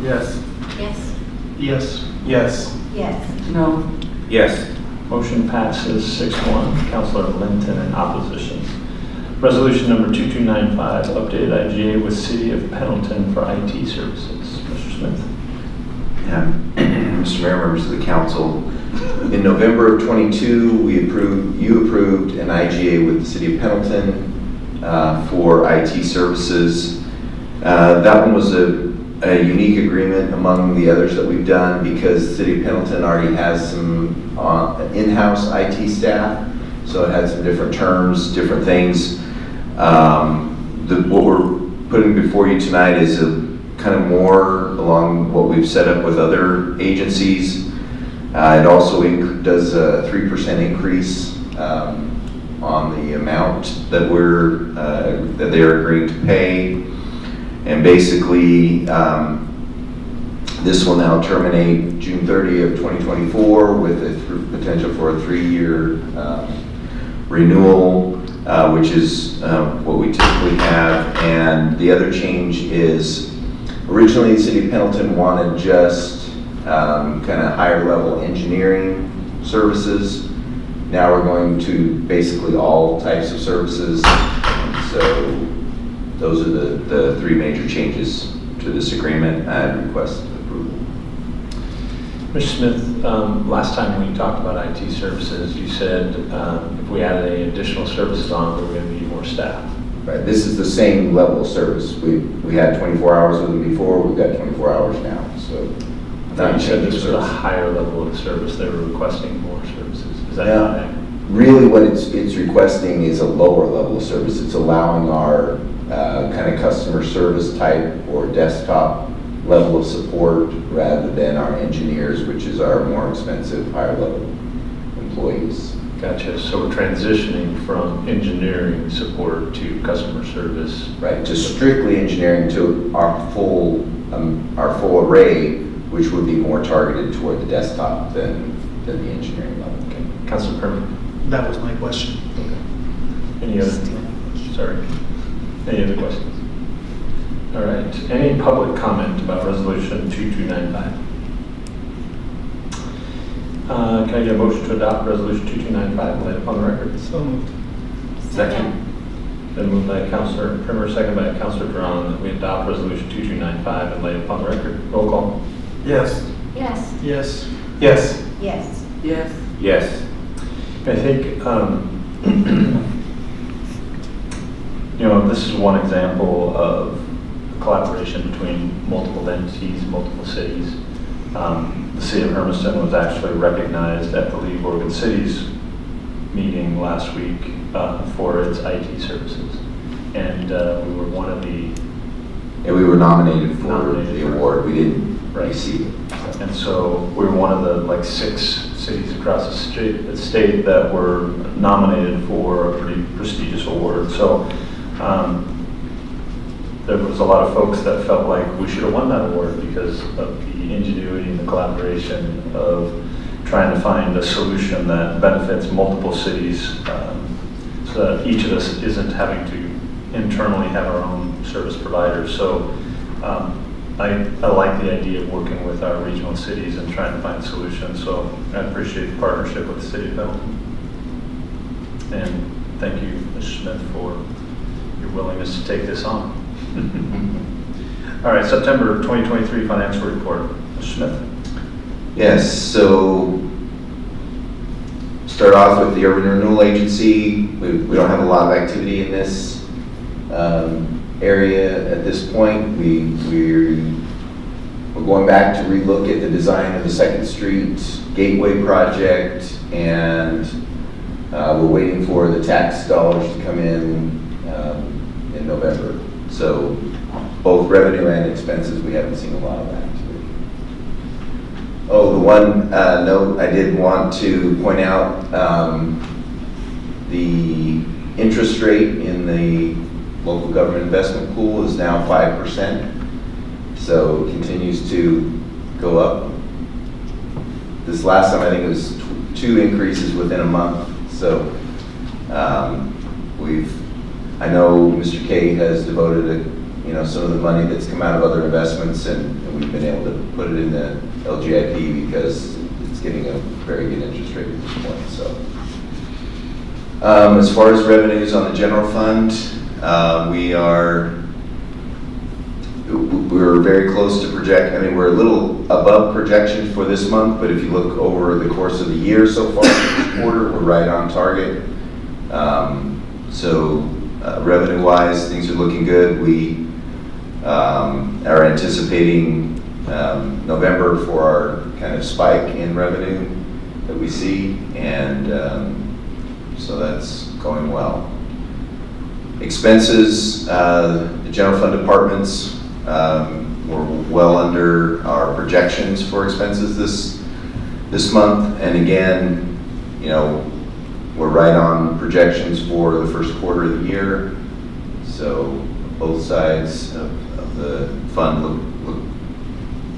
Yes. Yes. Yes. Yes. Yes. No. Yes. Motion passes 6-1. Councilor Linton in opposition. Resolution number 2295, updated IGA with City of Pendleton for IT services. Mr. Smith. Yeah. Mr. Mayor, members of the council, in November of 22, you approved an IGA with the City of Pendleton for IT services. That one was a unique agreement among the others that we've done because the City of Pendleton already has some in-house IT staff, so it had some different terms, different things. What we're putting before you tonight is a kind of more along what we've set up with other agencies. It also does a 3% increase on the amount that that they're agreeing to pay. And basically, this will now terminate June 30 of 2024 with a potential for a 3-year renewal, which is what we typically have. And the other change is, originally the City of Pendleton wanted just kind of higher level engineering services. Now we're going to basically all types of services. So those are the 3 major changes to this agreement. I request approval. Mr. Smith, last time when you talked about IT services, you said if we added any additional services on, we were going to need more staff. Right. This is the same level of service. We had 24 hours with them before. We've got 24 hours now. So you said this was a higher level of service. They were requesting more services. Is that not accurate? Really, what it's requesting is a lower level of service. It's allowing our kind of customer service type or desktop level of support rather than our engineers, which is our more expensive, higher level employees. Gotcha. So we're transitioning from engineering support to customer service. Right, to strictly engineering to our full array, which would be more targeted toward the desktop than the engineering level. Okay. Councilor Perman? That was my question. Okay. Any other? Sorry. Any other questions? All right. Any public comment about Resolution 2295? Can I get a motion to adopt Resolution 2295 and lay it upon the record? So moved. Second. Been moved by Councilor Primer, second by Councilor Drawn, that we adopt Resolution 2295 and lay it upon the record. Roll call. Yes. Yes. Yes. Yes. Yes. Yes. Yes. I think, this is one example of collaboration between multiple entities, multiple cities. The city of Hermiston was actually recognized at the League of Oregon Cities meeting last week for its IT services. And we were one of the... And we were nominated for the award. We didn't receive it. And so we were one of the 6 cities across the state that were nominated for a pretty prestigious award. So there was a lot of folks that felt like we should have won that award because of the ingenuity and the collaboration of trying to find a solution that benefits multiple cities, so that each of us isn't having to internally have our own service providers. So I like the idea of working with our regional cities and trying to find solutions. So I appreciate the partnership with the city of Pendleton. And thank you, Mr. Smith, for your willingness to take this on. All right, September 2023 financial report. Mr. Smith. Yes, so start off with the Urban Renewal Agency. We don't have a lot of activity in this area at this point. We're going back to relook at the design of the 2nd Street Gateway project, and we're waiting for the tax dollars to come in November. So both revenue and expenses, we haven't seen a lot of activity. Oh, the one note I did want to point out, the interest rate in the local government investment pool is now 5%. So it continues to go up. This last time, I think it was 2 increases within a month. So I know Mr. K has devoted some of the money that's come out of other investments, and we've been able to put it in the LGIP because it's getting a very good interest rate at this point. So as far as revenues on the general fund, we're very close to project. I mean, we're a little above projections for this month, but if you look over the course of the year so far, this quarter, we're right on target. Revenue-wise, things are looking good. We are anticipating November for our kind of spike in revenue that we see, and so that's going well. Expenses, the general fund departments, we're well under our projections for expenses this month. And again, you know, we're right on projections for the first quarter of the year. So both sides of the fund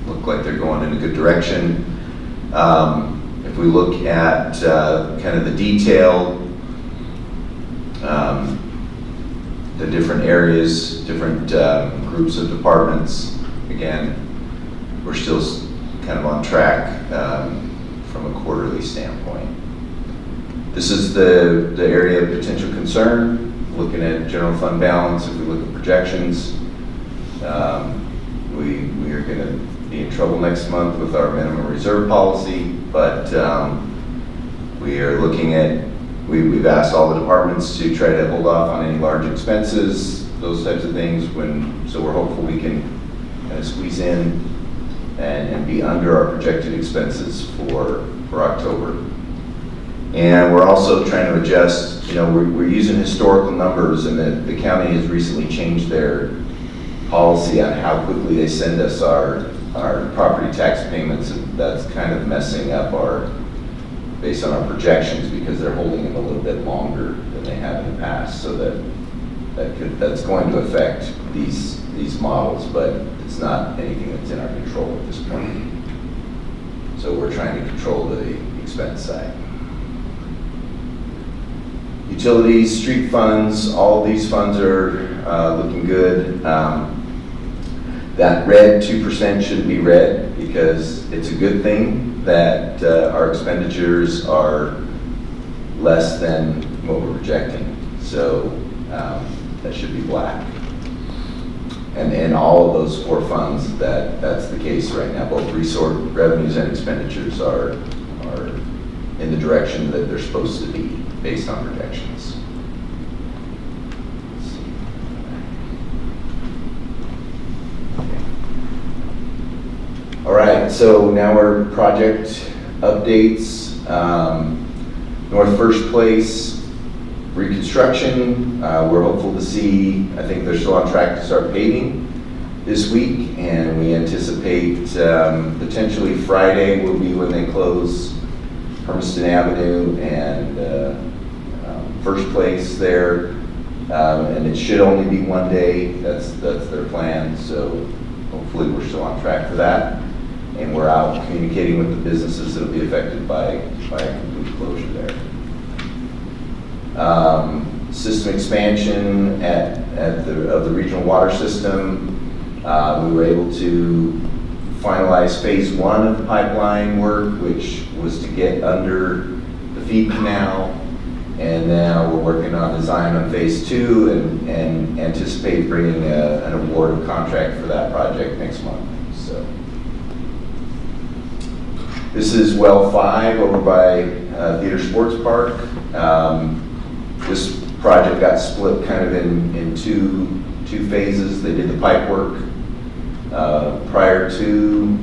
look like they're going in a good direction. If we look at kind of the detail, the different areas, different groups of departments, again, we're still kind of on track from a quarterly standpoint. This is the area of potential concern. Looking at general fund balance, if we look at projections, we are going to be in trouble next month with our minimum reserve policy, but we are looking at, we've asked all the departments to try to hold off on any large expenses, those types of things, so we're hopeful we can kind of squeeze in and be under our projected expenses for October. And we're also trying to adjust, you know, we're using historical numbers, and the county has recently changed their policy on how quickly they send us our property tax payments, and that's kind of messing up based on our projections, because they're holding them a little bit longer than they have in the past. So that's going to affect these models, but it's not anything that's in our control at this point. So we're trying to control the expense side. Utilities, street funds, all of these funds are looking good. That red 2% shouldn't be red, because it's a good thing that our expenditures are less than what we're projecting. So that should be black. And in all of those four funds, that's the case right now. Both revenues and expenditures are in the direction that they're supposed to be based on projections. All right, so now we're project updates. North First Place reconstruction. We're hopeful to see, I think they're still on track to start paving this week, and we anticipate potentially Friday will be when they close Hermiston Avenue and First Place there, and it should only be one day. That's their plan. So hopefully we're still on track for that, and we're out communicating with the businesses that will be affected by a complete closure there. System expansion of the regional water system. We were able to finalize phase 1 of the pipeline work, which was to get under the feed canal, and now we're working on design on phase 2 and anticipate bringing an award of contract for that project next month. So this is well 5 over by Theater Sports Park. This project got split kind of in two phases. They did the pipe work prior to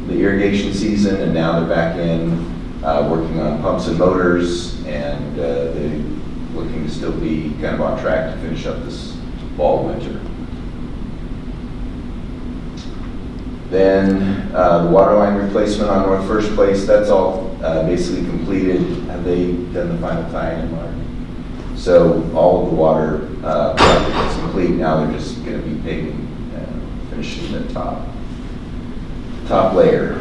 the irrigation season, and now they're back in working on pumps and motors, and they're looking to still be kind of on track to finish up this fall, winter. Then the water line replacement on North First Place, that's all basically completed. Have they done the final tie-in, Mark? So all of the water project is complete. Now they're just going to be paving, finishing the top layer.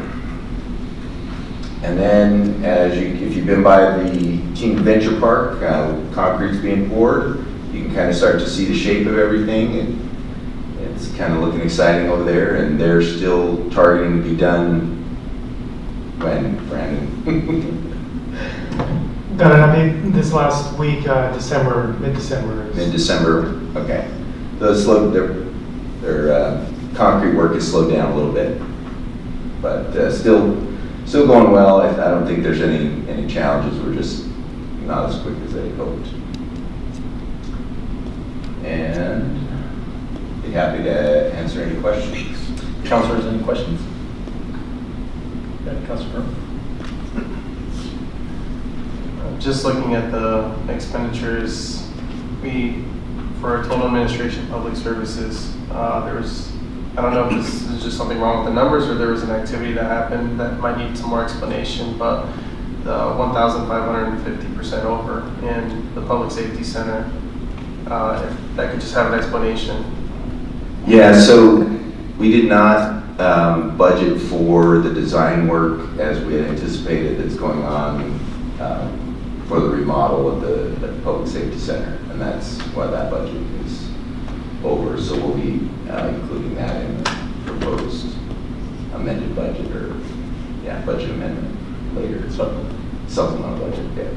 And then if you've been by the Team Adventure Park, concrete's being poured. You can kind of start to see the shape of everything, and it's kind of looking exciting over there, and they're still targeting to be done when, Brandon? Got it, I mean, this last week, December, mid-December. Mid-December, okay. So their concrete work is slowed down a little bit, but still going well. I don't think there's any challenges. We're just not as quick as they hoped. And be happy to answer any questions. Councilors, any questions? Yeah, Councilor. Just looking at the expenditures, we for total administration public services, there was, I don't know if this is just something wrong with the numbers or there was an activity that happened that might need some more explanation, but the 1,550% over in the public safety center, if that could just have an explanation. Yeah, so we did not budget for the design work as we had anticipated that's going on for the remodel of the public safety center, and that's why that budget is over. So we'll be including that in the proposed amended budget, or budget amendment later. Supplemental budget. Yeah.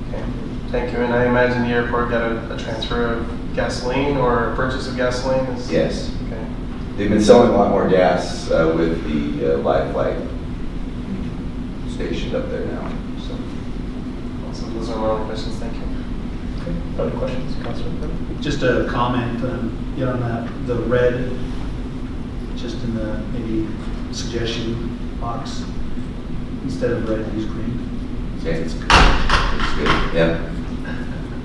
Okay, thank you. And I imagine the airport got a transfer of gasoline or a purchase of gasoline? Yes. Okay. They've been selling a lot more gas with the live flight stationed up there now. So. Awesome. Those are my only questions. Thank you. Okay. Other questions, Councilor? Just a comment on that, the red, just in the maybe suggestion box, instead of red, use green. Okay. It's good. Yeah.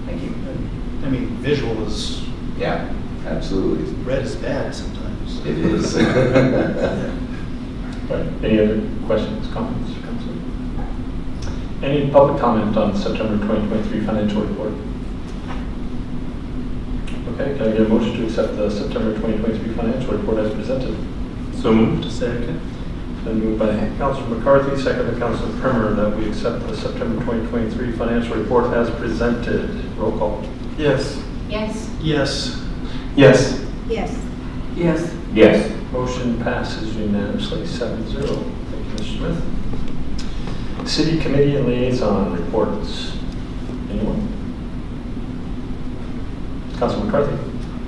Thank you. I mean, visual is, Yeah, absolutely. red is bad sometimes. It is. Right. Any other questions, comments, Councilor? Any public comment on September 2023 financial report? Okay, can I get a motion to accept the September 2023 financial report as presented? So moved. Second. Then moved by Councilor McCarthy, second by Councilor Primer, that we accept the September 2023 financial report as presented. Roll call. Yes. Yes. Yes. Yes. Yes. Yes. Yes. Motion passes unanimously 7-0. Thank you, Mr. Smith. City committee and liaison reports. Anyone? Councilor McCarthy.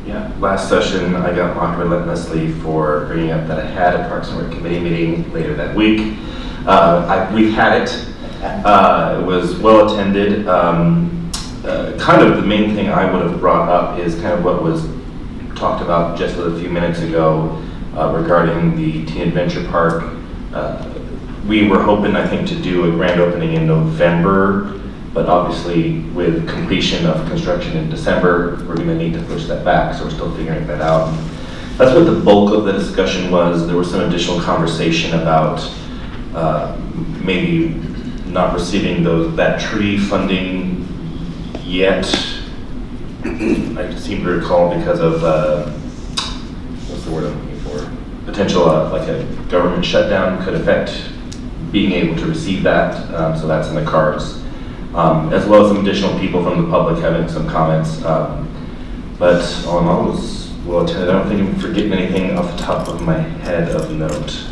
Yeah, last session I got mocked relentlessly for bringing up that I had a Parks and Rec committee meeting later that week. We've had it. It was well attended. Kind of the main thing I would have brought up is kind of what was talked about just a few minutes ago regarding the Teen Adventure Park. We were hoping, I think, to do a grand opening in November, but obviously with completion of construction in December, we're going to need to push that back, so we're still figuring that out. That's what the bulk of the discussion was. There was some additional conversation about maybe not receiving that tree funding yet. I seem to recall because of, what's the word I'm looking for? Potential, like a government shutdown could affect being able to receive that, so that's in the cards. As well as some additional people from the public having some comments. But all in all, it was well attended. I don't think I'm forgetting anything off the top of my head of note,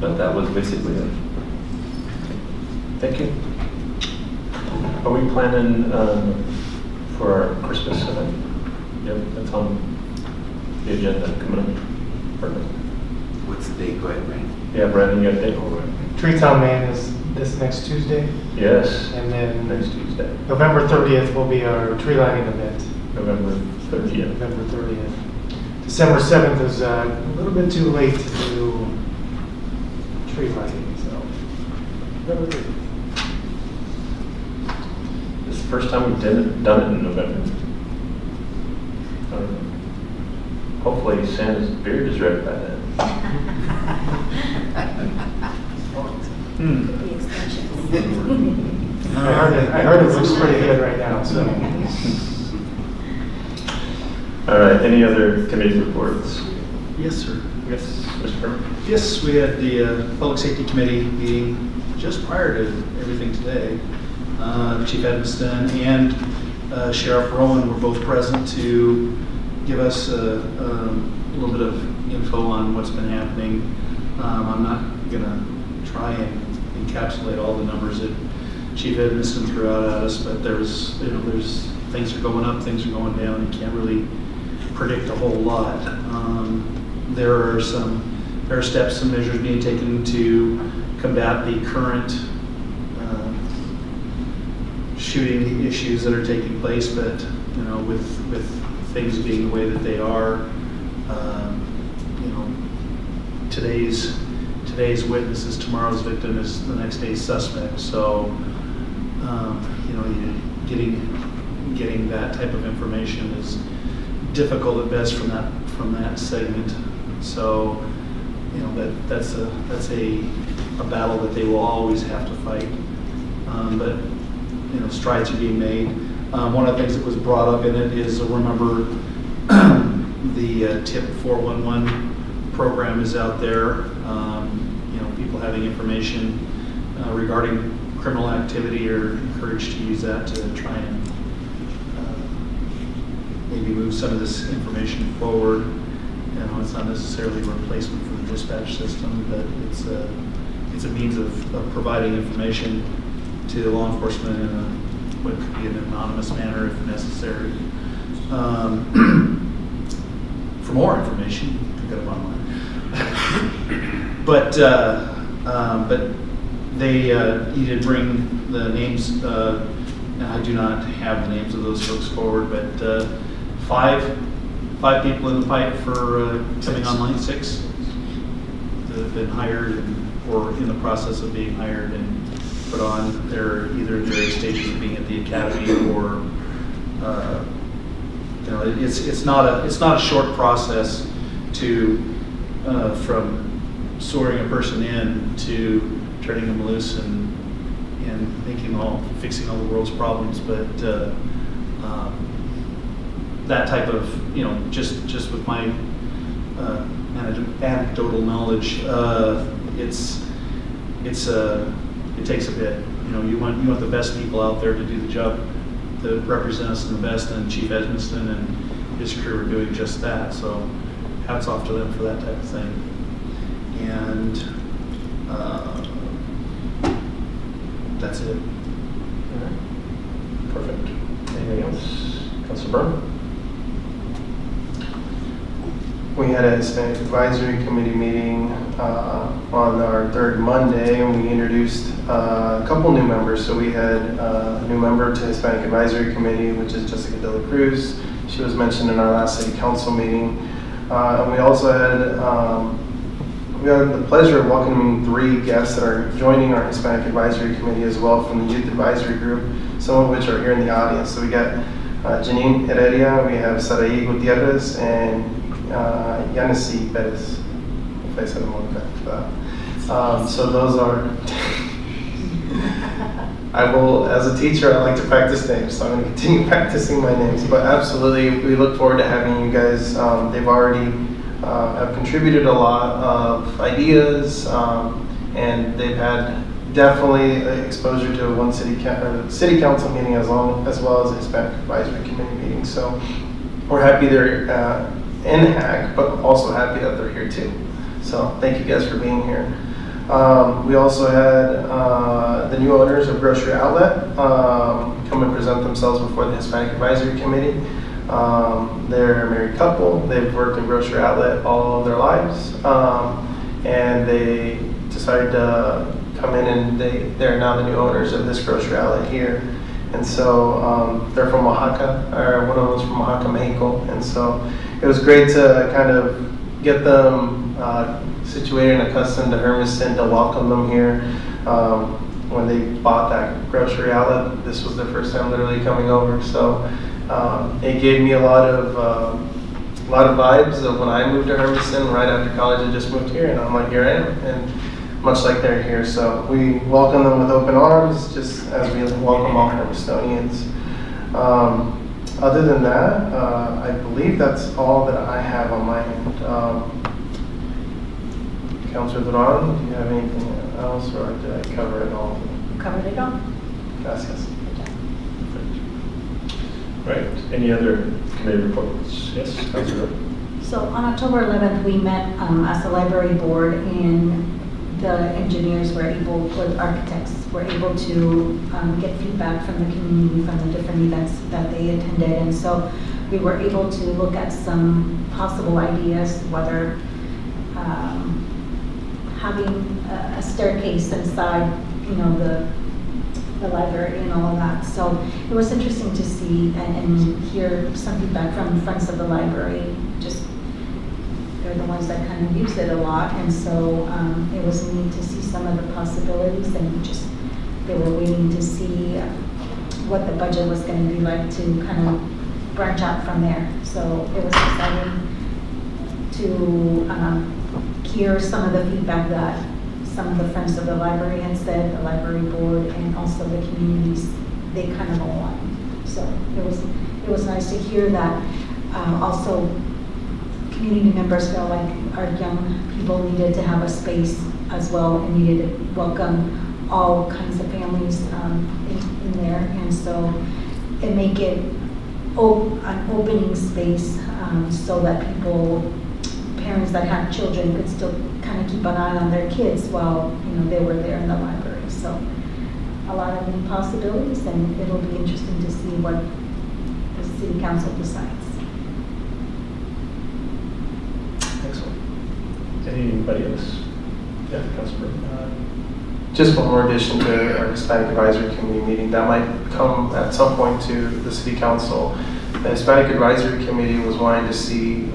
but that was basically it. Thank you. Are we planning for our Christmas event? Yep, that's on the agenda coming up. Perfect. What's the date? Go ahead, Brandon. Yeah, Brandon, you got a date? Tree Town Main is this next Tuesday. Yes. And then next Tuesday. November 30th will be our tree lighting event. November 30th. November 30th. December 7th is a little bit too late to do tree lighting, so November 30th. This is the first time we've done it in November. Hopefully Santa's beard is ready by then. The extensions. I heard it looks pretty good right now, so. All right, any other committee reports? Yes, sir. Yes, Mr. Herman. Yes, we had the Public Safety Committee meeting just prior to everything today. Chief Hermiston and Sheriff Rowan were both present to give us a little bit of info on what's been happening. I'm not gonna try and encapsulate all the numbers that Chief Hermiston threw out at us, but there's things are going up, things are going down. You can't really predict a whole lot. There are steps and measures being taken to combat the current shooting issues that are taking place, but with things being the way that they are, today's witness is tomorrow's victim is the next day's suspect. So, getting that type of information is difficult at best from that segment. So, you know, that's a battle that they will always have to fight. But you know, strides are being made. One of the things that was brought up in it is, remember, the TIP 411 program is out there. You know, people having information regarding criminal activity are encouraged to use that to try and maybe move some of this information forward. You know, it's not necessarily a replacement for the dispatch system, but it's a means of providing information to law enforcement in what could be an anonymous manner if necessary. For more information, pick it up online. But they you did bring the names, and I do not have the names of those folks forward, but five people in the pipe for coming online, 6 that have been hired or in the process of being hired and put on. They're either in various stages of being at the academy or you know, it's not a short process to from soaring a person in to turning them loose and fixing all the world's problems. But that type of, you know, just with my anecdotal knowledge, it takes a bit. You know, you want the best people out there to do the job that represent us in the best, and Chief Hermiston and his crew are doing just that. So hats off to them for that type of thing. And that's it. All right. Perfect. Anything else? Councilor Byrne? We had a Hispanic Advisory Committee meeting on our third Monday, and we introduced a couple new members. So we had a new member to Hispanic Advisory Committee, which is Jessica De La Cruz. She was mentioned in our last city council meeting. And we also had the pleasure of welcoming 3 guests that are joining our Hispanic Advisory Committee as well from the Youth Advisory Group, some of which are here in the audience. So we got Janine Heredia, we have Saraí Gutierrez, and Yanesi Perez, if I said them all correct for that. So those are, I will, as a teacher, I like to practice names, so I'm going to continue practicing my names. But absolutely, we look forward to having you guys. They've already have contributed a lot of ideas, and they've had definitely exposure to one city council meeting as well as a Hispanic Advisory Committee meeting. So we're happy they're in HAC, but also happy that they're here too. So thank you guys for being here. We also had the new owners of Grocery Outlet come and present themselves before the Hispanic Advisory Committee. They're a married couple. They've worked in Grocery Outlet all of their lives, and they decided to come in, and they're now the new owners of this Grocery Outlet here. And so they're from Oaxaca, or one of them's from Oaxaca, Mexico. And so it was great to kind of get them situated and accustomed to Hermiston, to welcome them here. When they bought that Grocery Outlet, this was their first time literally coming over. So it gave me a lot of vibes of when I moved to Hermiston right after college. I just moved here, and I'm like, here I am, and much like they're here. So we welcome them with open arms, just as we welcome all Hermistonians. Other than that, I believe that's all that I have on my end. Councilor Duran, do you have anything else, or did I cover it all? Covered it all. Gracias. Right. Any other committee reports? Yes, Councilor. So on October 11th, we met as a library board, and the engineers were able, or architects were able to get feedback from the community from the different events that they attended. And so we were able to look at some possible ideas, whether having a staircase inside, you know, the library and all of that. So it was interesting to see and hear some feedback from friends of the library. Just they're the ones that kind of use it a lot, and so it was neat to see some of the possibilities, and just they were waiting to see what the budget was going to be like to kind of branch out from there. So it was exciting to hear some of the feedback that some of the friends of the library had said, the library board, and also the communities, they kind of aligned. So it was nice to hear that. Also, community members felt like our young people needed to have a space as well and needed to welcome all kinds of families in there. And so it make it an opening space so that parents that have children could still kind of keep an eye on their kids while they were there in the library. So a lot of new possibilities, and it'll be interesting to see what the city council decides. Excellent. Anybody else? Yeah, Councilor. Just one more addition to our Hispanic Advisory Committee meeting that might come at some point to the City Council. The Hispanic Advisory Committee was wanting to see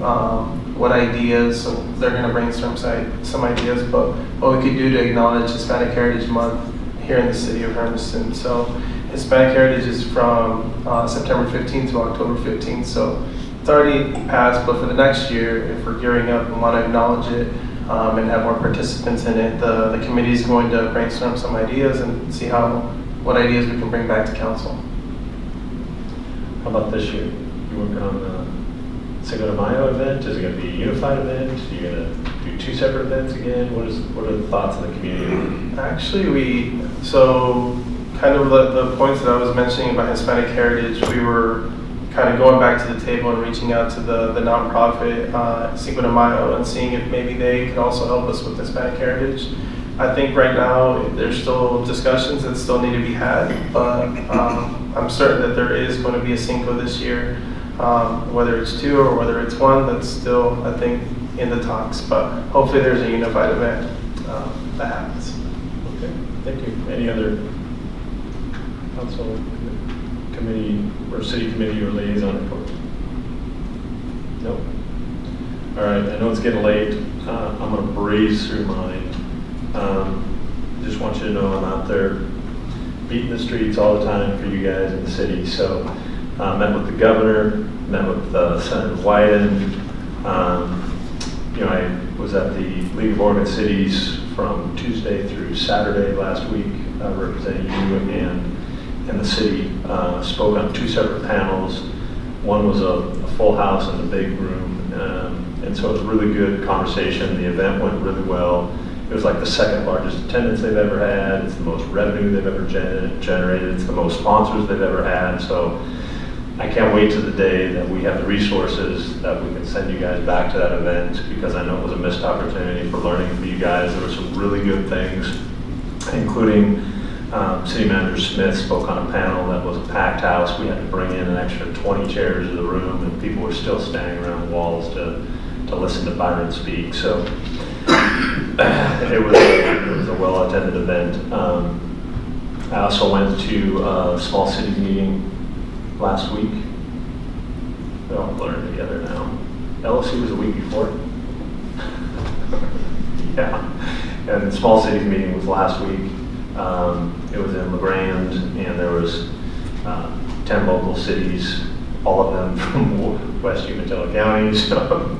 what ideas, so they're going to brainstorm some ideas, but what we could do to acknowledge Hispanic Heritage Month here in the city of Hermiston. So Hispanic Heritage is from September 15th to October 15th, so it's already passed, but for the next year, if we're gearing up and want to acknowledge it, and have more participants in it, the committee is going to brainstorm some ideas and see what ideas we can bring back to council. How about this year? You working on the Cinco de Mayo event? Is it going to be a unified event? Are you going to do two separate events again? What are the thoughts of the community? Actually, kind of the points that I was mentioning about Hispanic Heritage, we were kind of going back to the table and reaching out to the nonprofit Cinco de Mayo and seeing if maybe they could also help us with Hispanic Heritage. I think right now there's still discussions that still need to be had, but I'm certain that there is going to be a Cinco this year, whether it's two or whether it's one. That's still, I think, in the talks. But hopefully there's a unified event that happens. Okay, thank you. Any other council committee or city committee or liaison reports? Nope. All right, I know it's getting late. I'm going to breeze through mine. Just want you to know I'm out there beating the streets all the time for you guys in the city. So met with the governor, met with Senator Wyden. I was at the League of Oregon Cities from Tuesday through Saturday last week, representing you and the city. Spoke on two separate panels. One was a full house in the big room, and so it was a really good conversation. The event went really well. It was like the second largest attendance they've ever had. It's the most revenue they've ever generated. It's the most sponsors they've ever had. So I can't wait to the day that we have the resources that we can send you guys back to that event, because I know it was a missed opportunity for learning for you guys. There were some really good things, including City Manager Smith spoke on a panel that was a packed house. We had to bring in an extra 20 chairs to the room, and people were still standing around the walls to listen to Byron speak. So it was a well-attended event. I also went to a small city meeting last week. They're all blurring together now. LSU was the week before. Yeah, and the small cities meeting was last week. It was in LeGrand, and there was 10 local cities, all of them from West Umatilla County. So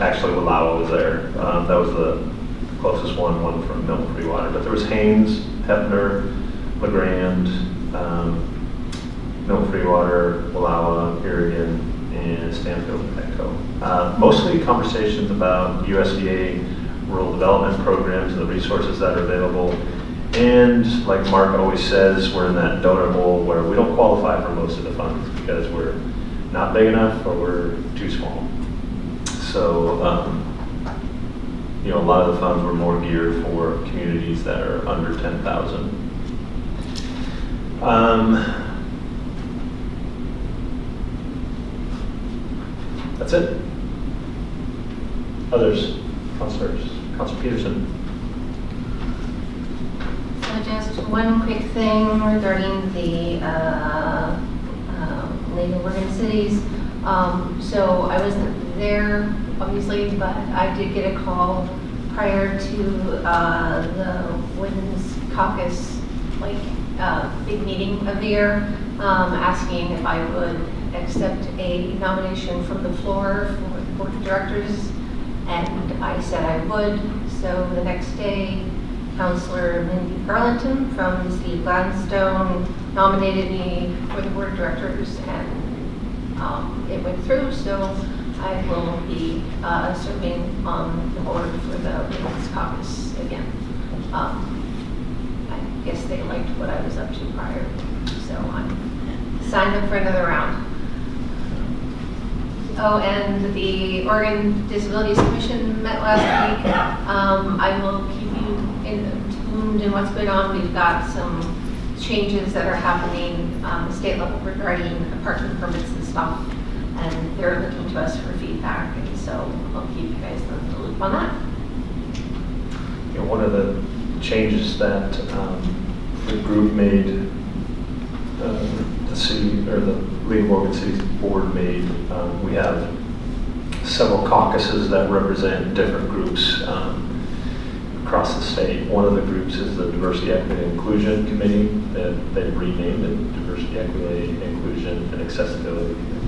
actually, Wallowa was there. That was the closest one from Milton Freewater. But there was Haines, Hefner, LeGrand, Milton Freewater, Wallowa, Irrigan, and Stanfield and Petco. Mostly conversations about USDA rural development programs and the resources that are available. And like Mark always says, we're in that donor hole where we don't qualify for most of the funds because we're not big enough or we're too small. So, a lot of the funds were more geared for communities that are under 10,000. That's it. Others, Councilor Peterson. So just one quick thing regarding the League of Oregon Cities. So I wasn't there, obviously, but I did get a call prior to the Women's Caucus, big meeting of the year, asking if I would accept a nomination from the floor for the board of directors, and I said I would. So the next day, Councilor Mindy Garlington from the city of Gladstone nominated me for the board of directors, and it went through, so I will be serving on the board for the Women's Caucus again. I guess they liked what I was up to prior, so I'm signed up for another round. Oh, and the Oregon Disabilities Commission met last week. I will keep you tuned in what's going on. We've got some changes that are happening on the state level regarding apartment permits and stuff, and they're looking to us for feedback, and so I'll keep you guys in the loop on that. You know, one of the changes that the group made, the city, or the League of Oregon Cities Board made, we have several caucuses that represent different groups across the state. One of the groups is the Diversity, Equity, and Inclusion Committee, that they've renamed it Diversity, Equity, Inclusion, and Accessibility Committee.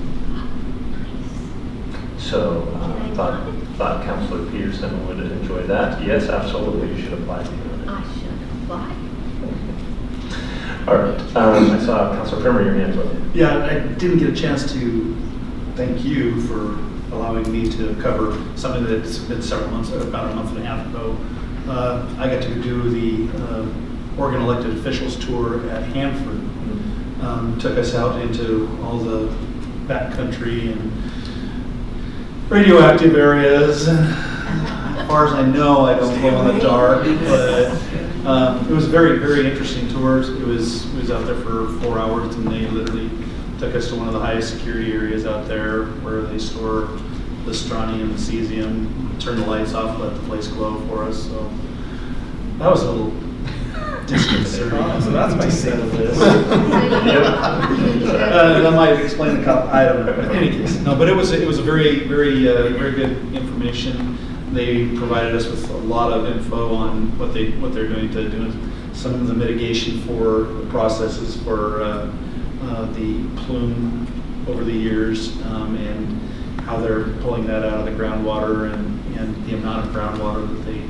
So I thought Councilor Peterson would enjoy that. Yes, absolutely, you should apply to it. I should apply. All right, I saw Councilor Primer, your hands up. Yeah, I didn't get a chance to thank you for allowing me to cover something that's been several months, about a month and a half ago. I got to do the Oregon elected officials tour at Hanford. Took us out into all the backcountry and radioactive areas. As far as I know, I don't go in the dark, but it was a very, very interesting tour. It was out there for 4 hours, and they literally took us to one of the highest security areas out there where they store the strontium and cesium, turn the lights off, let the place glow for us. So that was a little disconcerting. So that's my scene of this. That might explain the cup. I don't know. But in any case, no. But it was a very, very, very good information. They provided us with a lot of info on what they're going to do, some of the mitigation for the processes for the plume over the years, and how they're pulling that out of the groundwater, and the amount of groundwater that they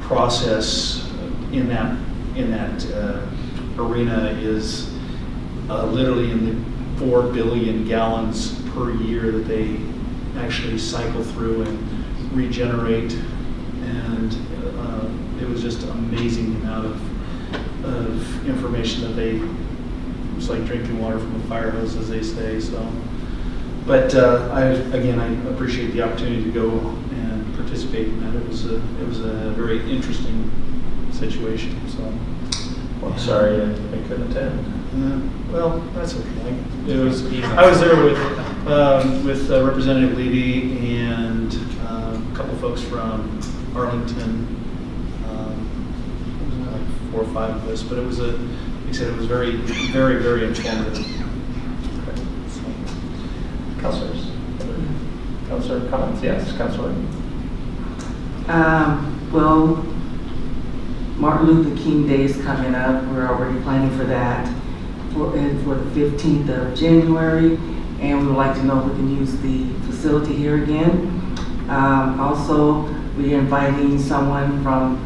process in that arena is literally in the 4 billion gallons per year that they actually cycle through and regenerate, and it was just amazing amount of information that they, it's like drinking water from a fire hose, as they say. So, but I appreciate the opportunity to go and participate in that. It was a very interesting situation. So, Well, I'm sorry I couldn't attend. Well, that's okay. I was there with Representative Levy and a couple folks from Arlington. It was like 4 or 5 of us, but it was like I said, it was very, very, very informative. Councilors? Councilor comments? Yes, Councilor. Well, Martin Luther King Day is coming up. We're already planning for that for the 15th of January, and we would like to know if we can use the facility here again. Also, we're inviting someone from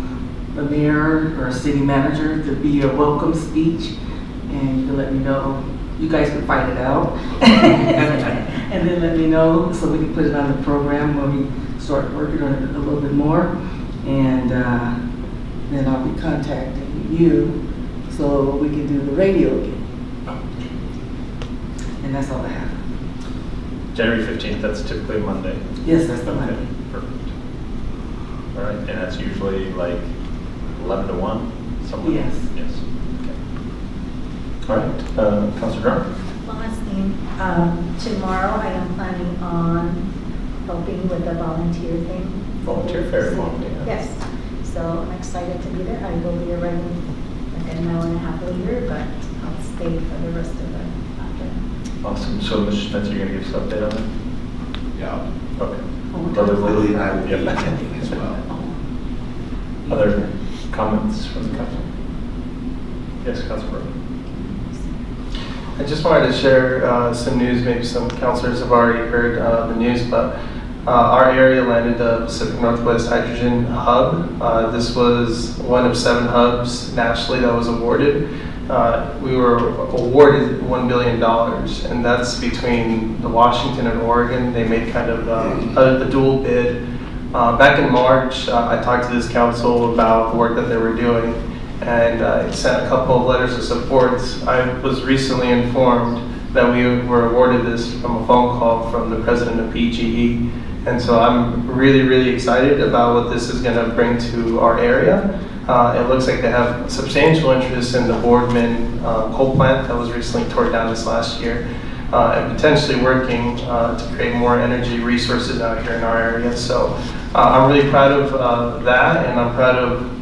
the mayor or city manager to be a welcome speech, and you can let me know. You guys can fight it out, and then let me know so we can put it on the program when we start working on it a little bit more, and then I'll be contacting you so we can do the radio again. And that's all I have. January 15th, that's typically Monday. Yes, that's the Monday. Perfect. All right, and that's usually like 11 to 1? Somewhere? Yes. Yes. Okay. All right, Councilor Grant. One last thing. Tomorrow I am planning on helping with the volunteer thing. Volunteer fair volunteer. Yes. So I'm excited to be there. I will be arriving like an hour and a half later, but I'll stay for the rest of the afternoon. Awesome. So, Mr. Spencer, you're going to give us an update on that? Yeah. Okay. Lily and I will be attending as well. Other comments from the council? Yes, Councilor. I just wanted to share some news. Maybe some councilors have already heard the news, but our area landed the Pacific Northwest Hydrogen Hub. This was one of 7 hubs nationally that was awarded. We were awarded $1 billion, and that's between the Washington and Oregon. They made kind of a dual bid. Back in March, I talked to this council about the work that they were doing, and I sent a couple of letters of support. I was recently informed that we were awarded this from a phone call from the president of PGE. And so I'm really, really excited about what this is going to bring to our area. It looks like they have substantial interest in the Boardman coal plant that was recently torn down this last year, and potentially working to create more energy resources out here in our area. So I'm really proud of that, and I'm proud of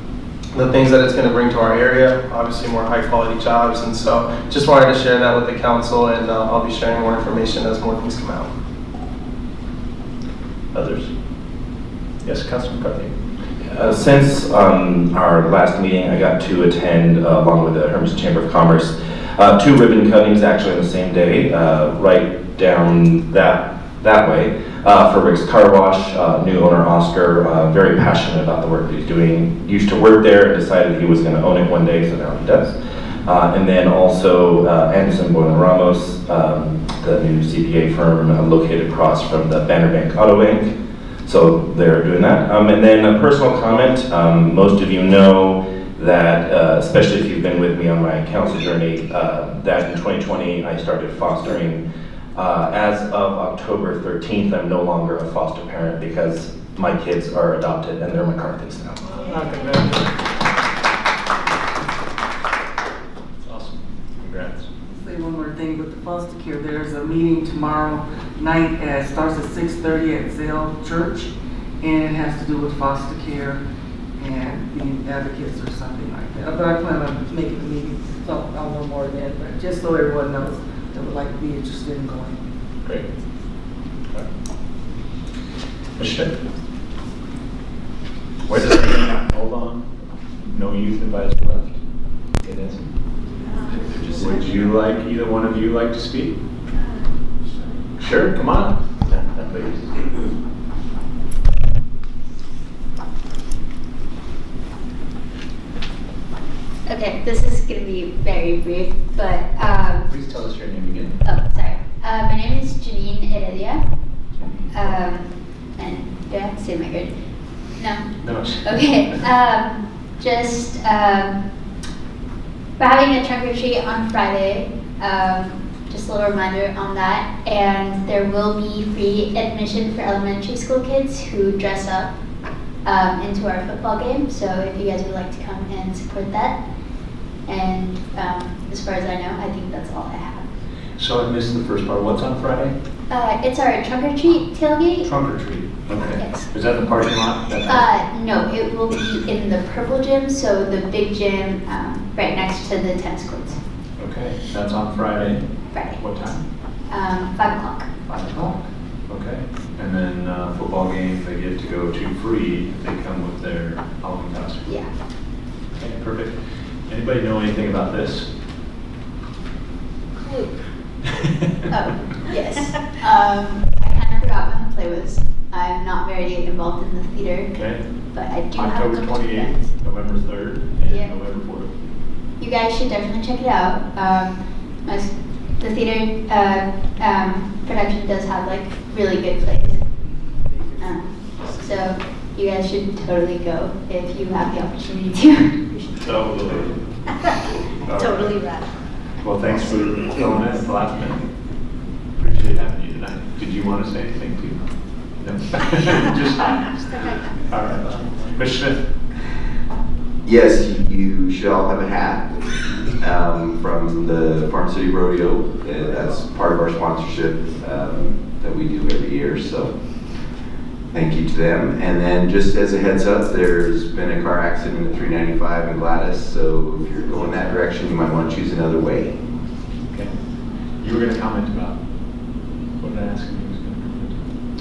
the things that it's going to bring to our area, obviously more high quality jobs. And so just wanted to share that with the council, and I'll be sharing more information as more things come out. Others? Yes, Councilor McCarthy. Since our last meeting, I got to attend, along with the Hermiston Chamber of Commerce, 2 ribbon cuttings actually on the same day, right down that way, for Rick's Car Wash. New owner Oscar, very passionate about the work that he's doing. Used to work there and decided he was going to own it one day, so now he does. And then also Anderson Boylan Ramos, the new CPA firm located across from the Banner Bank Auto Bank. So they're doing that. And then a personal comment. Most of you know that, especially if you've been with me on my council journey, that in 2020 I started fostering. As of October 13th, I'm no longer a foster parent because my kids are adopted and they're McCarthy's now. Awesome. Congrats. Say one more thing with the foster care. There's a meeting tomorrow night starts at 6:30 at Zell Church, and it has to do with foster care and being advocates or something like that. But I plan on making the meeting, so I'll know more then. But just so everyone knows that would like to be interested in going. Great. Okay. Ms. Schmidt? Wait a second. Hold on. No youth advisor left. It is. Would you like, either one of you like to speak? Sure, come on. Please. Okay, this is going to be very brief, but Please tell us your name again. oh, sorry. My name is Janine Heredia. And do I have to say my grade? No? No. Okay. We're having a trunk or treat on Friday. Just a little reminder on that. And there will be free admission for elementary school kids who dress up into our football game. So if you guys would like to come and support that. And as far as I know, I think that's all I have. So I missed the first part. What's on Friday? It's our trunk or treat tailgate. Trunk or treat. Okay. Yes. Is that in the parking lot? No, it will be in the purple gym, so the big gym right next to the tennis courts. Okay. That's on Friday. Friday. What time? 5 o'clock. 5 o'clock. Okay. And then football game they get to go to free if they come with their Halloween costume. Yeah. Okay, perfect. Anybody know anything about this? Oh, yes. I kind of forgot when the play was. I'm not very involved in the theater. Okay. But I do October have a couple 28th, friends. November 3rd, and Yeah. November 4th. You guys should definitely check it out. The theater production does have like really good plays. So you guys should totally go if you have the opportunity to. Totally. Totally rad. Well, thanks for filling in at the last minute. Appreciate having you tonight. Did you want to say anything too? No? Just, all right. Ms. Smith? Yes, you should all have a hat from the Farm City Rodeo. That's part of our sponsorship that we do every year, so thank you to them. And then just as a heads up, there's been a car accident at 395 in Gladys, so if you're going that direction, you might want to choose another way. Okay. You were going to comment about, what did I ask you?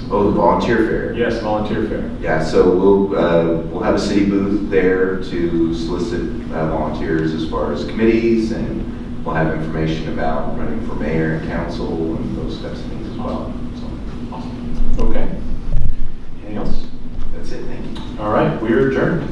Oh, the volunteer fair. Yes, volunteer fair. Yeah, so we'll have a city booth there to solicit volunteers as far as committees, and we'll have information about running for mayor and council and those types of things as well. So, Awesome. Okay. Anything else? that's it, thank you. All right, we're adjourned.